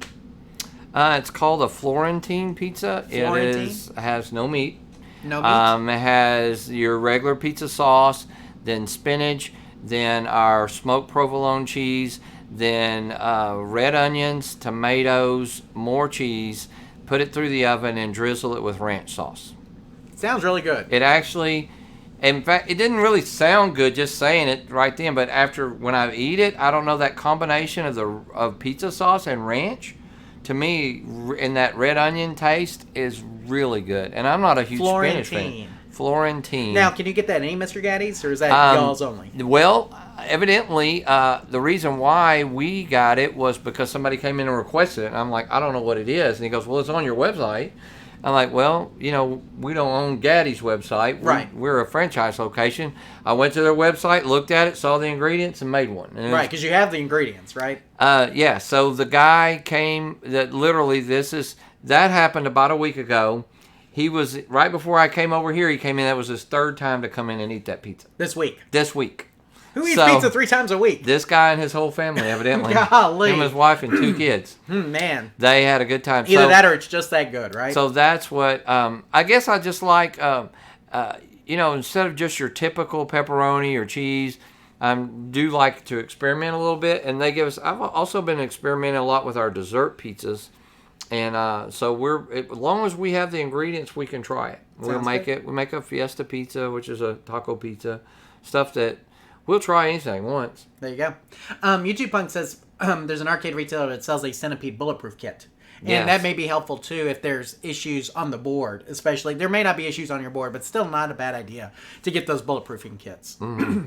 It's called a Florentine pizza. Florentine? It has no meat. No meat? It has your regular pizza sauce, then spinach, then our smoked provolone cheese, then red onions, tomatoes, more cheese. Put it through the oven and drizzle it with ranch sauce. Sounds really good. It actually, in fact, it didn't really sound good just saying it right then, but when I eat it, I don't know, that combination of pizza sauce and ranch, to me, in that red onion taste is really good. And I'm not a huge spinach fan. Florentine. Now, can you get that at any Mr. Gaddy's, or is that y'all's only? Well, evidently, the reason why we got it was because somebody came in and requested it. And I'm like, I don't know what it is. And he goes, well, it's on your website. I'm like, well, we don't own Gaddy's website. Right. We're a franchise location. I went to their website, looked at it, saw the ingredients, and made one. And right, because you have the ingredients, right? Yeah. So the guy came, that happened about a week ago. He was, right before I came over here, he came in. That was his third time to come in and eat that pizza. This week. Who eats So, pizza 3 times a week? This guy and his whole family, evidently. Golly. Him, his wife, and 2 kids. Man. They had a good time. Either that or it's just that good, right? So that's what, I guess I just like, instead of just your typical pepperoni or cheese, I do like to experiment a little bit. And I've also been experimenting a lot with our dessert pizzas. And so as long as we have the ingredients, we can try it. We'll make it. We make a fiesta pizza, which is a taco pizza, stuff that we'll try anything once. There you go. YouTube Punk says there's an arcade retailer that sells a Centipede bulletproof kit. And that may be helpful, too, if there's issues on the board, especially. There may not be issues on your board, but still not a bad idea to get those bulletproofing kits. Mm-hmm.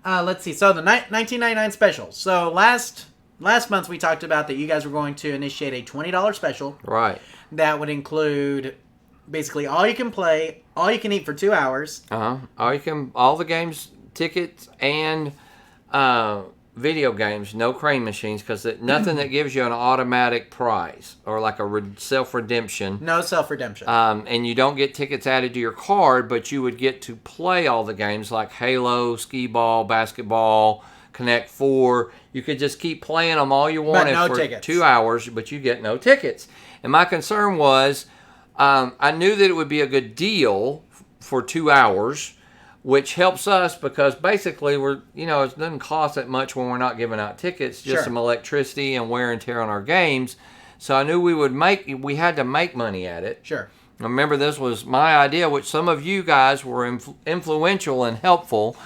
Let's see. So the $19.99 special. So last month we talked about that you guys were going to initiate a $20 special. Right. That would include basically all you can play, all you can eat for 2 hours. All the games, tickets, and video games, no crane machines, because nothing that gives you an automatic prize or like a self-redemption. No self-redemption. And you don't get tickets added to your card, but you would get to play all the games like Halo, Skee-Ball, Basketball, Connect 4. You could just keep playing them all you wanted for tickets. 2 hours, but you get no tickets. And my concern was, I knew that it would be a good deal for 2 hours, which helps us because basically it doesn't cost that much when we're not giving out tickets, just some electricity and wear and tear on our games. So I knew we had to make money at it. Sure. Remember, this was my idea, which some of you guys were influential and helpful.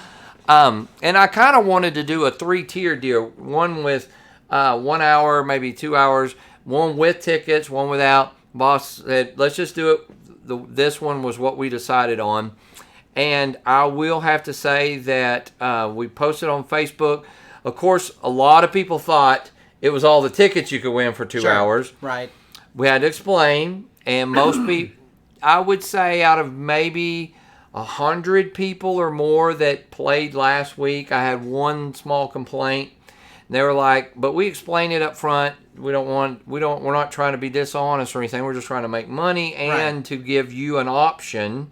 And I kind of wanted to do a 3-tier deal, one with 1 hour, maybe 2 hours, one with tickets, one without. Boss said, let's just do it. This one was what we decided on. And I will have to say that we posted on Facebook. Of course, a lot of people thought it was all the tickets you could win for 2 hours. Right. We had to explain. And most people, I would say out of maybe 100 people or more that played last week, I had one small complaint. They were like, but we explained it up front. We're not trying to be dishonest or anything. We're just trying to make money and to give you an option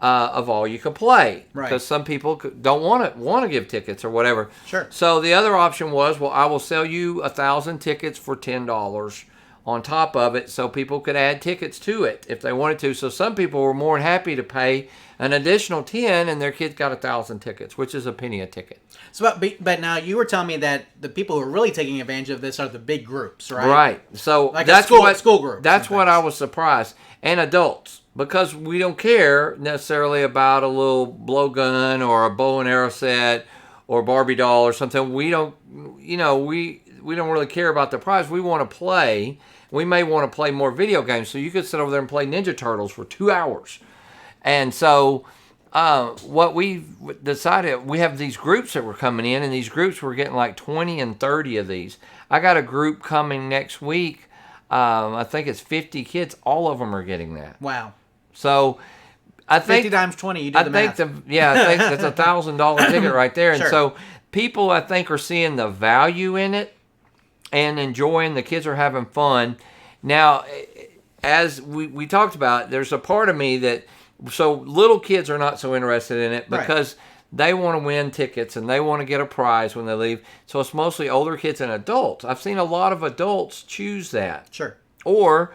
of all you can play. Right. Because some people don't want to give tickets or whatever. Sure. So the other option was, I will sell you 1,000 tickets for $10 on top of it, so people could add tickets to it if they wanted to. So some people were more than happy to pay an additional 10, and their kids got 1,000 tickets, which is a penny a ticket. So, but now you were telling me that the people who are really taking advantage of this are the big groups, right? Right. So like that's school groups. That's what I was surprised, and adults, because we don't care necessarily about a little blowgun or a bow and arrow set or Barbie doll or something. We don't, we don't really care about the prize. We want to play. We may want to play more video games. So you could sit over there and play Ninja Turtles for 2 hours. And so what we decided, we have these groups that were coming in, and these groups were getting like 20 and 30 of these. I got a group coming next week. I think it's 50 kids. All of them are getting that. Wow. So I think 50 times 20, you do the math. I think that's $1,000 ticket right there. And Sure. so people, I think, are seeing the value in it and enjoying. The kids are having fun. Now, as we talked about, there's a part of me that, so little kids are not so interested in it because they want to win tickets and they want to get a prize when they leave. So it's mostly older kids and adults. I've seen a lot of adults choose that. Sure. Or,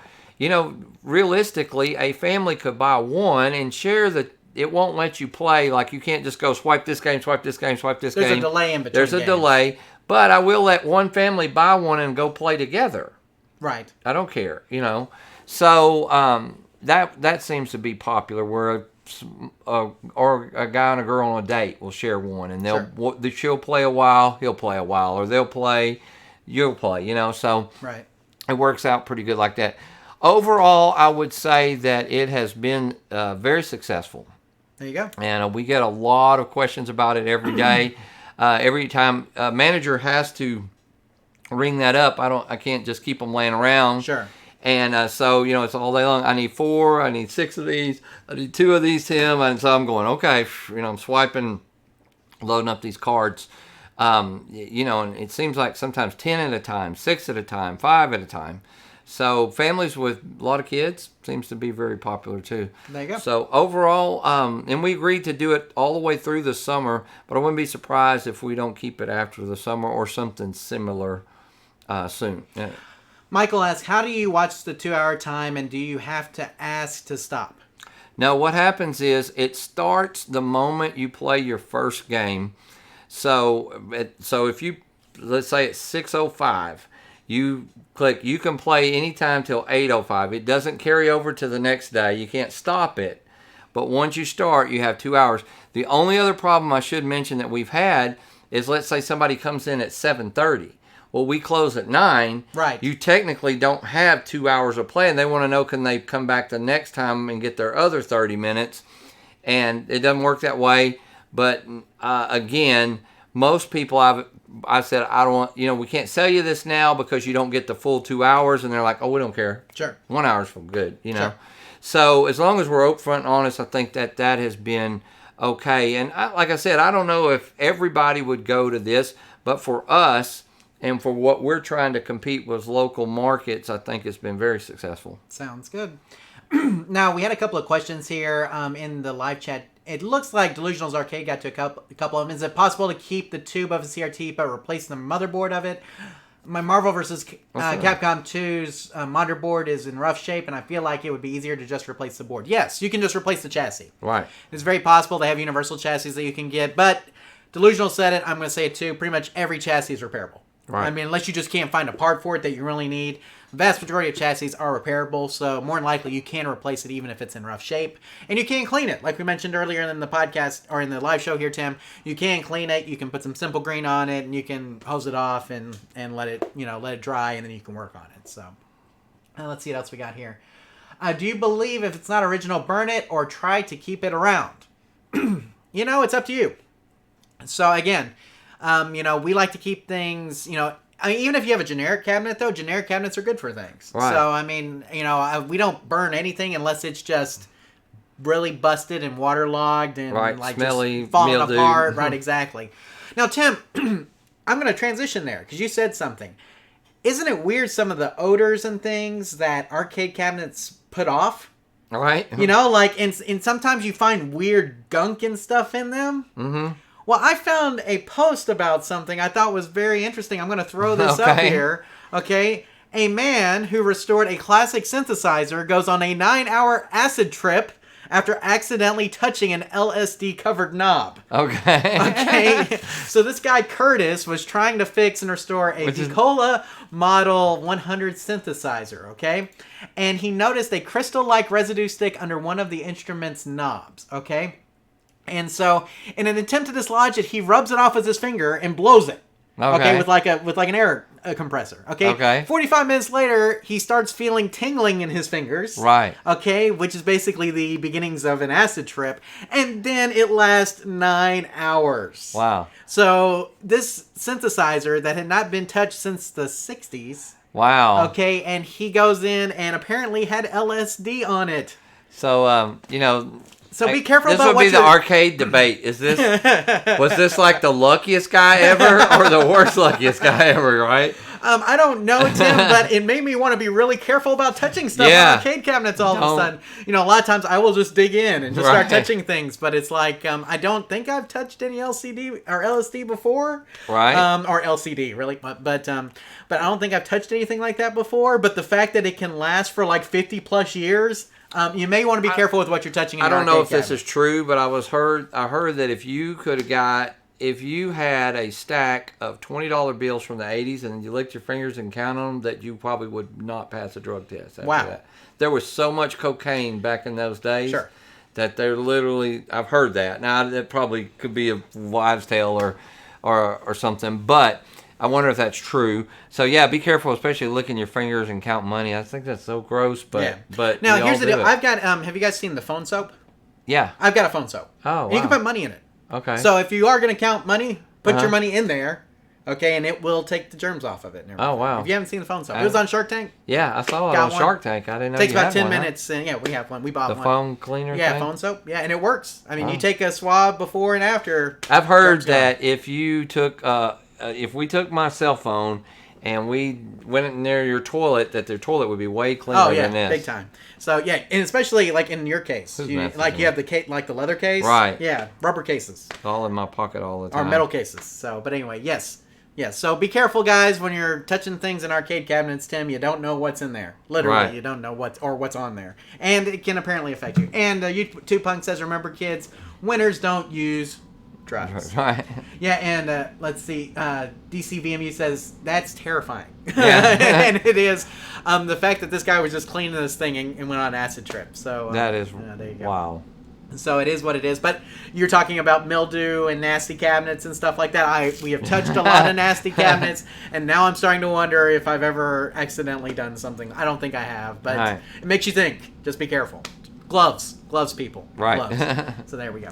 realistically, a family could buy one and share it won't let you play. Like, you can't just go swipe this game, swipe this game, swipe this game. There's a delay in between There's a games. delay. But I will let one family buy one and go play together. Right. I don't care, So that seems to be popular, where or a guy and a girl on a date will share one, and she'll play a while, he'll play a while, or they'll play, you'll play, So Right. it works out pretty good like that. Overall, I would say that it has been very successful. There you go. And we get a lot of questions about it every day. Every time a manager has to ring that up, I can't just keep them laying around. Sure. And so, it's all day long. I need 4, I need 6 of these, I need 2 of these, Tim. And so I'm going, okay, I'm swiping, loading up these cards. And it seems like sometimes 10 at a time, 6 at a time, 5 at a time. So families with a lot of kids seems to be very popular too. There you go. So overall, and we agreed to do it all the way through the summer, but I wouldn't be surprised if we don't keep it after the summer or something similar soon. Yeah. Michael asks, how do you watch the 2-hour time, and do you have to ask to stop? No, what happens is it starts the moment you play your first game. So if you, let's say it's 6:05, you click, you can play anytime till 8:05. It doesn't carry over to the next day. You can't stop it. But once you start, you have 2 hours. The only other problem I should mention that we've had is, let's say somebody comes in at 7:30. Well, we close at 9. Right. You technically don't have 2 hours of play, and they want to know, can they come back the next time and get their other 30 minutes? And it doesn't work that way. But again, most people I said, I don't want, we can't sell you this now because you don't get the full 2 hours. And they're like, oh, we don't care. Sure. 1 hour's for good, Sure. So as long as we're upfront and honest, I think that has been okay. And like I said, I don't know if everybody would go to this, but for us and for what we're trying to compete with local markets, I think it's been very successful. Sounds good. Now, we had a couple of questions here in the live chat. It looks like Delusional's Arcade got to a couple of them. Is it possible to keep the tube of a CRT but replace the motherboard of it? My Marvel vs. Capcom 2's motherboard is in rough shape, and I feel like it would be easier to just replace the board. Yes, you can just replace the chassis. Right. It's very possible. They have universal chassis that you can get, but Delusional said it. I'm going to say it too. Pretty much every chassis is repairable. Right. I mean, unless you just can't find a part for it that you really need. The vast majority of chassis are repairable, so more than likely you can replace it even if it's in rough shape. And you can clean it. Like we mentioned earlier in the podcast, or in the live show here, Tim, you can clean it. You can put some simple green on it, and you can hose it off and let it, let it dry, and then you can work on it. So let's see what else we got here. Do you believe if it's not original, burn it, or try to keep it around? It's up to you. So again, we like to keep things, even if you have a generic cabinet, though, generic cabinets are good for things. Right. So, I mean, we don't burn anything unless it's just really busted and waterlogged and like smelly, just falling mildew. apart. Right, exactly. Now, Tim, I'm going to transition there because you said something. Isn't it weird some of the odors and things that arcade cabinets put off? All right. And sometimes you find weird gunk and stuff in them. Mm-hmm. Well, I found a post about something I thought was very interesting. I'm going to throw this up here. Okay. A man who restored a classic synthesizer goes on a 9-hour acid trip after accidentally touching an LSD-covered knob. Okay. So this guy, Curtis, was trying to fix and restore a Decola Model 100 synthesizer, okay? And he noticed a crystal-like residue stick under one of the instrument's knobs, okay? And so, in an attempt to dislodge it, he rubs it off with his finger and blows it. Okay, with like an air a compressor. Okay. Okay. 45 minutes later, he starts feeling tingling in his fingers. Right. Okay, which is basically the beginnings of an acid trip, and then it lasts 9 hours. Wow. So this synthesizer that had not been touched since the 60s. Wow. Okay, and he goes in and apparently had LSD on it. So, So be careful this about would what be the you're... arcade debate. Was this like the luckiest guy ever or the worst luckiest guy ever, right? I don't know, Tim, but it made me want to be really careful about touching stuff on arcade cabinets all of a sudden. A lot of times I will just dig in and just start touching things, but it's like, I don't think I've touched any LCD or LSD before. Right. Or LCD, really. But I don't think I've touched anything like that before, but the fact that it can last for like 50 plus years... you may want to be careful with what you're touching in your I don't know if cabinet. this is true, but I heard that if you had a stack of $20 bills from the 80s and you licked your fingers and counted them, that you probably would not pass a drug test after that. There was so much cocaine back in those days that they're literally, I've heard that. Now, that probably could be a wives' tale or something, but I wonder if that's true. So yeah, be careful, especially licking your fingers and counting money. I think that's so gross, but now here's the deal. I've got have you guys seen the phone soap? Yeah, I've got a phone soap. Oh, wow. And you can put money in it. Okay. So if you are going to count money, put your money in there, okay, and it will take the germs off of it. And everything. Oh, wow. If you haven't seen the phone soap, it was on Shark Tank. Yeah, I saw it on Shark Tank. I didn't know Takes you about had 10 one, minutes, and yeah, we have one. We bought one. The phone cleaner. Yeah, thing? phone soap. Yeah, and it works. I mean, you take a swab before and after. I've heard that if you took, if we took my cell phone and we went near your toilet, that their toilet would be way cleaner than this. Big time. So yeah, and especially like in your case, you have the leather case, right? Yeah, rubber cases. It's all in my pocket all the time. Or metal cases. So, but anyway, yes. So be careful, guys, when you're touching things in arcade cabinets. Tim, you don't know what's in there. Literally, you don't know what's on there, and it can apparently affect you. And YouTube Punk says, remember, kids, winners don't use drugs. Right. Yeah, and let's see. DCVMU says that's terrifying. Yeah. And it is. The fact that this guy was just cleaning this thing and went on an acid trip. So that is there you go. wow. So it is what it is. But you're talking about mildew and nasty cabinets and stuff like that. We have touched a lot of nasty cabinets, and now I'm starting to wonder if I've ever accidentally done something. I don't think I have, but it makes you think. Just be careful. Gloves, people. Right. Gloves. So there we go.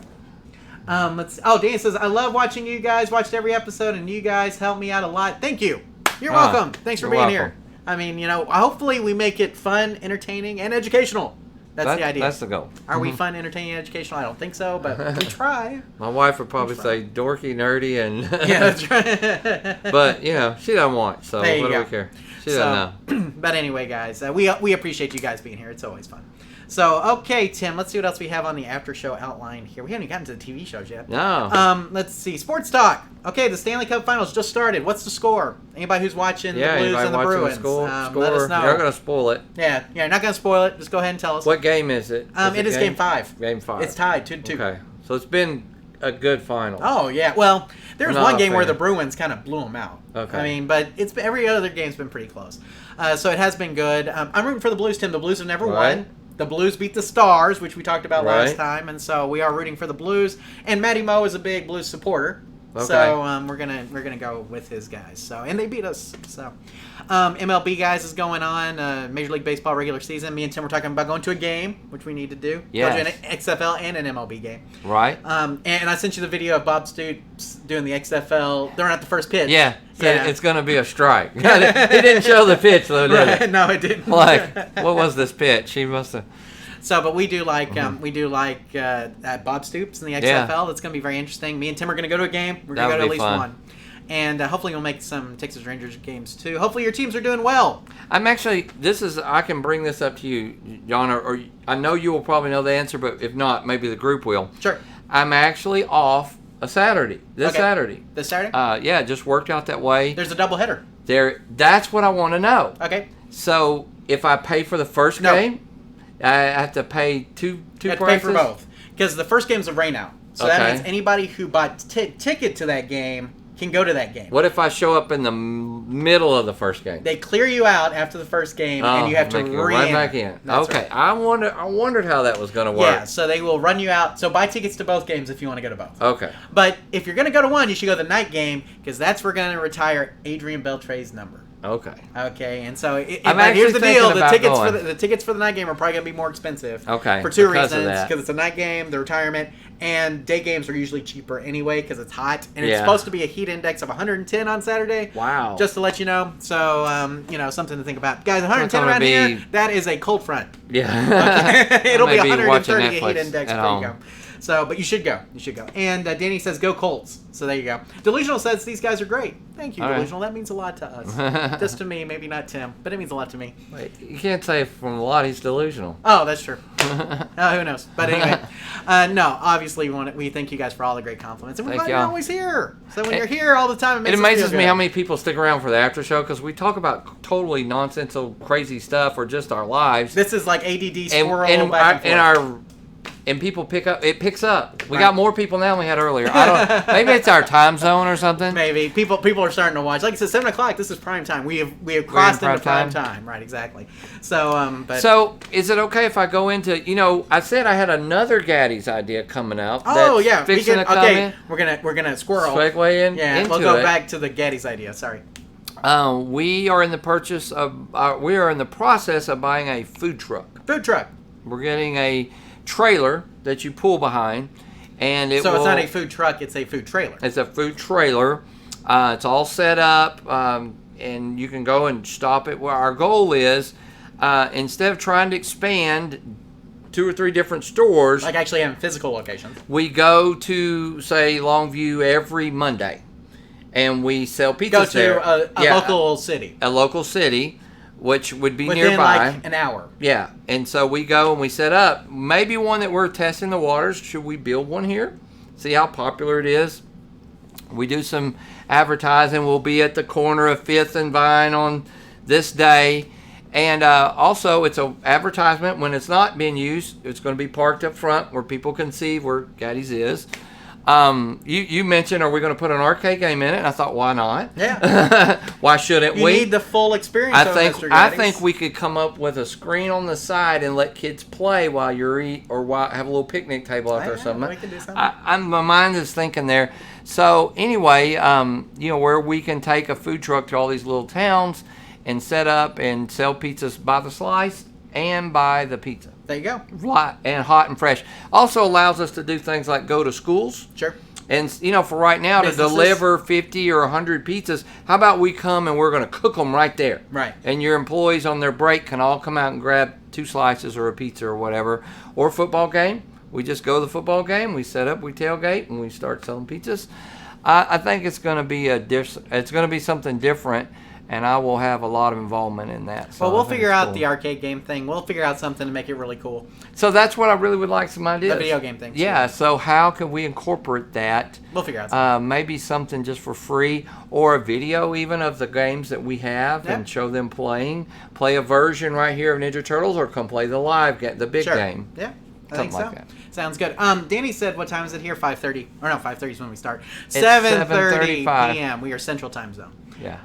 Let's. Oh, Dan says, I love watching you guys. Watched every episode, and you guys help me out a lot. Thank you. You're welcome. Thanks for being here. I mean, hopefully we make it fun, entertaining, and educational. That's the idea. That's the goal. Are we fun, entertaining, and educational? I don't think so, but we try. My wife would probably say dorky, nerdy, and yeah, that's right. But she doesn't want, so what do we care? She doesn't know. But anyway, guys, we appreciate you guys being here. It's always fun. So, okay, Tim, let's see what else we have on the after show outline here. We haven't even gotten to the TV shows yet. No. Let's see. Sports talk. Okay, the Stanley Cup Finals just started. What's the score? Anybody who's watching the Blues and the Bruins, score. Let us know. You're not going to spoil it. Yeah, you're not going to spoil it. Just go ahead and tell us. What game is it? It is game 5. Game 5. It's tied 2-2. Okay, so it's been a good final. Oh, yeah. Well, there was one game where the Bruins kind of blew them out. Okay. I mean, but every other game's been pretty close. So it has been good. I'm rooting for the Blues, Tim. The Blues have never won. The Blues beat the Stars, which we talked about last time, and so we are rooting for the Blues. And Matty Moe is a big Blues supporter, so we're gonna go with his guys. So and they beat us. So MLB guys is going on Major League Baseball regular season. Me and Tim were talking about going to a game, which we need to do. Yes. Go to an XFL and an MLB game. Right. And I sent you the video of Bob Stoops doing the XFL. They're at the first pitch. Yeah. So it's going to be a strike. He didn't show the pitch, though, did he? No, it didn't. Like, what was this pitch? He must have... So, but we do like Bob Stoops in the XFL. Yeah. That's going to be very interesting. Me and Tim are going to go to a game. We're going to go to at least one. And hopefully we'll make some Texas Rangers games, too. Hopefully your teams are doing well. I'm actually... I can bring this up to you, John, or I know you will probably know the answer, but if not, maybe the group will. Sure. I'm actually off a Saturday. This Saturday. This Saturday? Yeah, it just worked out that way. There's a doubleheader. That's what I want to know. Okay. So if I pay for the first game, I have to pay two you have prices? to pay for both. Because the first game's a rain-out. So that means anybody who bought ticket to that game can go to that game. What if I show up in the middle of the first game? They clear you out after the first game, and you have to run back in. That's okay, right. I wondered how that was going to work. Yeah, so they will run you out. So buy tickets to both games if you want to go to both. Okay. But if you're going to go to one, you should go to the night game, because that's where we're going to retire Adrian Beltre's number. Okay. Okay, and so I'm but here's the actually deal: thinking the about tickets going. for the tickets for the night game are probably gonna be more expensive. Okay, for two because of reasons: that. because it's a night game, the retirement, and day games are usually cheaper anyway because it's hot, and it's Yeah. supposed to be a heat index of 110 on Saturday. Wow. Just to let you know, so something to think about, guys. 110 gonna around be- here, that is a cold front. Yeah. It'll be I may 130 watching a heat Netflix index. at There you home. go. So, but you should go. You should go. And Danny says, "Go Colts." So there you go. Delusional says these guys are great. Thank you, All right. Delusional. That means a lot to us. Just to me, maybe not Tim, but it means a lot to me. Wait, you can't say from a lot he's delusional. Oh, that's true. Who knows? But anyway, no. Obviously, we thank you guys for all the great compliments, and we're Thank glad you're y'all. always here. So when you're here all the time, it makes It us amazes feel me good. how many people stick around for the after show because we talk about totally nonsensical, crazy stuff or just our lives. This is like ADD and squirrel and, back and forth. and people pick up. It picks up. We Right. got more people now than we had earlier. I don't. Maybe it's our time zone or something. Maybe people are starting to watch. Like I said, 7 o'clock. This is prime time. We have crossed into prime time. Right, exactly. So but So, is it okay if I go into? I said I had another Gaddy's idea coming up. oh that's yeah, we fixing can, to come okay. in. We're gonna squirrel. Segue in. Yeah, into we'll go it. back to the Getty's idea. Sorry. We are in the we are in the process of buying a food truck. Food truck. We're getting a trailer that you pull behind, and So it's not a food truck; it's a food trailer. It's a food trailer. It's all set up, and you can go and stop it. Well, our goal is, instead of trying to expand 2 or 3 different stores, Like actually having physical locations. we go to, say, Longview every Monday, and we sell pizzas Go to there. a local city a local city, which would be within nearby. like an hour. Yeah, and so we go and we set up maybe one that we're testing the waters. Should we build one here? See how popular it is. We do some advertising. We'll be at the corner of 5th and Vine on this day. And also, it's an advertisement. When it's not being used, it's going to be parked up front where people can see where Gaddy's is. You mentioned, are we going to put an arcade game in it? And I thought, why not? Yeah. Why shouldn't You we? need the full experience. I of think Mr. I Getty's. think we could come up with a screen on the side and let kids play while you're have a little picnic table out there or Yeah, something. we can do something. My mind is thinking there. So anyway, where we can take a food truck to all these little towns and set up and sell pizzas by the slice and by the pizza. There you go. And hot and fresh. Also allows us to do things like go to schools. Sure. And, for right now, Businesses. to deliver 50 or 100 pizzas, how about we come and we're going to cook them right there? Right. And your employees on their break can all come out and grab 2 slices or a pizza or whatever. Or football game. We just go to the football game, we set up, we tailgate, and we start selling pizzas. I think it's going to be it's going to be something different, and I will have a lot of involvement in that. So Well, we'll I think figure it's out cool. the arcade game thing. We'll figure out something to make it really cool. So that's what I really would like some ideas. The video game thing. Yeah, so how can we incorporate that? We'll figure out something. Maybe something just for free, or a video even of the games that we have, Yeah. and show them playing. Play a version right here of Ninja Turtles, or come play the live game, the big Sure. game. Yeah. I Something think so. like that. Sounds good. Danny said, what time is it here? 5:30. Or no, 5:30 is when we start. It's 7:30 7:35 p.m. We are Central Time Zone. Yeah.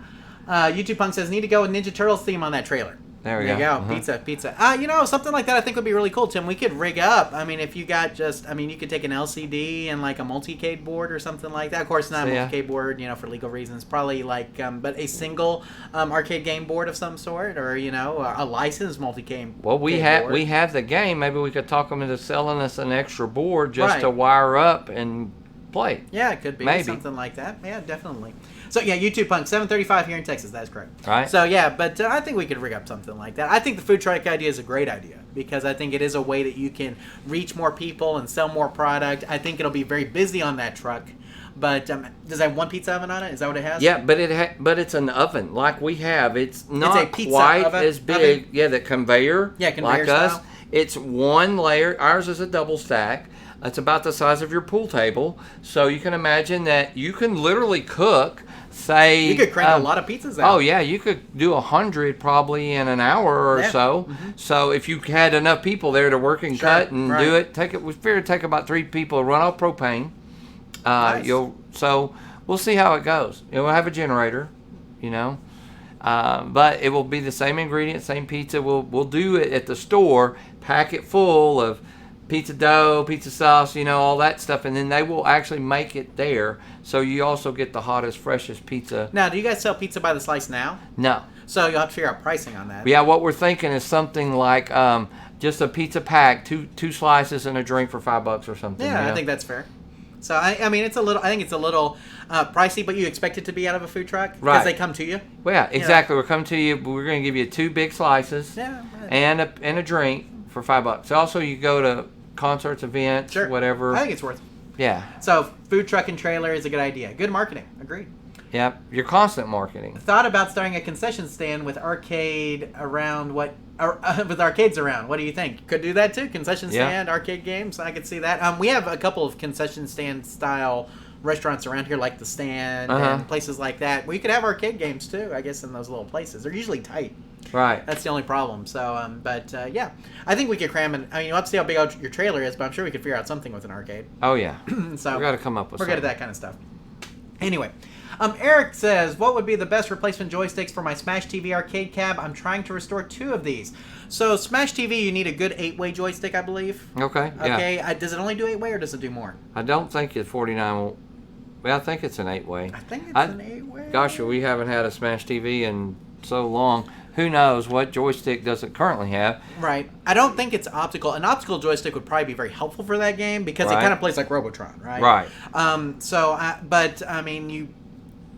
YouTube Punk says, need to go with Ninja Turtles theme on that trailer. There we There you go. go. Pizza. Something like that I think would be really cool, Tim. We could rig up. I mean, if you got you could take an LCD and like a multicade board or something like that. Of course, not a Yeah. multicade board, for legal reasons. Probably like, but a single arcade game board of some sort, or a licensed multicade. Well, we board. have the game. Maybe we could talk them into selling us an extra board just Right. to wire up and play. Yeah, it could be Maybe. something like that. Yeah, definitely. So yeah, YouTube Punk 7:35 here in Texas. That's correct. Right. So yeah, but I think we could rig up something like that. I think the food truck idea is a great idea because I think it is a way that you can reach more people and sell more product. I think it'll be very busy on that truck. But does it have one pizza oven on it? Is that what it has? Yeah, but it's an oven like we have. It's not a pizza quite oven- as big. oven? Yeah, the conveyor. Yeah, conveyor like us. style. It's one layer. Ours is a double stack. It's about the size of your pool table. So you can imagine that you can literally cook. Say You could crank a lot of pizzas out. Oh yeah, you could do 100 probably in an hour or Yeah. so. So if you had enough people there to work and Sure, cut and right. do it, we figure take about 3 people to run off propane. Nice. So we'll see how it goes. We'll have a generator, but it will be the same ingredients, same pizza. We'll do it at the store, pack it full of pizza dough, pizza sauce, all that stuff, and then they will actually make it there. So you also get the hottest, freshest pizza. Now, do you guys sell pizza by the slice now? No. So you'll have to figure out pricing on that. Yeah, what we're thinking is something like just a pizza pack, two slices and a drink for $5 or something. Yeah, I think that's fair. So I mean, it's a little. I think it's a little pricey, but you expect it to be out of a food truck because Right. they come to you. Well, yeah, exactly. We're coming to you. We're going to give you 2 big slices and a drink for $5. Also, you go to concerts, events, whatever. I think it's worth it. Yeah. So food truck and trailer is a good idea. Good marketing. Agreed. Yep. You're constant marketing. Thought about starting a concession stand with arcades around. What do you think? Could do that too. Concession stand, arcade games. I could see that. We have a couple of concession stand style restaurants around here, like the Stand and places like that. We could have arcade games too. I guess in those little places. They're usually tight. Right. That's the only problem. So, yeah, I think we could cram in. I mean, you'll have to see how big your trailer is, but I'm sure we could figure out something with an arcade. Oh yeah. So we got to come up with. We're good at that kind of stuff. Anyway. Eric says, what would be the best replacement joysticks for my Smash TV arcade cab? I'm trying to restore 2 of these. So Smash TV, you need a good 8-way joystick, I believe. Okay. Okay. Does it only do 8-way or does it do more? I don't think it's 49. Well, I think it's an 8-way. I think it's an 8-way. Gosh, we haven't had a Smash TV in so long. Who knows what joystick does it currently have? Right. I don't think it's optical. An optical joystick would probably be very helpful for that game because it kind of plays like Robotron, right? Right. But I mean,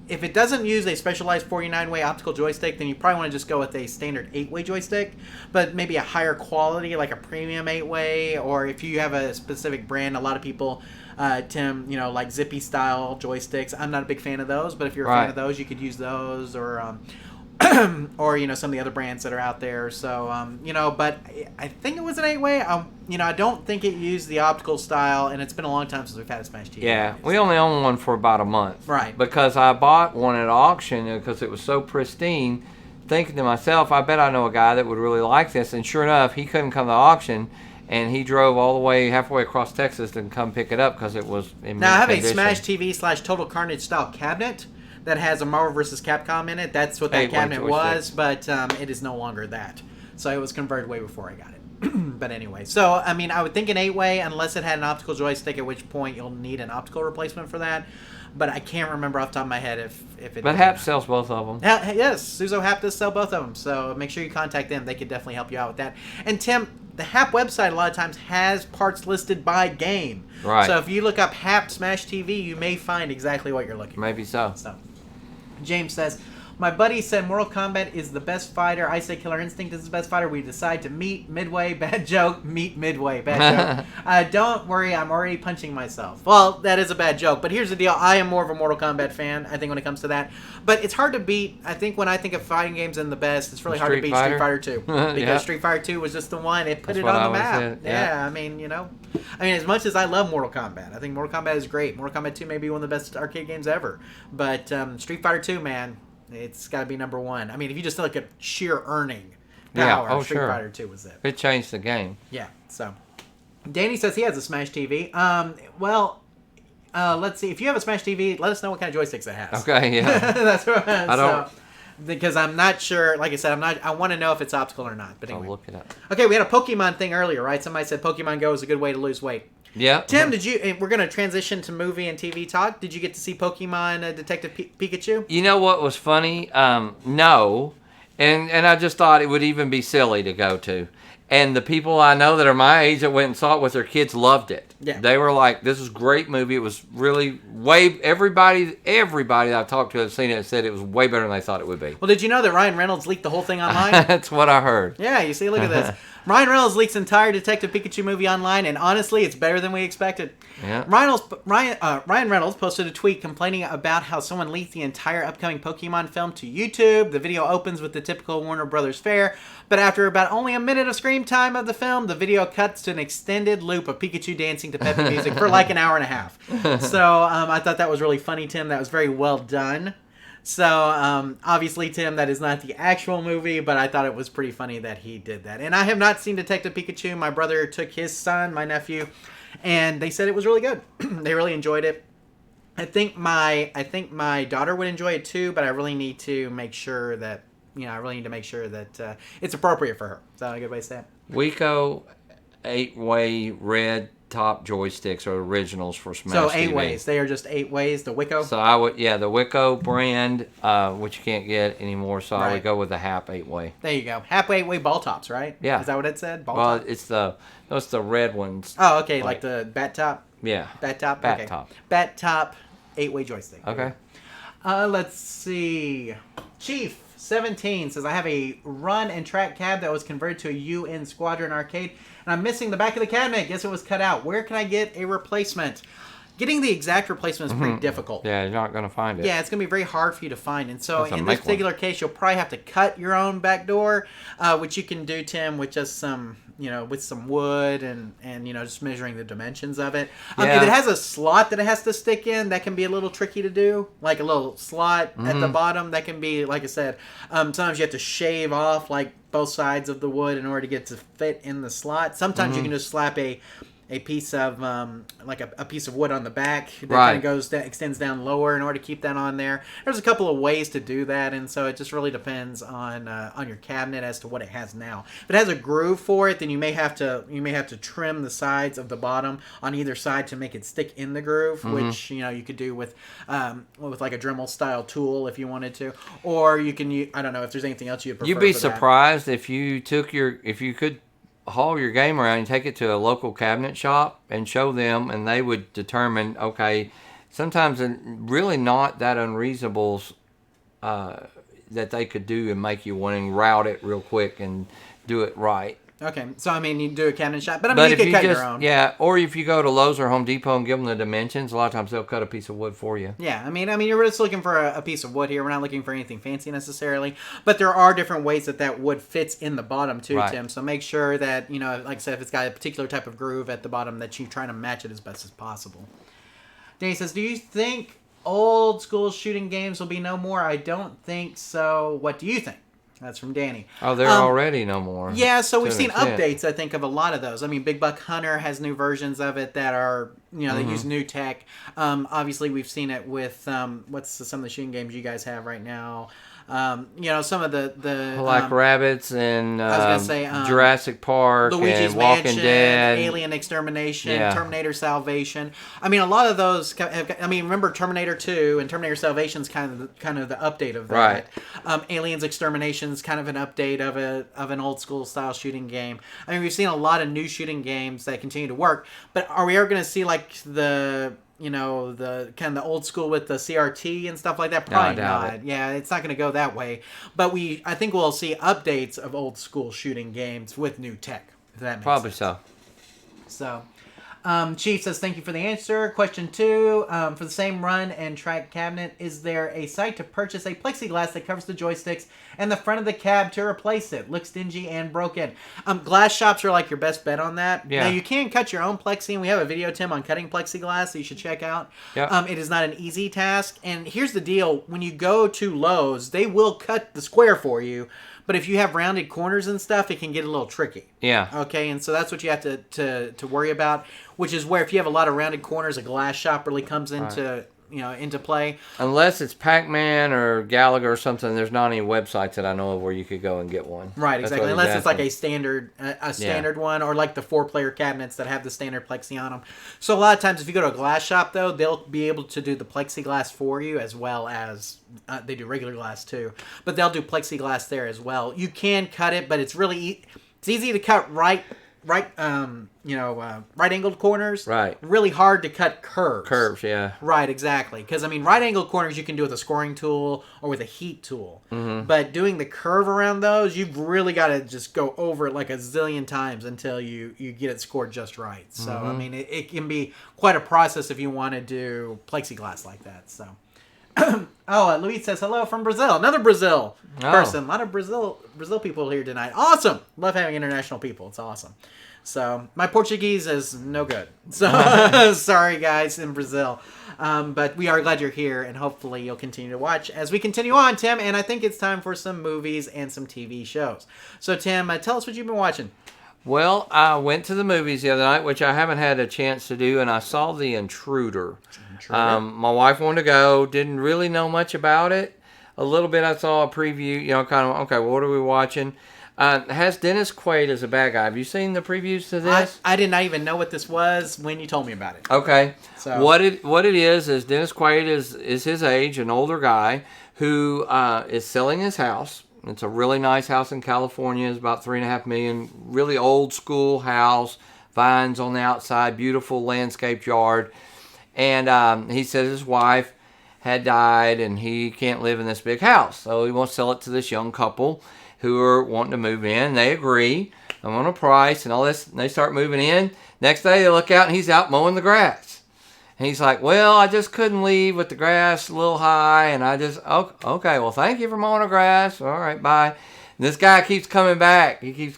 if it doesn't use a specialized 49-way optical joystick, then you probably want to just go with a standard 8-way joystick, but maybe a higher quality, like a premium 8-way, or if you have a specific brand, a lot of people, Tim, like Zippy-style joysticks. I'm not a big fan of those, but if you're a fan of those, you could use those, or or some of the other brands that are out there. So but I think it was an 8-way. I don't think it used the optical style, and it's been a long time since we've had a Smash TV. Yeah, we only own one for about a month. Right. Because I bought one at auction because it was so pristine, thinking to myself, I bet I know a guy that would really like this. And sure enough, he couldn't come to the auction, and he drove all the way halfway across Texas to come pick it up because it was in Now I have condition. a Smash TV / Total Carnage style cabinet that has a Marvel vs. Capcom in it. That's what that cabinet was, but it is no longer that. So it was converted way before I got it. But anyway, so I mean, I would think an 8-way, unless it had an optical joystick, at which point you'll need an optical replacement for that. But I can't remember off the top of my head if it. But Hap sells both of them. Yes, Suzo Hap does sell both of them. So make sure you contact them. They could definitely help you out with that. And Tim, the Hap website a lot of times has parts listed by game. Right. So if you look up Hap Smash TV, you may find exactly what you're looking for. Maybe so. James says, my buddy said Mortal Kombat is the best fighter. I say Killer Instinct is the best fighter. We decide to meet midway. Bad joke. Meet midway. Bad joke. Don't worry. I'm already punching myself. Well, that is a bad joke. But here's the deal. I am more of a Mortal Kombat fan, I think, when it comes to that. But it's hard to beat. I think when I think of fighting games and the best, it's really hard to beat Street Fighter 2. Because Street Fighter 2 was just the one. It put it on the map. Yeah, I mean, as much as I love Mortal Kombat, I think Mortal Kombat is great. Mortal Kombat 2 may be one of the best arcade games ever. But Street Fighter 2, man, it's got to be number one. I mean, if you just look at sheer earning power, Street Fighter 2 was it. It changed the game. Yeah, so. Danny says he has a Smash TV. Let's see. If you have a Smash TV, let us know what kind of joysticks it has. Okay, yeah. That's what I don't. Because I'm not sure. Like I said, I want to know if it's optical or not. But anyway. I'll look it up. Okay, we had a Pokemon thing earlier, right? Somebody said Pokemon Go is a good way to lose weight. Yeah. Tim, we're going to transition to movie and TV talk. Did you get to see Pokemon Detective Pikachu? You know what was funny? No. And I just thought it would even be silly to go to. And the people I know that are my age that went and saw it with their kids loved it. Yeah. They were like, this is a great movie. It was really everybody that I've talked to has seen it said it was way better than they thought it would be. Well, did you know that Ryan Reynolds leaked the whole thing online? That's what I heard. Yeah, you see, look at this. Ryan Reynolds leaks entire Detective Pikachu movie online, and honestly, it's better than we expected. Yeah. Ryan Reynolds posted a tweet complaining about how someone leaked the entire upcoming Pokemon film to YouTube. The video opens with the typical Warner Brothers fare, but after about only a minute of screen time of the film, the video cuts to an extended loop of Pikachu dancing to Peppy music for like an hour and a half. So I thought that was really funny, Tim. That was very well done. So, obviously, Tim, that is not the actual movie, but I thought it was pretty funny that he did that. And I have not seen Detective Pikachu. My brother took his son, my nephew, and they said it was really good. They really enjoyed it. I think my daughter would enjoy it too, but I really need to make sure that, it's appropriate for her. Is that a good way to say it? Wico 8-way red top joysticks are originals for Smash So TV. 8 ways. They are just 8 ways. The Wicco. So the Wicco brand, which you can't get anymore. So I would go with the HAP 8-way. There you go. HAP 8-way ball tops, right? Yeah. Is that what it said? Ball Well, top? it's the red ones. Oh, okay. Like the bat top? Yeah. Bat top? Bat Okay. top. Bat top 8-way joystick. Okay. Let's see. Chief 17 says, I have a run and track cab that was converted to a UN Squadron arcade, and I'm missing the back of the cabinet. Guess it was cut out. Where can I get a replacement? Getting the exact replacement is pretty difficult. Yeah, you're not going to find it. Yeah, it's going to be very hard for you to find. And so in this make particular case, you'll probably have to cut your own back door, which you can do, Tim, with just some, with some wood and just measuring the dimensions of it. If it has a slot that it has to stick in, that can be a little tricky to do. Like a little slot at the bottom, that can be, like I said, sometimes you have to shave off like both sides of the wood in order to get to fit in the slot. Sometimes you can just slap a piece of like a piece of wood on the back that kind of extends down lower in order to keep that on there. There's a couple of ways to do that, and so it just really depends on your cabinet as to what it has now. If it has a groove for it, then you may have to trim the sides of the bottom on either side to make it stick in the groove, which you could do with like a Dremel style tool if you wanted to, or you can I don't know if there's anything else you'd prefer. You'd be surprised if you could haul your game around and take it to a local cabinet shop and show them, and they would determine, okay, sometimes really not that unreasonable that they could do and make you one and route it real quick and do it right. Okay, so I mean, you do a cabinet shop, but you could cut your own. Yeah, or if you go to Lowe's or Home Depot and give them the dimensions, a lot of times they'll cut a piece of wood for you. Yeah, I mean, you're just looking for a piece of wood here. We're not looking for anything fancy necessarily, but there are different ways that wood fits in the bottom too, Tim. So make sure that like I said, if it's got a particular type of groove at the bottom, that you try to match it as best as possible. Danny says, "Do you think old school shooting games will be no more?" I don't think so. What do you think? That's from Danny. Oh, they're already no more. Yeah, so we've seen updates, I think, of a lot of those. I mean, Big Buck Hunter has new versions of it that are, they use new tech. Obviously, we've seen it with, some of the shooting games you guys have right now. Some of the Black Rabbits and I was gonna say, Jurassic Park Luigi's and Walking Mansion, Dead, Alien Extermination, Terminator Salvation. I mean, a lot of those remember Terminator 2 and Terminator Salvation's kind of the update of that. Right. Aliens Extermination's kind of an update of an old school style shooting game. I mean, we've seen a lot of new shooting games that continue to work, but are we ever going to see like the kind of the old school with the CRT and stuff like that? Probably not. Yeah, it's not going to go that way. But I think we'll see updates of old school shooting games with new tech. If that makes probably sense. so. Chief says, thank you for the answer. Question 2, for the same run and track cabinet, is there a site to purchase a plexiglass that covers the joysticks and the front of the cab to replace it? Looks dingy and broken. Glass shops are like your best bet on that. Yeah. Now, you can cut your own plexi, and we have a video, Tim, on cutting plexiglass that you should check out. Yep. It is not an easy task, and here's the deal. When you go to Lowe's, they will cut the square for you, but if you have rounded corners and stuff, it can get a little tricky. Yeah. Okay, and so that's what you have to worry about, which is where if you have a lot of rounded corners, a glass shop really comes into into play. Unless it's Pac-Man or Gallagher or something, there's not any websites that I know of where you could go and get one. Right, exactly. Unless it's like a standard one, or like the 4-player cabinets that have the standard plexi on them. So a lot of times if you go to a glass shop, though, they'll be able to do the plexiglass for you, as well as they do regular glass too. But they'll do plexiglass there as well. You can cut it, but it's really it's easy to cut right angled corners. Right. Really hard to cut curves. Curves, yeah. Right, exactly. Because, right angled corners you can do with a scoring tool or with a heat tool. Mm-hmm. But doing the curve around those, you've really got to just go over it like a zillion times until you get it scored just right. So, mm-hmm. It can be quite a process if you want to do plexiglass like that. So. Luis says hello from Brazil. Another Brazil person. A lot of Brazil people here tonight. Awesome. Love having international people. It's awesome. So my Portuguese is no good. So sorry guys in Brazil. But we are glad you're here, and hopefully you'll continue to watch as we continue on, Tim. And I think it's time for some movies and some TV shows. So Tim, tell us what you've been watching. Well, I went to the movies the other night, which I haven't had a chance to do, and I saw The Intruder. My wife wanted to go, didn't really know much about it. A little bit I saw a preview, kind of, okay, well, what are we watching? Has Dennis Quaid as a bad guy. Have you seen the previews to this? I did not even know what this was when you told me about it. Okay. So What it is Dennis Quaid is his age, an older guy who is selling his house. It's a really nice house in California. It's about $3.5 million. Really old school house, vines on the outside, beautiful landscaped yard. And he says his wife had died and he can't live in this big house, so he wants to sell it to this young couple who are wanting to move in. They agree on a price and all this, and they start moving in. Next day they look out and he's out mowing the grass. And he's like, well, I just couldn't leave with the grass a little high, and I just, okay, well, thank you for mowing the grass. All right, bye. And this guy keeps coming back. He keeps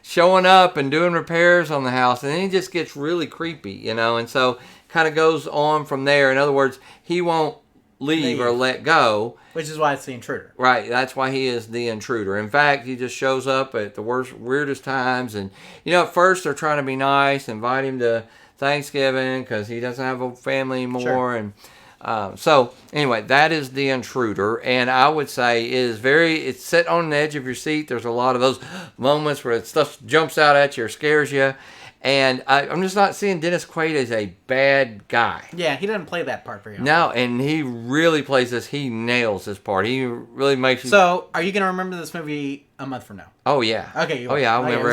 showing up and doing repairs on the house, and then he just gets really creepy, and so kind of goes on from there. In other words, he won't leave or let go. Which is why it's the intruder. Right, that's why he is the intruder. In fact, he just shows up at the weirdest times. And, at first they're trying to be nice, invite him to Thanksgiving because he doesn't have a family anymore. Sure. And so, anyway, that is the intruder. And I would say it's set on the edge of your seat. There's a lot of those moments where stuff jumps out at you or scares you. And I'm just not seeing Dennis Quaid as a bad guy. Yeah, he doesn't play that part very often. No, and he really plays this. He nails this part. He really makes you. So, are you going to remember this movie a month from now? Oh yeah. Okay. Oh yeah. I'll remember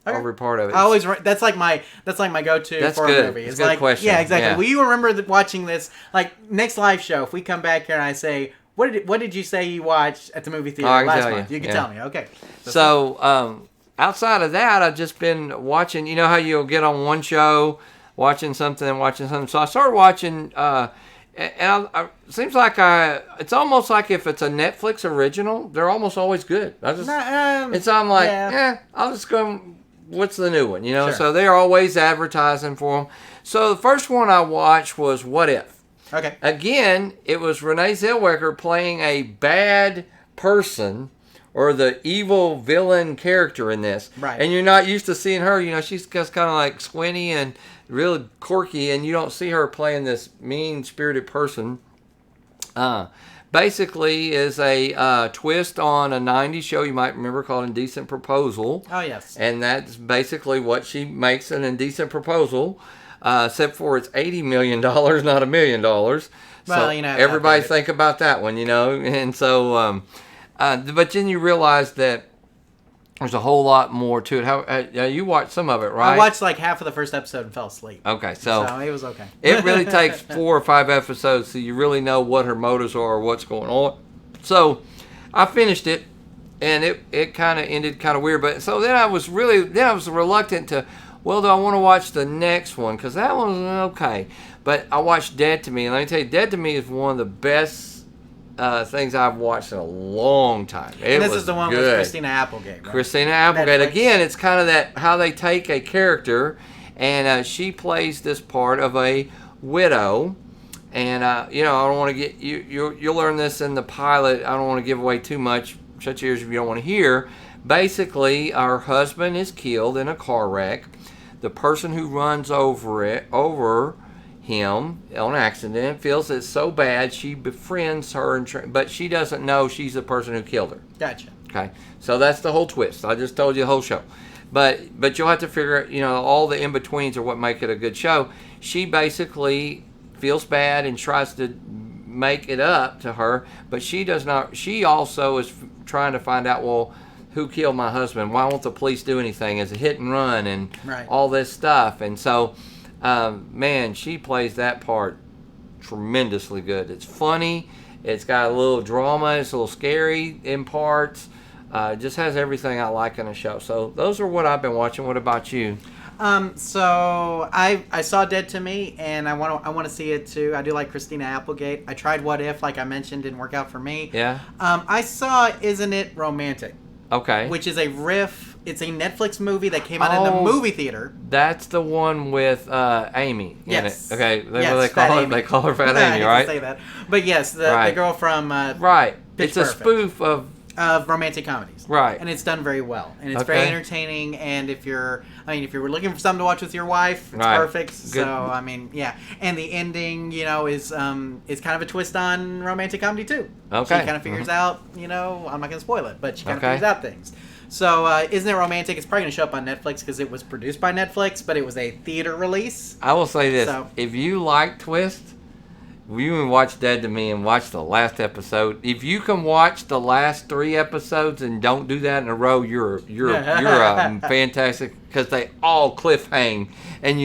every part of it. I always that's like my go-to for a movie. It's It's a good like question. yeah, exactly. Yeah. Will you remember watching this? Like next live show, if we come back here and I say, what did you say you watched at the movie theater I can last tell month? You can tell me. Okay. So outside of that, I've just been watching. You know how you'll get on one show, watching something. So I started watching. And it seems like it's almost like if it's a Netflix original, they're almost always good. I'm like, I'll just go, what's the new one? Sure. So they're always advertising for them. So the first one I watched was What If? Okay. Again, it was Renee Zellweger playing a bad person or the evil villain character in this. Right. And you're not used to seeing her. She's just kind of like squinty and really quirky, and you don't see her playing this mean-spirited person. Basically is a twist on a 90s show you might remember called Indecent Proposal. Oh, yes. And that's basically what she makes an indecent proposal, except for it's $80 million, not $1 million. Well, so everybody think about that one, And so, but then you realize that there's a whole lot more to it. How you watched some of it, right? I watched like half of the first episode and fell asleep. Okay, so it was okay. It really takes 4 or 5 episodes so you really know what her motives are or what's going on. So I finished it, and it kind of ended kind of weird. But so then I was reluctant to. Well, do I want to watch the next one? Because that one was okay. But I watched Dead to Me, and let me tell you, Dead to Me is one of the best things I've watched in a long time. And this is the one with Christina Applegate. Right? Christina Applegate. Netflix. Again, it's kind of that how they take a character, and she plays this part of a widow. And I don't want to get you'll learn this in the pilot. I don't want to give away too much. Shut your ears if you don't want to hear. Basically, our husband is killed in a car wreck. The person who runs over him on accident feels it's so bad she befriends her, but she doesn't know she's the person who killed her. Gotcha. Okay, so that's the whole twist. I just told you the whole show, but you'll have to figure all the in betweens are what make it a good show. She basically feels bad and tries to make it up to her, but she does not. She also is trying to find out, well, who killed my husband? Why won't the police do anything? Is it hit and run and all this stuff? And so. Man, she plays that part tremendously good. It's funny. It's got a little drama. It's a little scary in parts. It just has everything I like in a show. So those are what I've been watching. What about you? So I saw Dead to Me, and I want to see it too. I do like Christina Applegate. I tried What If, like I mentioned, didn't work out for me. Yeah. I saw Isn't It Romantic? Okay. Which is a riff. It's a Netflix movie that came out in the movie theater. That's the one with Amy in it. Okay. Yes, they call her Fat Amy, right? I say that. But yes, the girl from right. Pitch It's a Perfect. spoof of of romantic comedies. Right. And it's done very well. And it's very entertaining. And if you're looking for something to watch with your wife, it's perfect. Good. So, yeah. And the ending, is kind of a twist on romantic comedy, too. Okay. She kind of figures out, I'm not going to spoil it, but she kind of figures out things. So, Isn't It Romantic? It's probably going to show up on Netflix because it was produced by Netflix, but it was a theater release. I will say this. So, if you like twist, you can watch Dead to Me and watch the last episode. If you can watch the last 3 episodes and don't do that in a row, you're fantastic, because they all cliffhang. And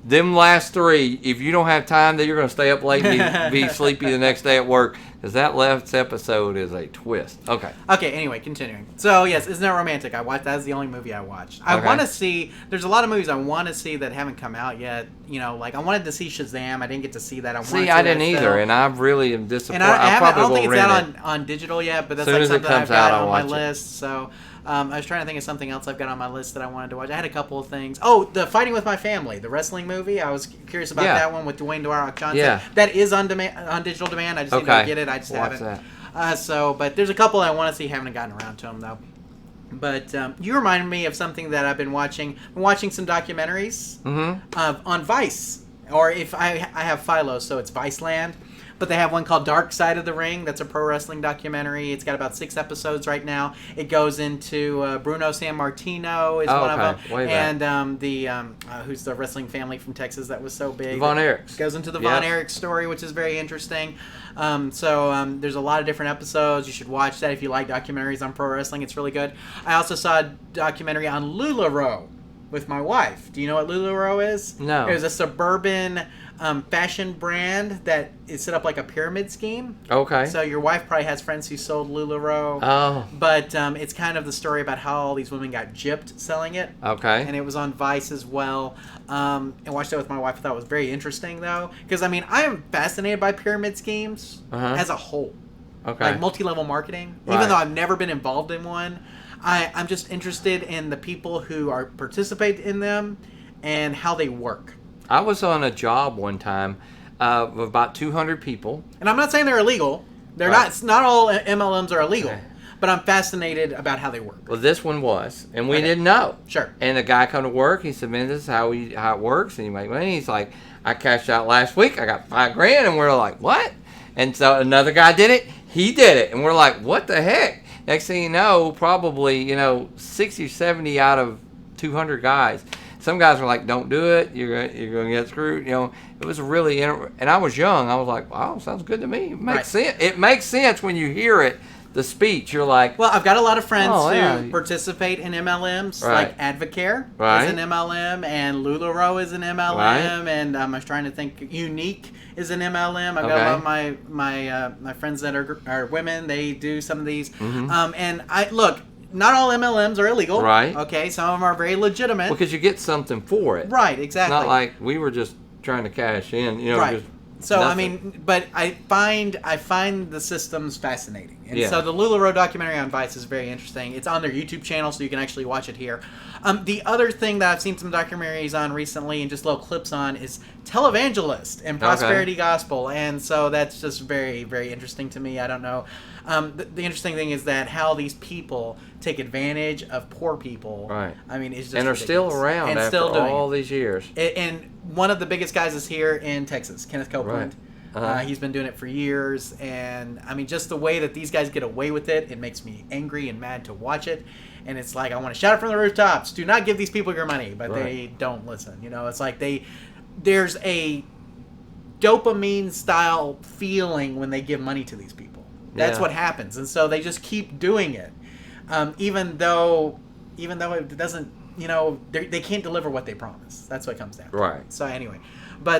them last 3, if you don't have time, then you're going to stay up late and be sleepy the next day at work, because that last episode is a twist. Okay. Okay, anyway, continuing. So, yes, Isn't It Romantic? That's the only movie I watched. I want to see, there's a lot of movies I want to see that haven't come out yet. I wanted to see Shazam. I didn't get to see that. I didn't either, and I really am disappointed. And I don't think it's out on digital yet, but that's like something I've got on my list. So, I was trying to think of something else I've got on my list that I wanted to watch. I had a couple of things. Oh, the Fighting with My Family, the wrestling movie. I was curious about that one with Dwayne The Rock Johnson. Yeah. That is on digital demand. I just need to get it. I just haven't. But there's a couple I want to see. Haven't gotten around to them though. But you reminded me of something that I've been watching. I'm watching some documentaries on Vice, or if I have Philo, so it's Viceland. But they have one called Dark Side of the Ring. That's a pro wrestling documentary. It's got about 6 episodes right now. It goes into Bruno Sammartino is one of them. And who's the wrestling family from Texas that was so big? Von Erichs. Goes into the Von Erich story, which is very interesting. There's a lot of different episodes. You should watch that if you like documentaries on pro wrestling. It's really good. I also saw a documentary on LuLaRoe with my wife. Do you know what LuLaRoe is? No. It was a suburban fashion brand that is set up like a pyramid scheme. Okay. So your wife probably has friends who sold LuLaRoe. Oh. But it's kind of the story about how all these women got gypped selling it. Okay. And it was on Vice as well. And watched that with my wife. I thought it was very interesting, though. Because, I am fascinated by pyramid schemes as a whole. Okay. Like multi-level marketing. Right. Even though I've never been involved in one, I'm just interested in the people who participate in them and how they work. I was on a job one time of about 200 people. And I'm not saying they're illegal. They're not all MLMs are illegal. Okay. But I'm fascinated about how they work. Well, this one was, and we didn't know. Sure. And the guy come to work. He said, "Man, this is how it works." And he make money. He's like, "I cashed out last week. I got $5,000." And we're like, "What?" And so another guy did it. He did it, and we're like, "What the heck?" Next thing you know, probably 60 or 70 out of 200 guys. Some guys were like, "Don't do it. You're gonna get screwed." It was really, and I was young. I was like, "Wow, sounds good to me." It makes sense. It makes sense when you hear it. The speech, you're like... Well, I've got a lot of friends who participate in MLMs, like Advocare is an MLM, and LuLaRoe is an MLM, and I was trying to think, Unique is an MLM. I've got a lot of my friends that are women. They do some of these. And look, not all MLMs are illegal. Right. Okay, some of them are very legitimate. Because you get something for it. Right, exactly. It's not like we were just trying to cash in, Right. Just so nothing. But I find the systems fascinating, and so the LuLaRoe documentary on Vice is very interesting. It's on their YouTube channel, so you can actually watch it here. The other thing that I've seen some documentaries on recently, and just little clips on, is televangelist and prosperity gospel, and so that's just very, very interesting to me. I don't know. The interesting thing is that how these people take advantage of poor people. Right. It's just and are ridiculous. still around and after still doing all these years. And one of the biggest guys is here in Texas, Kenneth Copeland. Right. He's been doing it for years, and just the way that these guys get away with it, it makes me angry and mad to watch it. And it's like, I want to shout it from the rooftops, do not give these people your money, but they don't listen. It's like there's a dopamine style feeling when they give money to these people. That's what happens, and so they just keep doing it, even though it doesn't. They can't deliver what they promise. That's what it comes down to. Right. So anyway,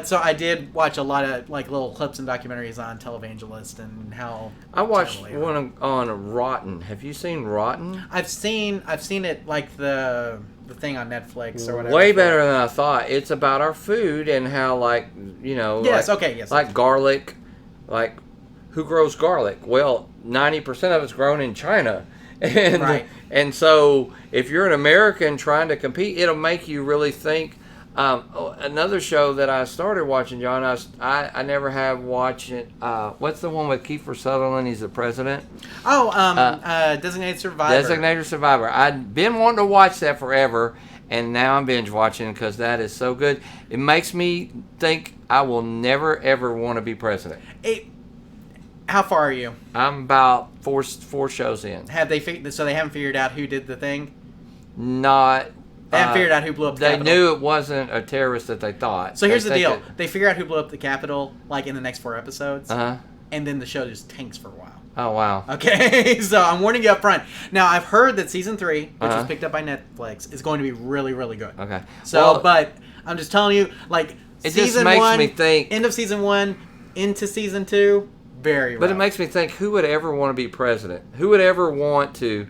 so I did watch a lot of little clips and documentaries on televangelist and how. I watched one on Rotten. Have you seen Rotten? I've seen it, like the thing on Netflix or whatever. Way better than I thought. It's about our food and how Yes. Garlic, like who grows garlic? Well, 90% of it's grown in China. And so if you're an American trying to compete, it'll make you really think Another show that I started watching, John, I never have watched it. What's the one with Kiefer Sutherland? He's the president. Designated Survivor. Designated Survivor. I'd been wanting to watch that forever, and now I'm binge watching because that is so good. It makes me think I will never, ever want to be president. How far are you? I'm about four shows in. So they haven't figured out who did the thing? Not... They haven't figured out who blew up the Capitol. They knew it wasn't a terrorist that they thought. So here's the deal. They figure out who blew up the Capitol, like, in the next 4 episodes. Uh-huh. And then the show just tanks for a while. Oh, wow. Okay, so I'm warning you up front. Now, I've heard that Season 3, which was picked up by Netflix, is going to be really, really good. Okay. So, but I'm just telling you, like, it Season just makes 1, me think... end of Season 1, into Season 2, very rough. But it makes me think, who would ever want to be president? Who would ever want to...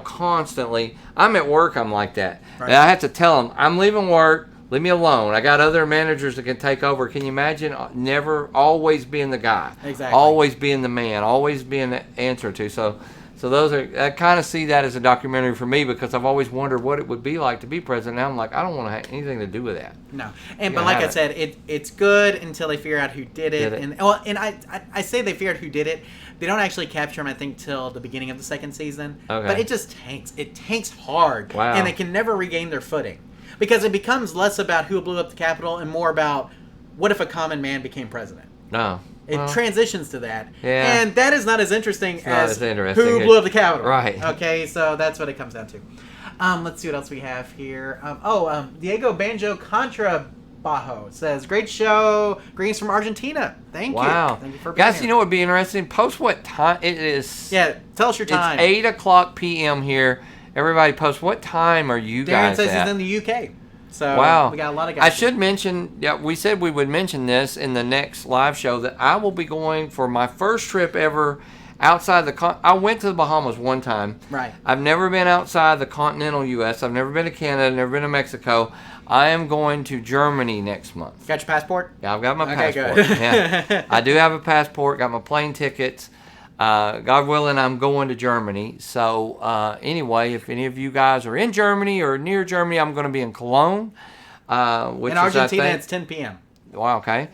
constantly. I'm at work, I'm like that. Right. And I have to tell them, I'm leaving work, leave me alone. I got other managers that can take over. Can you imagine never always being the guy? Exactly. Always being the man, always being the answer to. So those are, I kind of see that as a documentary for me because I've always wondered what it would be like to be president. Now I'm like, I don't want to have anything to do with that. No. But like I said, it's good until they figure out who did it. And I say they figured out who did it. They don't actually capture him, I think, till the beginning of the second season. Okay. But it just tanks. It tanks hard. Wow. And they can never regain their footing. Because it becomes less about who blew up the Capitol and more about what if a common man became president. No. It transitions to that. Yeah. And that is not as interesting as interesting. who blew up the Capitol. Right. Okay, so that's what it comes down to. Let's see what else we have here. Diego Banjo Contra Bajo says, great show. Greetings from Argentina. Thank you. Wow. Thank you for being Guys, here. you know what would be interesting? Post what time it is. Yeah, tell us your time. It's 8 o'clock p.m. here. Everybody post what time are you Darren guys says at? he's in the UK. So wow. We got a lot of guys. I should mention, we said we would mention this in the next live show, that I will be going for my first trip ever outside I went to the Bahamas one time. Right. I've never been outside the continental U.S. I've never been to Canada, never been to Mexico. I am going to Germany next month. Got your passport? Yeah, I've got my passport. Good. Yeah. I do have a passport, got my plane tickets. God willing, I'm going to Germany. So anyway, if any of you guys are in Germany or near Germany, I'm going to be in Cologne. Which in Argentina, it's 10 p.m. Wow, okay.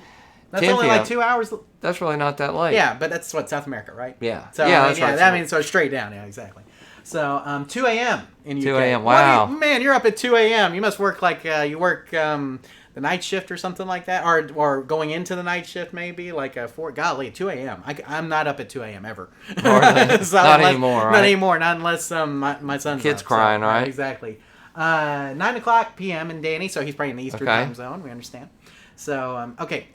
That's only like 2 hours. That's really not that late. Yeah, but that's what, South America, right? Yeah. So, yeah, that's right. That means so straight down. Yeah, exactly. So 2 a.m. in UK. 2 a.m. Wow. Man, you're up at 2 a.m. You must work like you work the night shift or something like that, or going into the night shift maybe like a 2 a.m. I'm not up at 2 a.m. ever. So not anymore. Right? Not anymore. Not unless my son's kid's up, crying, so, right? Exactly. 9 o'clock p.m. in Danny, so he's probably in the Eastern time zone. We understand. So okay.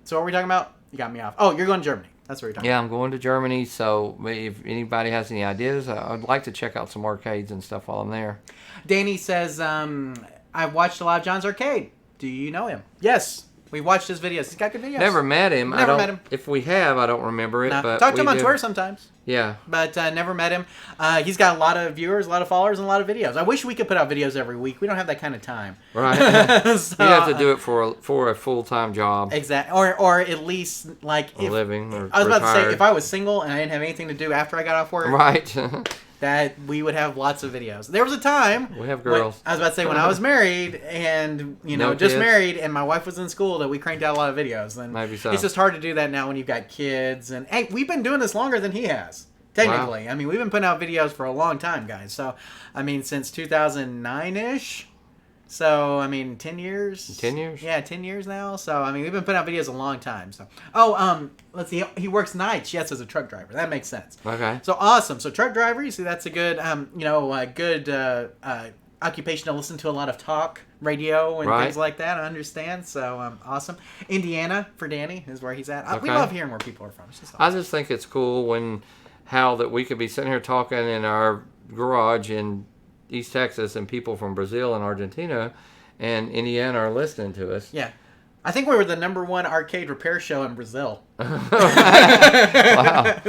So what are we talking about? You got me off. Oh, you're going to Germany. That's what you're talking about. Yeah, I'm going to Germany, so if anybody has any ideas, I'd like to check out some arcades and stuff while I'm there. Danny says, I've watched a lot of John's Arcade. Do you know him? Yes. We've watched his videos. He's got good videos. Never met him. Never met him. If we have, I don't remember it. No. But talk to him on Twitter sometimes. Yeah. But never met him. He's got a lot of viewers, a lot of followers, and a lot of videos. I wish we could put out videos every week. We don't have that kind of time. Right. So, you have to do it for a full-time job. Exactly. Or at least like a living or I was about retired. to say, if I was single and I didn't have anything to do after I got off work. Right. That we would have lots of videos. There was a time. We have girls. I was about to say when I was married and No just kids. married and my wife was in school that we cranked out a lot of videos. And Maybe so. It's just hard to do that now when you've got kids. And hey, we've been doing this longer than he has. Technically, Wow. I mean, we've been putting out videos for a long time, guys. So, I mean, since 2009-ish. So, I mean, 10 years? 10 years? Yeah, 10 years now. So, I mean, we've been putting out videos a long time. So, let's see. He works nights, yes, as a truck driver. That makes sense. Okay. So, awesome. So, truck driver, you see, that's a good, good occupation to listen to a lot of talk radio and things like that. I understand. So, awesome. Indiana, for Danny, is where he's at. We love hearing where people are from. It's just awesome. I just think it's cool how that we could be sitting here talking in our garage in East Texas and people from Brazil and Argentina and Indiana are listening to us. Yeah. I think we were the #1 arcade repair show in Brazil. Wow.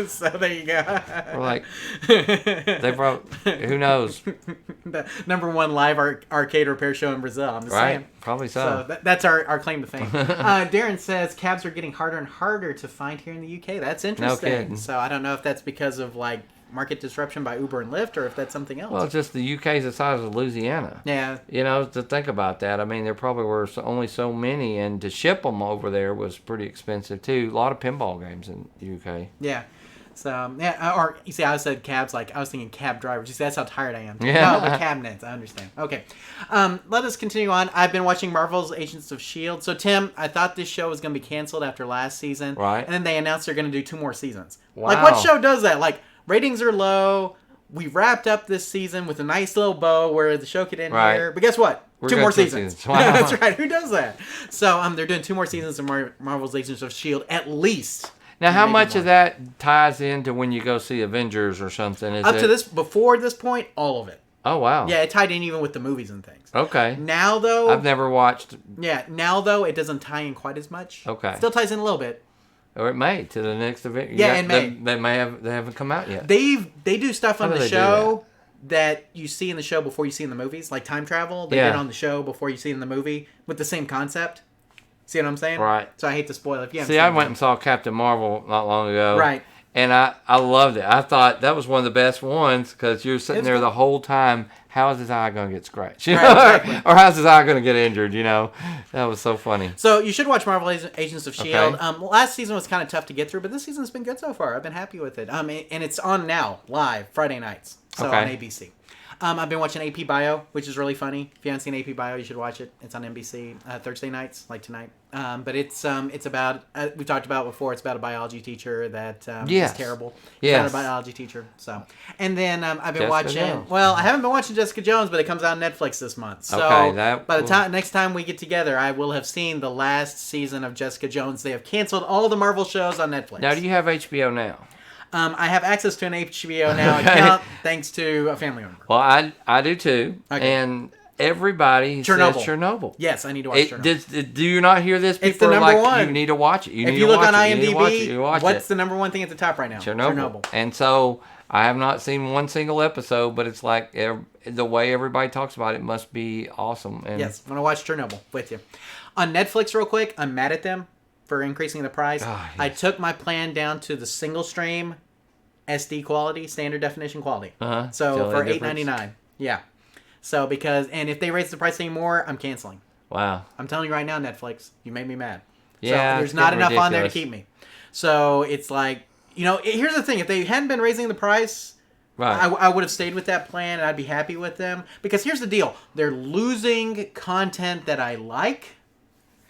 So there you go. We're like, who knows? The #1 live arcade repair show in Brazil. I'm just saying. Probably so. That's our claim to fame. Darren says cabs are getting harder and harder to find here in the UK. That's interesting. No kidding. So I don't know if that's because of like market disruption by Uber and Lyft, or if that's something else. Well, it's just the UK is the size of Louisiana. Yeah. You know, to think about that, I mean, there probably were only so many, and to ship them over there was pretty expensive too. A lot of pinball games in the UK. Yeah. So, yeah, or you see, I said cabs, like, I was thinking cab drivers. You see, that's how tired I am. Yeah. No, the cabinets, I understand. Okay. Let us continue on. I've been watching Marvel's Agents of S.H.I.E.L.D. So, Tim, I thought this show was going to be canceled after last season. Right. And then they announced they're going to do 2 more seasons. Wow. Like, what show does that? Like, ratings are low. We wrapped up this season with a nice little bow where the show could end here. But guess what? We're 2 good more 2 seasons. Wow. That's right. Who does that? So, they're doing 2 more seasons of Marvel's Agents of S.H.I.E.L.D. at least. Now, how Maybe much more. of that ties into when you go see Avengers or something? Is Up it... to this, before this point, all of it. Oh, wow. Yeah, it tied in even with the movies and things. Okay. Now, though... I've never watched... Yeah, now, though, it doesn't tie in quite as much. Okay. Still ties in a little bit. Or it may, to the next event. Yeah, in May. They haven't come out yet. They do stuff on How do the they do show that you see in the show before you see in the movies. Like time travel, they Yeah. did on the show before you see in the movie with the same concept. See what I'm saying? Right. So I hate to spoil it if you haven't See, seen I it. went and saw Captain Marvel not long ago. Right. And I loved it. I thought that was one of the best ones because you're sitting It's there cool. the whole time. How is his eye going to get scratched? You Right, know? exactly. Or how's his eye going to get injured? You know, that was so funny. So you should watch Marvel Agents of S.H.I.E.L.D. Okay. Last season was kind of tough to get through, but this season's been good so far. I've been happy with it. And it's on now, live, Friday nights. So Okay. on ABC. I've been watching AP Bio, which is really funny. If you haven't seen AP Bio, you should watch it. It's on NBC Thursday nights, like tonight. But it's about, we've talked about before, it's about a biology teacher that Yes. is terrible. Yes. It's about a biology teacher. So, and then I've been Jessica watching, Jones. well, I haven't been watching Jessica Jones, but it comes out on Netflix this month. So Okay, by the time next time we get together, I will have seen the last season of Jessica Jones. They have canceled all the Marvel shows on Netflix. Now, do you have HBO now? I have access to an HBO Now Okay. account thanks to a family member. Well, I do too. Okay. And everybody Chernobyl. says Chernobyl. Yes, I need to watch Chernobyl. Do you not hear this? People It's the are number like, one. you need to watch it. If you look on IMDb, you watch what's it. the number one thing at the top right now? Chernobyl. And so I have not seen one single episode, but it's like the way everybody talks about it must be awesome. And Yes, I'm going to watch Chernobyl with you. On Netflix, real quick, I'm mad at them for increasing the price. Ah, yes. I took my plan down to the single stream SD quality, standard definition quality. Uh-huh. So Still for any difference? $8.99. Yeah. So and if they raise the price anymore, I'm canceling. Wow. I'm telling you right now, Netflix, you made me mad. Yeah, So there's it's not getting enough on there to ridiculous. keep me. So it's like, here's the thing. If they hadn't been raising the price, Right. I would have stayed with that plan and I'd be happy with them. Because here's the deal. They're losing content that I like,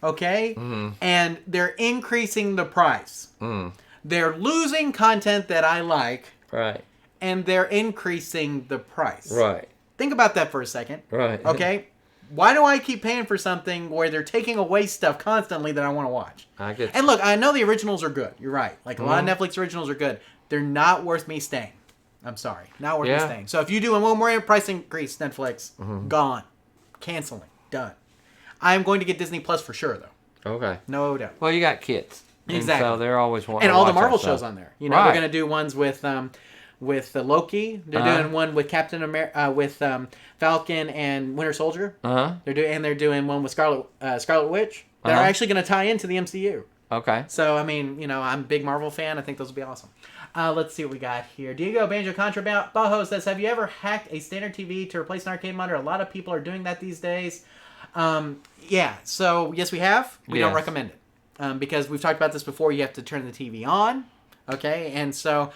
okay? Mm-hmm. And they're increasing the price. Mm. They're losing content that I like, Right. and they're increasing the price. Right. Think about that for a second. Right. Okay? Why do I keep paying for something where they're taking away stuff constantly that I want to watch? I get And look, I know the originals are good. You're right. Like, a lot of Netflix originals are good. They're not worth me staying. I'm sorry. Not worth me Yeah. staying. So if you do one more price increase, Netflix, gone. Canceling. Done. I'm going to get Disney Plus for sure, though. Okay. No doubt. Well, you got kids. And Exactly. so they're always wanting And to all the watch Marvel that stuff. shows on there. Right. They're going to do ones with Loki. They're doing one with Captain America, with Falcon and Winter Soldier. Uh-huh. They're doing one with Scarlet Witch. That are actually going to tie into the MCU. Okay. So, I mean, I'm a big Marvel fan. I think those will be awesome. Let's see what we got here. Diego Banjo Contra Bajo says, have you ever hacked a standard TV to replace an arcade monitor? A lot of people are doing that these days. Yeah. So, yes, we have. We don't Yes. recommend it. Because we've talked about this before. You have to turn the TV on. Okay. And so,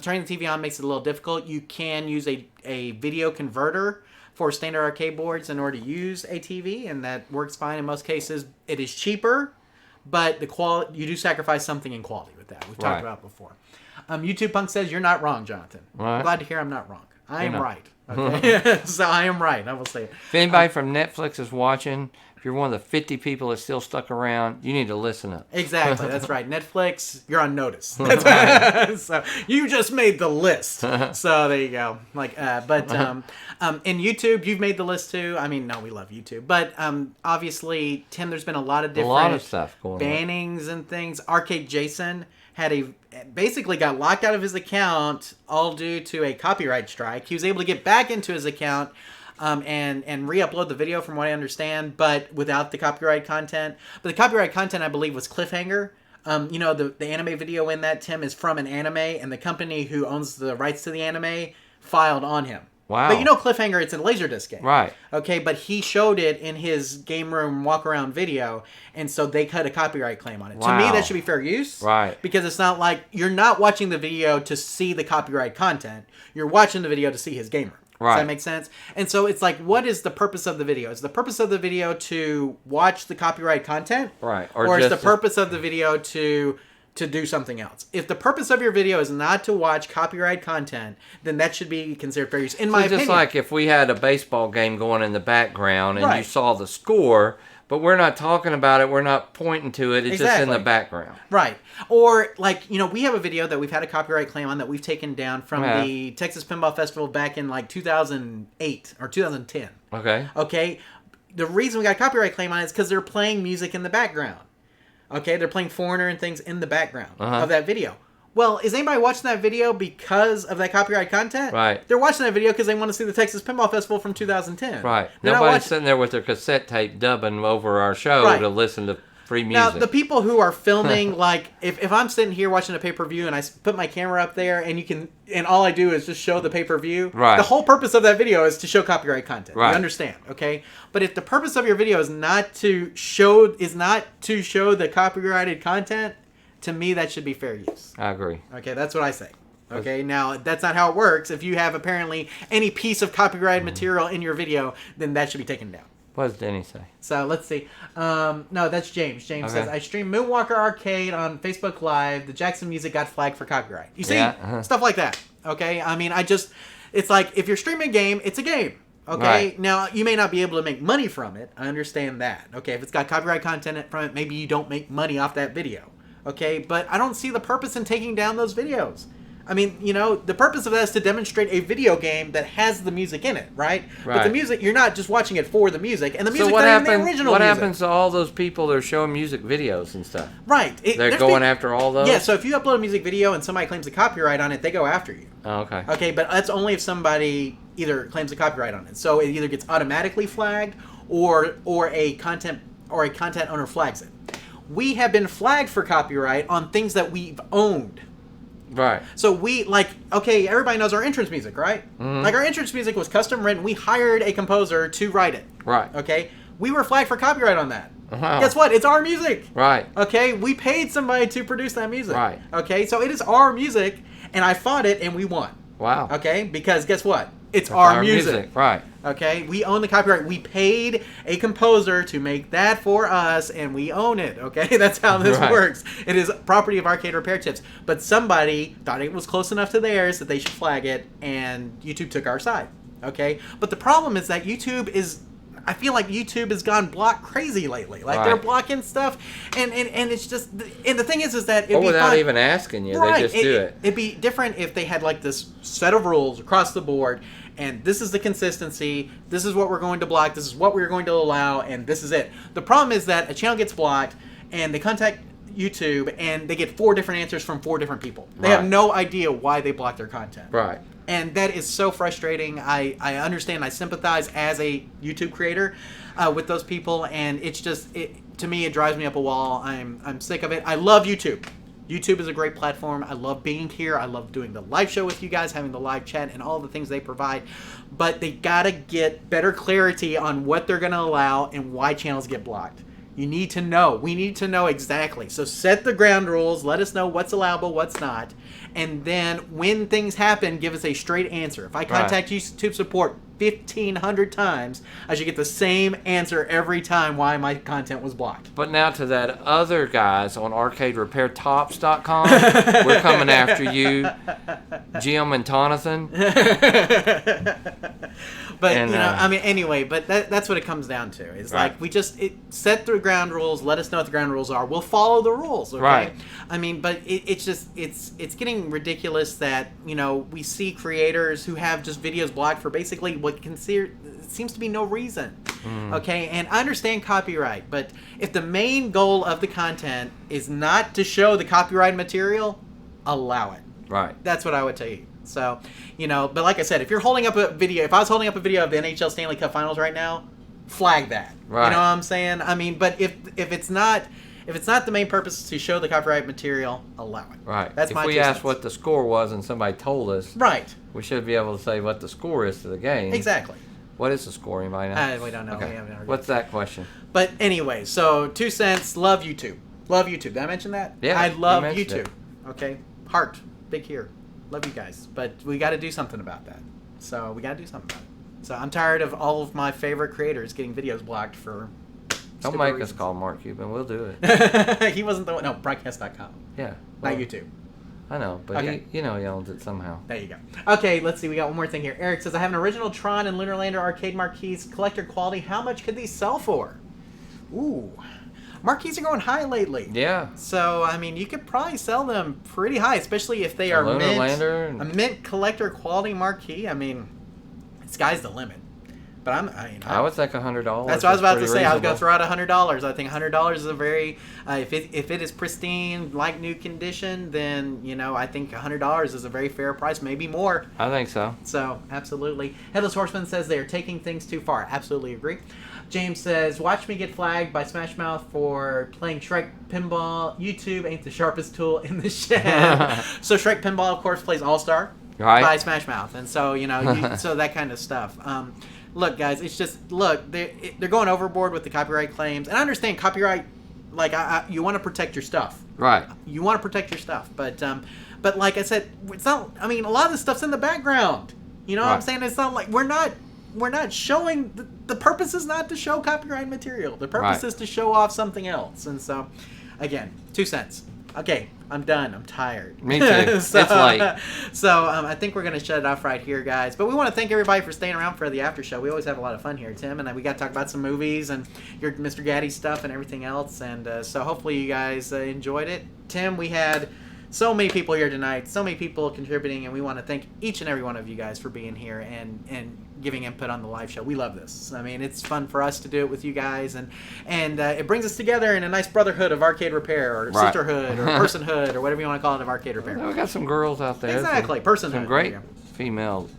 turning the TV on makes it a little difficult. You can use a video converter for standard arcade boards in order to use a TV. And that works fine in most cases. It is cheaper. But the quality, you do sacrifice something in quality with that. We've talked Right. about it before. YouTube Punk says, you're not wrong, Jonathan. Right. I'm glad to hear I'm not wrong. I am not. right. Okay? So I am right. I will say it. If anybody from Netflix is watching, if you're one of the 50 people that's still stuck around, you need to listen up. Exactly. That's right. Netflix, you're on notice. That's so you just made the list. So there you go. Like, but in YouTube, you've made the list too. I mean, no, we love YouTube, but obviously, Tim, there's been a lot of different lot of stuff going on. bannings and things. Arcade Jason basically got locked out of his account all due to a copyright strike. He was able to get back into his account and re-upload the video, from what I understand, but without the copyright content. But the copyright content, I believe, was Cliffhanger. You know, the anime video in that, Tim, is from an anime, and the company who owns the rights to the anime filed on him. Wow. But you know Cliffhanger, it's a Laserdisc game. Right. Okay, but he showed it in his game room walk-around video, and so they cut a copyright claim on it. Wow. To me, that should be fair use. Right. Because it's not like, you're not watching the video to see the copyright content. You're watching the video to see his game room. Right. Does that make sense? And so it's like, what is the purpose of the video? Is the purpose of the video to watch the copyright content? Right. Or is the purpose of the video to do something else? If the purpose of your video is not to watch copyright content, then that should be considered fair use, in my opinion. Just like if we had a baseball game going in the background and Right. you saw the score, but we're not talking about it, we're not pointing to it, it's just in the Exactly. background. Right. Or, like, you know, we have a video that we've had a copyright claim on that we've taken down from Yeah. the Texas Pinball Festival back in, like, 2008 or 2010. Okay. Okay? The reason we got a copyright claim on it is because they're playing music in the background. Okay? They're playing Foreigner and things in the background of that video. Well, is anybody watching that video because of that copyright content? Right. They're watching that video because they want to see the Texas Pinball Festival from 2010. Right. They're not Nobody's watching- sitting there with their cassette tape dubbing over our show Right. to listen to free Now, music. the people who are filming, like, if I'm sitting here watching a pay-per-view and I put my camera up there and all I do is just show the pay-per-view, Right. the whole purpose of that video is to show copyright content. Right. You understand, okay? But if the purpose of your video is not to show the copyrighted content, to me that should be fair use. I agree. Okay, that's what I say. Okay, now that's not how it works. If you have apparently any piece of copyrighted material in your video, then that should be taken down. What does Denny say? So let's see. No, that's James. James Okay. says, I streamed Moonwalker Arcade on Facebook Live. The Jackson music got flagged for copyright. You see? Yeah, Stuff like that. Okay? I mean, it's like, if you're streaming a game, it's a game. Okay? Right. Now, you may not be able to make money from it. I understand that. Okay? If it's got copyright content from it, maybe you don't make money off that video. Okay? But I don't see the purpose in taking down those videos. I mean, you know, the purpose of that is to demonstrate a video game that has the music in it, right? But the Right. music, you're not just watching it for the music, and the So music's what not even the happens? original What music. happens to all those people that are showing music videos and stuff? Right. They're there's going people- after all those. Yeah, so if you upload a music video and somebody claims a copyright on it, they go after you. Oh, okay. Okay, but that's only if somebody either claims a copyright on it. So it either gets automatically flagged or a content owner flags it. We have been flagged for copyright on things that we've owned. Right. So everybody knows our entrance music, right? Mm-hmm. Like, our entrance music was custom written. We hired a composer to write it. Right. Okay? We were flagged for copyright on that. Wow. Guess what? It's our music. Right. Okay? We paid somebody to produce that music. Right. Okay? So it is our music, and I fought it, and we won. Wow. Okay? Because guess what? It's our music. Right. Okay? We own the copyright. We paid a composer to make that for us, and we own it. Okay? That's how this Right. works. It is property of Arcade Repair Tips. But somebody thought it was close enough to theirs that they should flag it, and YouTube took our side. Okay? But the problem is that I feel like YouTube has gone block crazy lately. Like, Right. they're blocking stuff, and it's just, and the thing is that it'd Or be without fun. even asking you, Right. they just do it. It'd be different if they had like this set of rules across the board, and this is the consistency, this is what we're going to block, this is what we're going to allow, and this is it. The problem is that a channel gets blocked, and they contact YouTube, and they get 4 different answers from 4 different people. They have Right. no idea why they blocked their content. Right. And that is so frustrating. I understand. I sympathize as a YouTube creator with those people, and it's just, to me, it drives me up a wall. I'm sick of it. I love YouTube. YouTube is a great platform. I love being here. I love doing the live show with you guys, having the live chat, and all the things they provide. But they gotta get better clarity on what they're gonna allow and why channels get blocked. You need to know. We need to know exactly. So set the ground rules. Let us know what's allowable, what's not. And then when things happen, give us a straight answer. If I contact YouTube support 1,500 times, I should get the same answer every time why my content was blocked. But now to that other guys on arcaderepairtops.com, we're coming after you, Jim and Tonathan. But, And, anyway, but that's what it comes down to. It's Right. like, we just set the ground rules, let us know what the ground rules are. We'll follow the rules, okay? Right. I mean, but it's just, it's getting ridiculous that, we see creators who have just videos blocked for basically what seems to be no reason. Okay? And I understand copyright, but if the main goal of the content is not to show the copyright material, allow it. Right. That's what I would tell you. So, but like I said, if you're holding up a video, if I was holding up a video of the NHL Stanley Cup Finals right now, flag that. Right. You know what I'm saying? I mean, but if it's not, if it's not the main purpose to show the copyright material, allow it. Right. That's if my we 2 asked cents. what the score was and somebody told us, Right. we should be able to say what the score is to the game. Exactly. What is the score? Anybody know? We don't know. Okay. We haven't argued. What's that question? But anyway, so 2 cents. Love YouTube. Love YouTube. Did I mention that? Yeah, I you love mentioned YouTube. it. Okay. Heart. Big here. Love you guys. But we got to do something about that. So we got to do something about it. So I'm tired of all of my favorite creators getting videos blocked for. Don't stupid make us reasons. call Mark Cuban. We'll do it. He wasn't the one. No, broadcast.com. Yeah. Not well, YouTube. I know, but Okay. he owns it somehow. There you go. Okay, let's see. We got one more thing here. Eric says, I have an original Tron and Lunar Lander arcade marquees, collector quality. How much could these sell for? Ooh. Marquees are going high lately. Yeah. So, I mean, you could probably sell them pretty high, especially if they are Lunar mint, Lander a mint collector quality marquee. I mean, sky's the limit. But I would think $100. that's what I was about to is say. I was pretty going to reasonable. throw out $100. I think $100 is a very, if it is pristine, like new condition, then, I think $100 is a very fair price, maybe more. I think so. So, absolutely. Headless Horseman says they are taking things too far. Absolutely agree. James says, watch me get flagged by Smash Mouth for playing Shrek Pinball. YouTube ain't the sharpest tool in the shed. So Shrek Pinball, of course, plays All-Star by Smash Mouth. And so, so that kind of stuff. Look, guys, it's just, they're going overboard with the copyright claims. And I understand copyright, you want to protect your stuff. Right. You want to protect your stuff. But like I said, it's not, a lot of this stuff's in the background. You know what I'm saying? It's not like, we're not showing, the purpose is not to show copyright material. The purpose is to show off something else. And so, again, 2 cents. Okay, I'm done. I'm tired. Me too. It's late. So I think we're going to shut it off right here, guys. But we want to thank everybody for staying around for the after show. We always have a lot of fun here, Tim. And we got to talk about some movies and your Mr. Gaddy stuff and everything else. And so hopefully you guys enjoyed it. Tim, we had so many people here tonight, so many people contributing, and we want to thank each and every one of you guys for being here and giving input on the live show. We love this. I mean, it's fun for us to do it with you guys, and it brings us together in a nice brotherhood of arcade repair, or sisterhood, or personhood, or whatever you want to call it, of arcade repair. We got some girls out there. Exactly, personhood. Some great female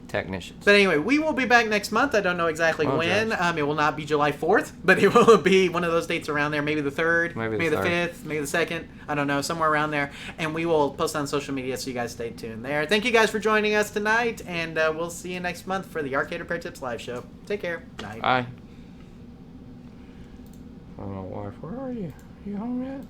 technicians. But anyway, we will be back next month. I don't know exactly when. It will not be July 4th, but it will be one of those dates around there. Maybe the 3rd, maybe the 5th, maybe the 2nd. I don't know, somewhere around there. And we will post on social media, so you guys stay tuned there. Thank you guys for joining us tonight, and we'll see you next month for the Arcade Repair Tips live show. Take care. Night. Bye. Oh, wife, where are you? You home yet?